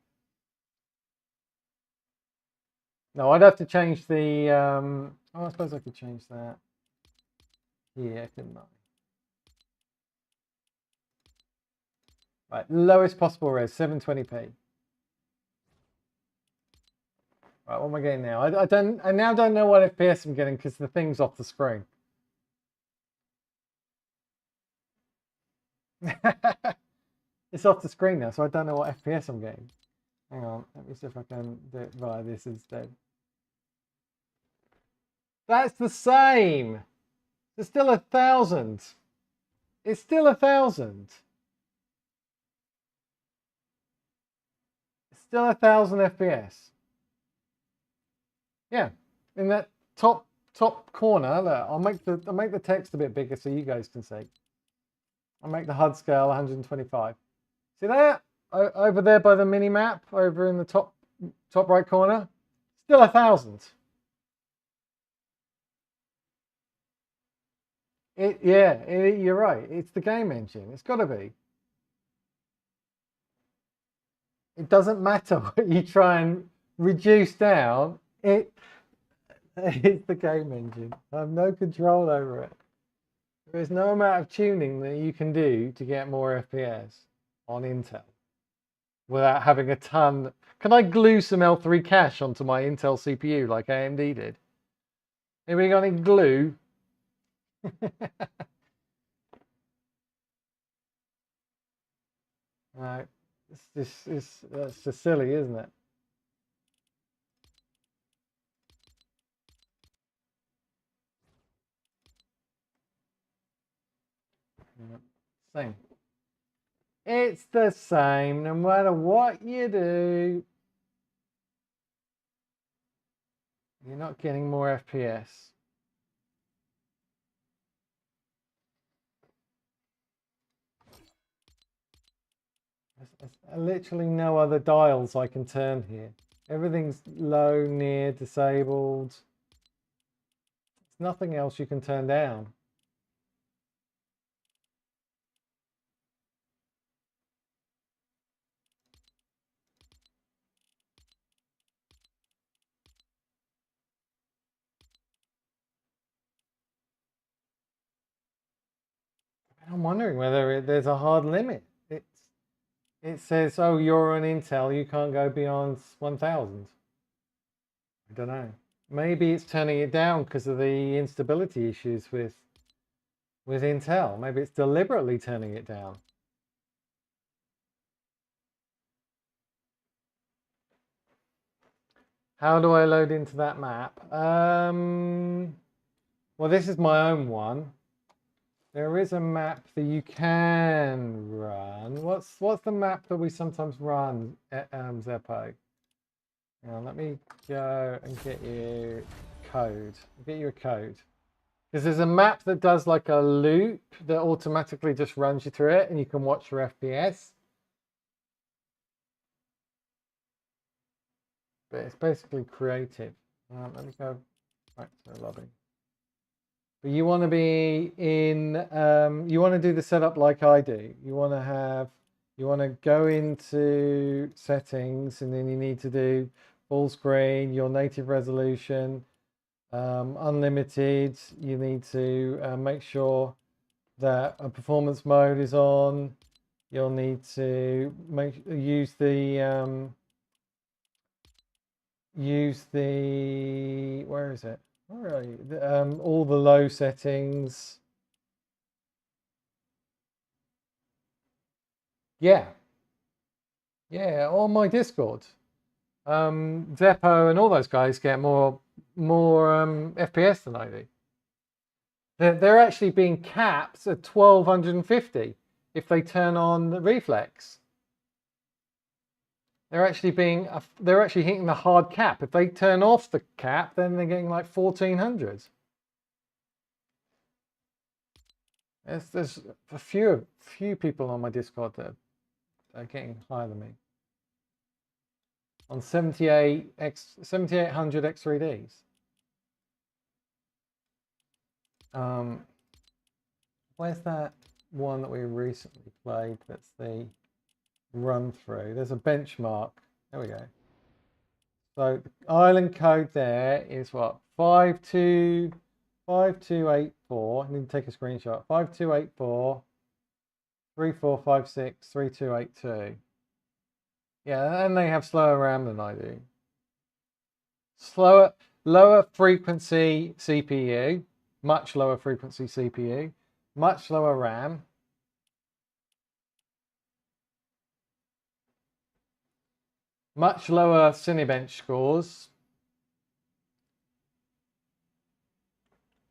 No, I'd have to change the, oh, I suppose I could change that here, couldn't I? Right, lowest possible res, 720p. Right, what am I getting now? I now don't know what FPS I'm getting because the thing's off the screen. It's off the screen now, so I don't know what FPS I'm getting. Hang on, let me see if I can do it via this instead. That's the same. It's still 1,000. It's still 1,000. It's still 1,000 FPS. Yeah, in that top corner. Look, I'll make the text a bit bigger so you guys can see. I'll make the HUD scale 125. See that? Over there by the mini map, over in the top right corner, still 1,000. You're right. It's the game engine. It's got to be. It doesn't matter what you try and reduce down. It's the game engine. I have no control over it. There's no amount of tuning that you can do to get more FPS on Intel without having a ton. Can I glue some L3 cache onto my Intel CPU like AMD did? Anybody got any glue? Right. That's just silly, isn't it? Yeah. Same. It's the same no matter what you do. You're not getting more FPS. There's literally no other dials I can turn here. Everything's low, near, disabled. There's nothing else you can turn down. I'm wondering whether there's a hard limit. It says, oh, you're on Intel, you can't go beyond 1000. I don't know. Maybe it's turning it down because of the instability issues with Intel. Maybe it's deliberately turning it down. How do I load into that map? Well, this is my own one. There is a map that you can run. What's the map that we sometimes run at Zeppo? Now, let me go and get you code. Get you a code. Because there's a map that does like a loop that automatically just runs you through it and you can watch your FPS. But it's basically creative. Let me go back to the lobby. But you want to be in, you want to do the setup like I do. You want to go into settings and then you need to do full screen, your native resolution, unlimited. You need to make sure that a performance mode is on. You'll need to use the where is it? Where are you? All the low settings. Yeah, on my Discord. Zeppo and all those guys get more FPS than I do. They're actually being capped at 1250 if they turn on the reflex. They're actually hitting the hard cap. If they turn off the cap, then they're getting like 1400. There's a few people on my Discord that are getting higher than me. On 7800 X3Ds. Where's that one that we recently played? That's the run through. There's a benchmark. There we go. So the island code there is what? 5284. I need to take a screenshot. 5284 3456 3282. Yeah, and they have slower RAM than I do. Lower frequency CPU, much lower frequency CPU, much lower RAM. Much lower Cinebench scores.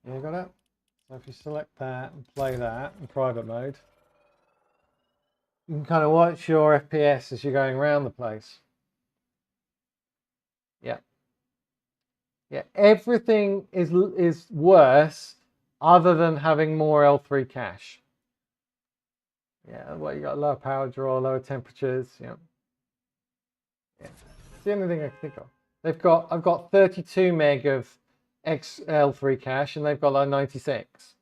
You got it? So if you select that and play that in private mode, you can kind of watch your FPS as you're going around the place. Yeah. Yeah, everything is worse other than having more L3 cache. Yeah, well, you got lower power draw, lower temperatures, yeah. It's the only thing I can think of. I've got 32 meg of XL3 cache and they've got like 96.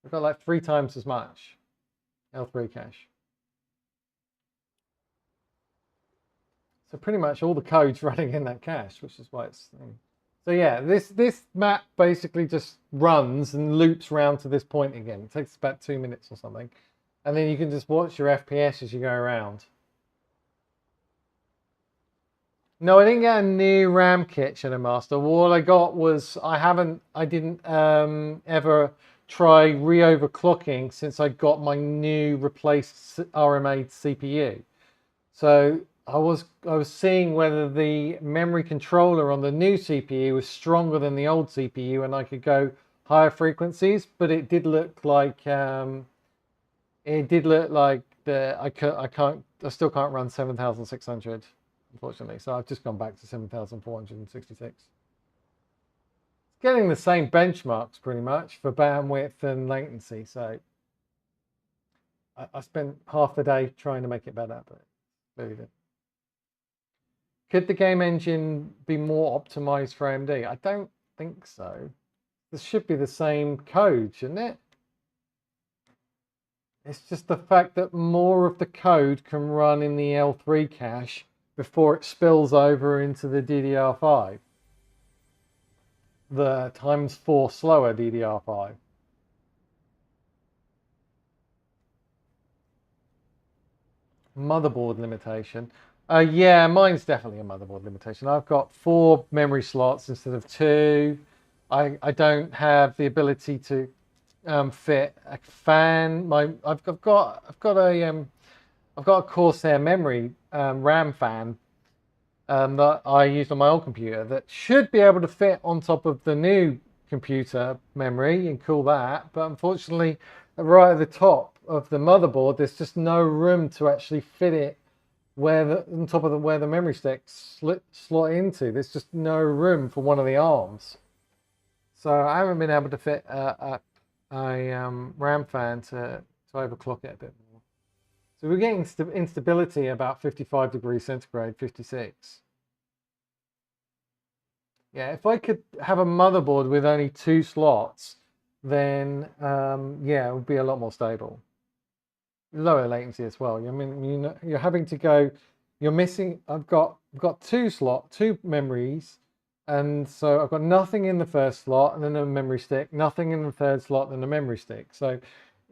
They've got like 3 times as much L3 cache. So pretty much all the code's running in that cache, which is why it's... So yeah, this map basically just runs and loops round to this point again. It takes about 2 minutes or something. And then you can just watch your FPS as you go around. No, I didn't get a new RAM kit, Shadow Master. What I got was I didn't ever try re-overclocking since I got my new replaced RMA CPU. So I was seeing whether the memory controller on the new CPU was stronger than the old CPU and I could go higher frequencies, but it did look like It did look like I still can't run 7,600, unfortunately. So I've just gone back to 7,466. Getting the same benchmarks pretty much for bandwidth and latency. So I spent half the day trying to make it better, but really did. Could the game engine be more optimized for AMD? I don't think so. This should be the same code, shouldn't it? It's just the fact that more of the code can run in the L3 cache before it spills over into the DDR5. The ×4 slower DDR5. Motherboard limitation. Yeah, mine's definitely a motherboard limitation. I've got 4 memory slots instead of 2. I don't have the ability to fit a fan. I've got a Corsair memory RAM fan that I used on my old computer that should be able to fit on top of the new computer memory and cool that. But unfortunately, right at the top of the motherboard, there's just no room to actually fit it on top of where the memory stick slot into. There's just no room for one of the arms. So I haven't been able to fit a RAM fan to overclock it a bit more. So we're getting instability about 55 degrees centigrade, 56. Yeah, if I could have a motherboard with only 2 slots, then yeah, it would be a lot more stable. Lower latency as well. I mean, you're having to go. You're missing. I've got 2 memories, and so I've got nothing in the first slot, and then a memory stick. Nothing in the third slot, then a memory stick. So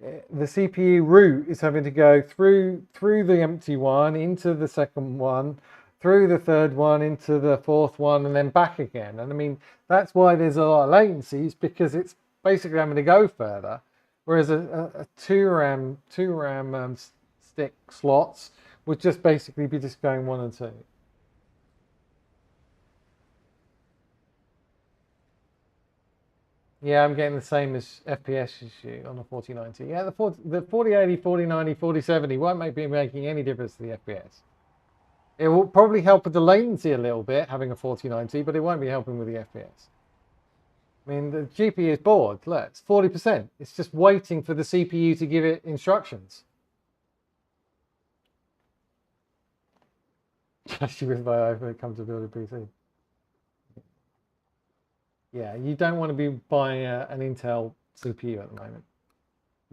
the CPU root is having to go through the empty one into the second one, through the third one into the fourth one, and then back again. And I mean, that's why there's a lot of latencies, because it's basically having to go further. Whereas a 2 RAM stick slots would just basically be just going 1 and 2. Yeah, I'm getting the same as FPS issue on the 4090. Yeah, the 4080, 4090, 4070 won't be making any difference to the FPS. It will probably help with the latency a little bit, having a 4090, but it won't be helping with the FPS. I mean, the GPU is bored. Look, it's 40%. It's just waiting for the CPU to give it instructions. Especially with my iPhone when it comes to building PC. Yeah, you don't want to be buying an Intel CPU at the moment.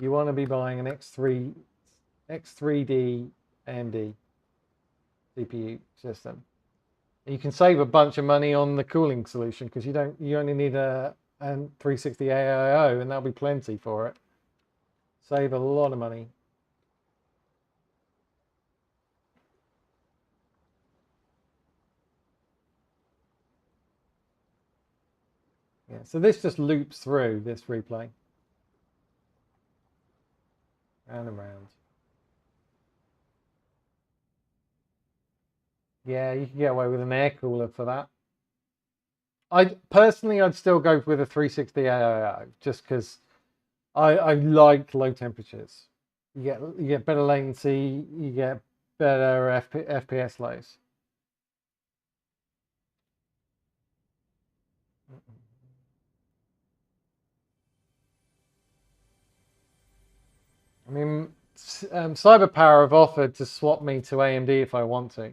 You want to be buying an X3D AMD CPU system. You can save a bunch of money on the cooling solution, because you only need a 360 AIO, and that'll be plenty for it. Save a lot of money. Yeah, so this just loops through this replay. Round and round. Yeah, you can get away with an air cooler for that. I'd still go with a 360 AIO, just because I like low temperatures. You get better latency, you get better FPS lows. I mean, CyberPower have offered to swap me to AMD if I want to.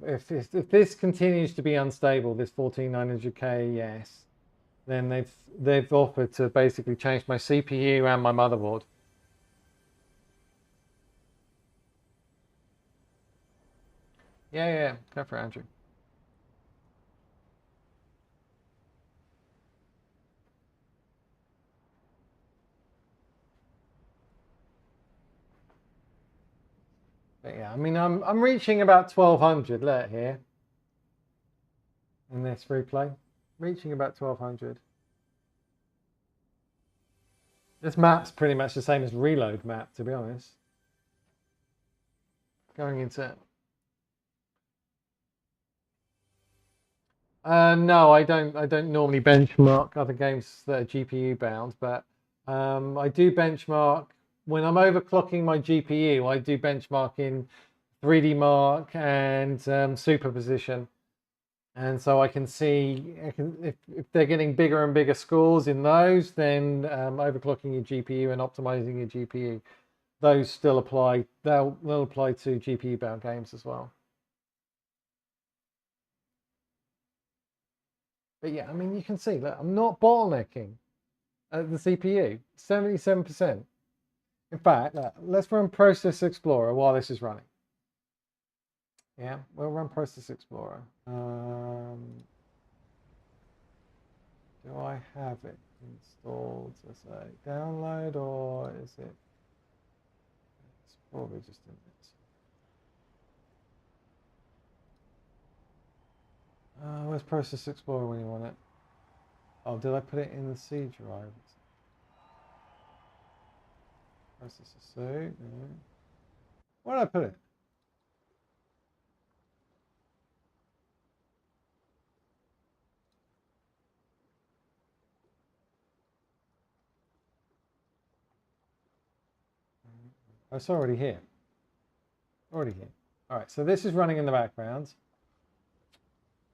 If this continues to be unstable, this 14900K, yes, then they've offered to basically change my CPU and my motherboard. Yeah, go for it, Andrew. But yeah, I mean, I'm reaching about 1200. Look here in this replay, reaching about 1200. This map's pretty much the same as Reload map, to be honest. Going into no, I don't normally benchmark other games that are GPU bound, but I do benchmark when I'm overclocking my GPU, I do benchmarking, 3D Mark, and superposition. And so I can see if they're getting bigger and bigger scores in those, then overclocking your GPU and optimizing your GPU, those still apply. They'll apply to GPU bound games as well. But yeah, I mean, you can see, look, I'm not bottlenecking at the CPU, 77%. In fact, let's run Process Explorer while this is running. Yeah, we'll run Process Explorer. Do I have it installed as a download, or is it? It's probably just in it. Where's Process Explorer when you want it? Oh, did I put it in the C drive? Processor C. No. Where did I put it? Oh, it's already here. Already here. All right, so this is running in the background.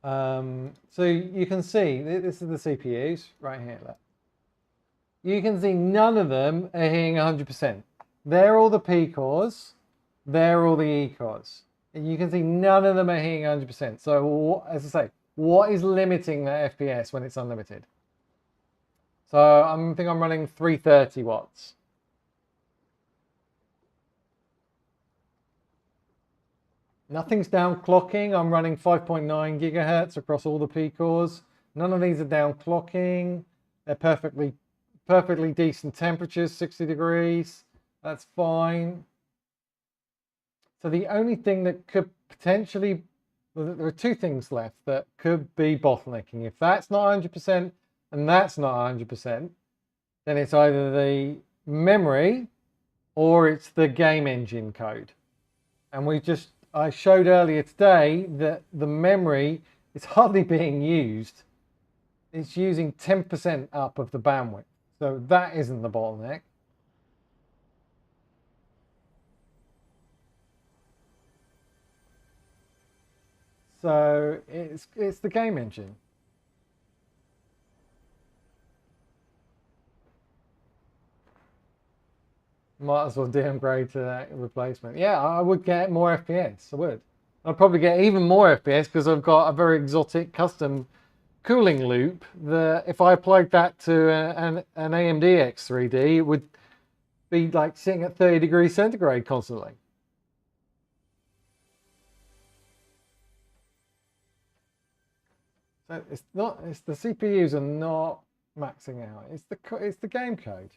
So you can see, this is the CPUs right here. Look. You can see none of them are hitting 100%. They're all the P cores. They're all the E cores. And you can see none of them are hitting 100%. So as I say, what is limiting that FPS when it's unlimited? So I think I'm running 330 watts. Nothing's downclocking. I'm running 5.9 gigahertz across all the P cores. None of these are downclocking. They're perfectly decent temperatures, 60 degrees. That's fine. So the only thing that could potentially, well, there are two things left that could be bottlenecking. If that's not 100% and that's not 100%, then it's either the memory or it's the game engine code. And I showed earlier today that the memory is hardly being used. It's using 10% up of the bandwidth. So that isn't the bottleneck. So it's the game engine. Might as well downgrade to that replacement. Yeah, I would get more FPS. I would. I'd probably get even more FPS because I've got a very exotic custom cooling loop that if I applied that to an AMD X3D, it would be like sitting at 30 degrees centigrade constantly. So it's the CPUs are not maxing out. It's the game code.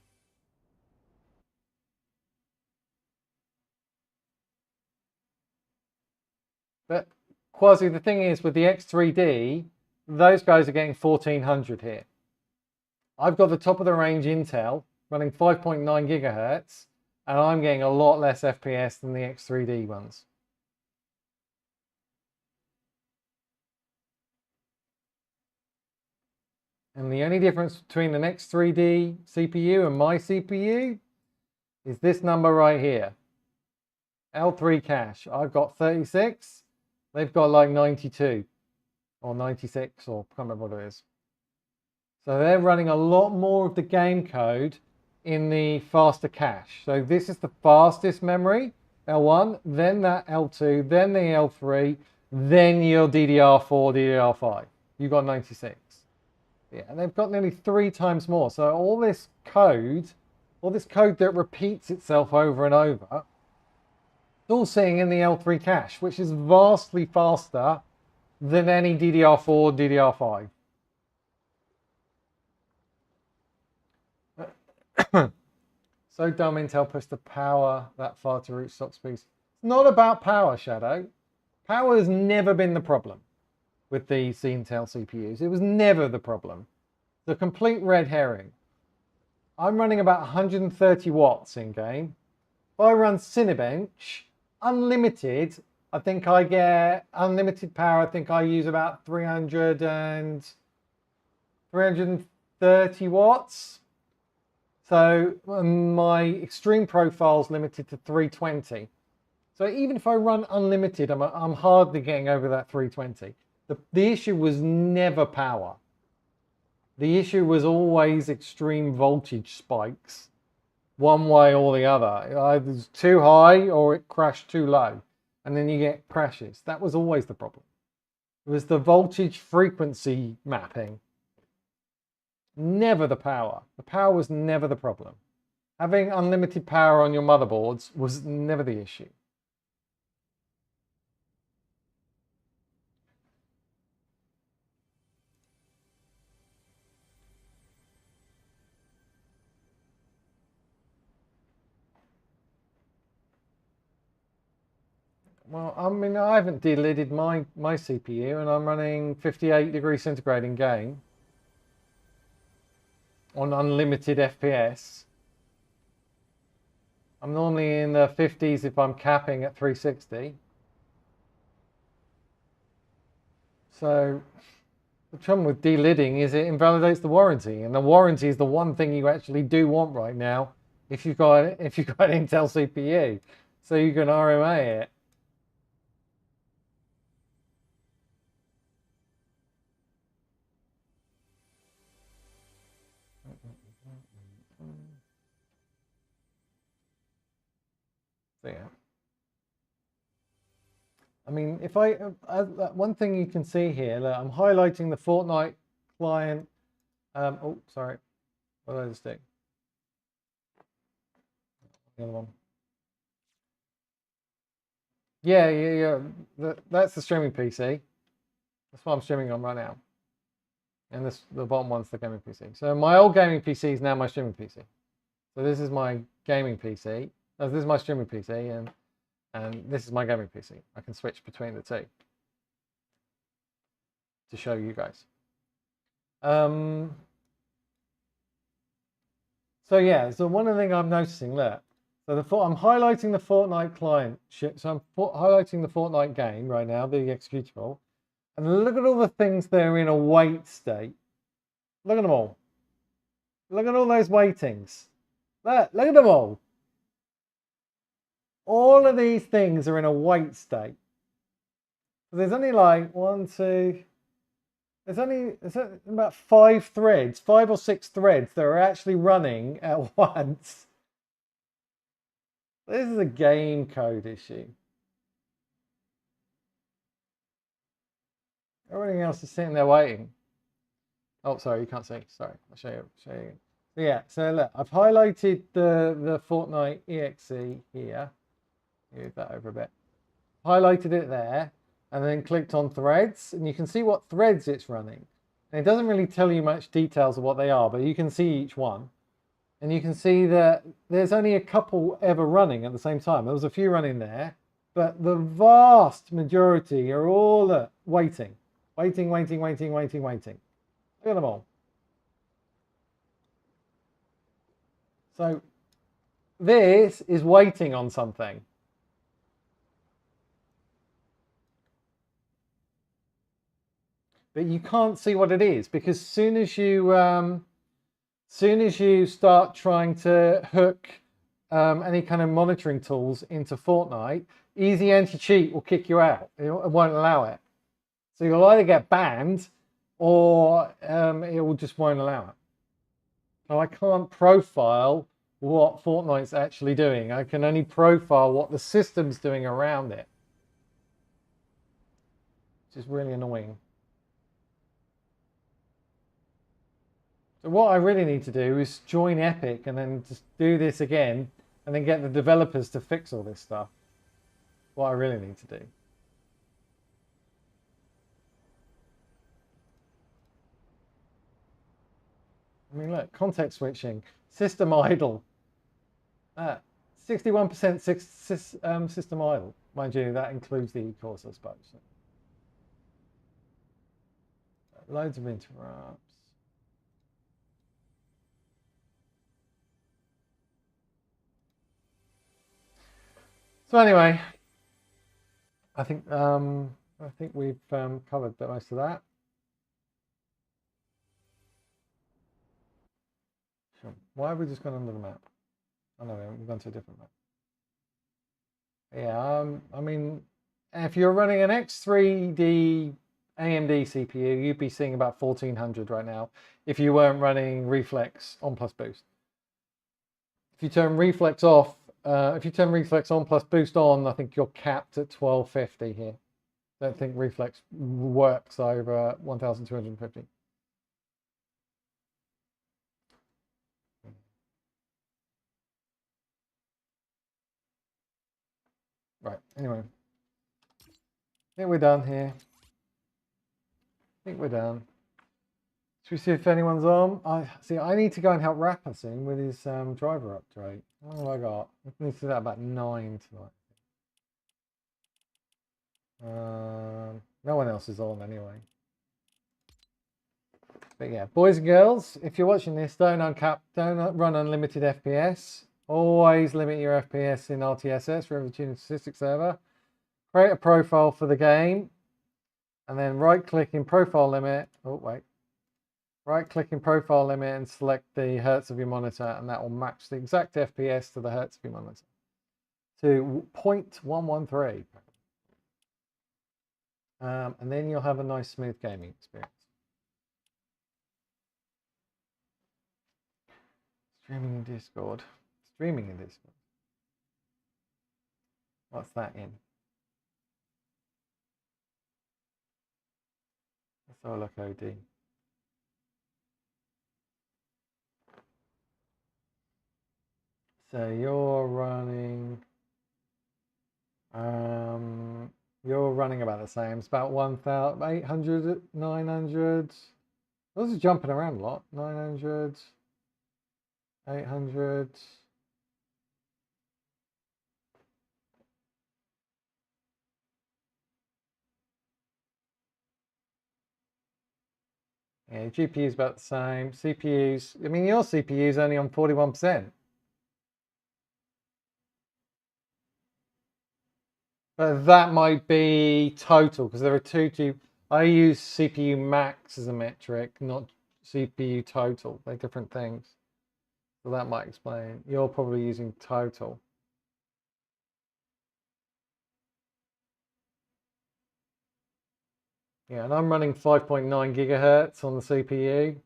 But Quasi, the thing is with the X3D, those guys are getting 1400 here. I've got the top of the range Intel running 5.9 gigahertz, and I'm getting a lot less FPS than the X3D ones. And the only difference between an X3D CPU and my CPU is this number right here. L3 cache. I've got 36. They've got like 92 or 96 or I can't remember what it is. So they're running a lot more of the game code in the faster cache. So this is the fastest memory, L1, then that L2, then the L3, then your DDR4, DDR5. You've got 96. Yeah, and they've got nearly 3 times more. So all this code that repeats itself over and over, it's all sitting in the L3 cache, which is vastly faster than any DDR4, DDR5. So dumb Intel pushed the power that far to reach top speeds. It's not about power, Shadow. Power has never been the problem with these Intel CPUs. It was never the problem. The complete red herring. I'm running about 130 watts in game. If I run Cinebench, unlimited, I think I get unlimited power. I think I use about 330 watts. So my extreme profile is limited to 320. So even if I run unlimited, I'm hardly getting over that 320. The issue was never power. The issue was always extreme voltage spikes, one way or the other. Either it's too high or it crashed too low, and then you get crashes. That was always the problem. It was the voltage frequency mapping, never the power. The power was never the problem. Having unlimited power on your motherboards was never the issue. Well, I mean, I haven't delidded my CPU, and I'm running 58 degrees centigrade in game on unlimited FPS. I'm normally in the 50s if I'm capping at 360. So the trouble with delidding is it invalidates the warranty, and the warranty is the one thing you actually do want right now if you've got an Intel CPU, so you can RMA it. So yeah. I mean, if one thing you can see here, that I'm highlighting the Fortnite client. Oh, sorry. What did I just do? The other one. Yeah. That's the streaming PC. That's what I'm streaming on right now. And the bottom one's the gaming PC. So my old gaming PC is now my streaming PC. So this is my gaming PC. This is my streaming PC, and this is my gaming PC. I can switch between the two to show you guys. So yeah, so one of the things I'm noticing, look, so I'm highlighting the Fortnite client, so I'm highlighting the Fortnite game right now, the executable, and look at all the things that are in a wait state. Look at them all. Look at all those waitings. Look at them all. All of these things are in a wait state. So there's only like there's about 5 or 6 threads that are actually running at once. This is a game code issue. Everything else is sitting there waiting. Oh, sorry, you can't see. Sorry, I'll show you. So yeah, so look, I've highlighted the Fortnite exe here. Move that over a bit. Highlighted it there, and then clicked on threads, and you can see what threads it's running. And it doesn't really tell you much details of what they are, but you can see each one. And you can see that there's only a couple ever running at the same time. There was a few running there, but the vast majority are all waiting. Waiting. Look at them all. So this is waiting on something. But you can't see what it is, because soon as you start trying to hook any kind of monitoring tools into Fortnite, Easy Anti-Cheat will kick you out. It won't allow it. So you'll either get banned or it just won't allow it. So I can't profile what Fortnite's actually doing. I can only profile what the system's doing around it, which is really annoying. So what I really need to do is join Epic and then just do this again and then get the developers to fix all this stuff. What I really need to do. I mean, look, context switching, system idle, 61% system idle. Mind you, that includes the e-course, I suppose. Loads of interrupts. So anyway, I think we've covered most of that. Sure. Why have we just gone under the map? Oh no, we've gone to a different map. Yeah, I mean, if you're running an X3D AMD CPU, you'd be seeing about 1400 right now if you weren't running Reflex on plus boost. If you turn Reflex off, if you turn Reflex on plus boost on, I think you're capped at 1250 here. I don't think Reflex works over 1250. Right, anyway. I think we're done here. I think we're done. Should we see if anyone's on? I need to go and help Rapper soon with his driver update. What have I got? I need to do that about 9 tonight. No one else is on anyway. But yeah, boys and girls, if you're watching this, don't run unlimited FPS. Always limit your FPS in RTSS, River Tuning Statistics Server. Create a profile for the game, and then right-click in Profile Limit. Oh wait, right-click in Profile Limit and select the hertz of your monitor, and that will match the exact FPS to the hertz of your monitor to 0.113. And then you'll have a nice smooth gaming experience. Streaming in Discord. Streaming in Discord. What's that in? Let's have a look, OD. So you're running about the same. It's about 1,800, 900. Those are jumping around a lot. 900, 800. Yeah, GPU is about the same. CPUs, I mean, your CPU is only on 41%. But that might be total, because there are I use CPU max as a metric, not CPU total. They're different things. So that might explain. You're probably using total. Yeah, and I'm running 5.9 gigahertz on the CPU,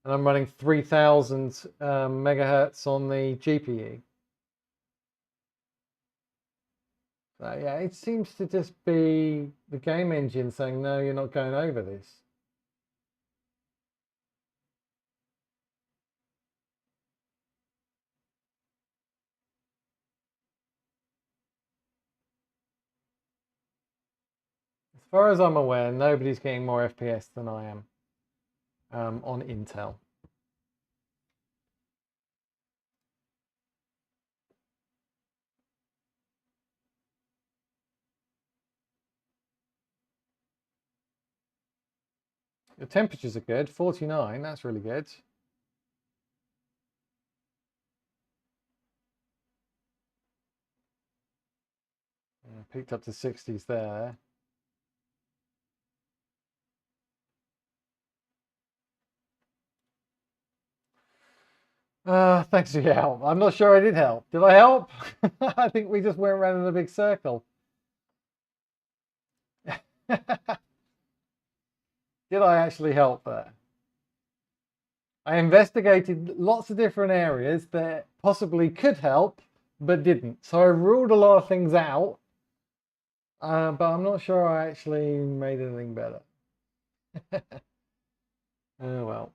and I'm running 3000 megahertz on the GPU. So yeah, it seems to just be the game engine saying, no, you're not going over this. As far as I'm aware, nobody's getting more FPS than I am on Intel. The temperatures are good, 49, that's really good. Yeah, peaked up to 60s there. Thanks for your help. I'm not sure I did help. Did I help? I think we just went around in a big circle. Did I actually help there? I investigated lots of different areas that possibly could help, but didn't. So I ruled a lot of things out, but I'm not sure I actually made anything better. Oh well.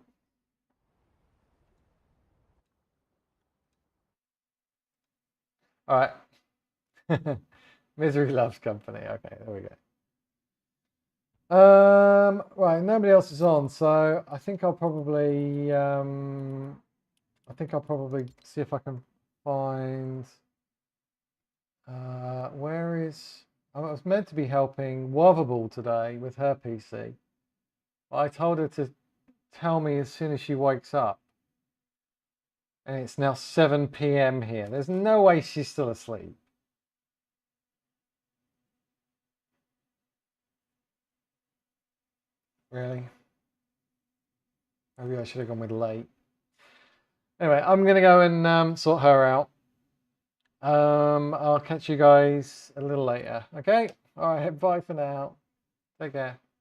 All right. Misery loves company. Okay, there we go. Right, nobody else is on, so I think I'll probably see if I can find where is I was meant to be helping Wotherball today with her PC. I told her to tell me as soon as she wakes up. And it's now 7 p.m. here. There's no way she's still asleep. Really? Maybe I should have gone with late. Anyway, I'm going to go and sort her out. I'll catch you guys a little later. Okay? All right, bye for now. Take care.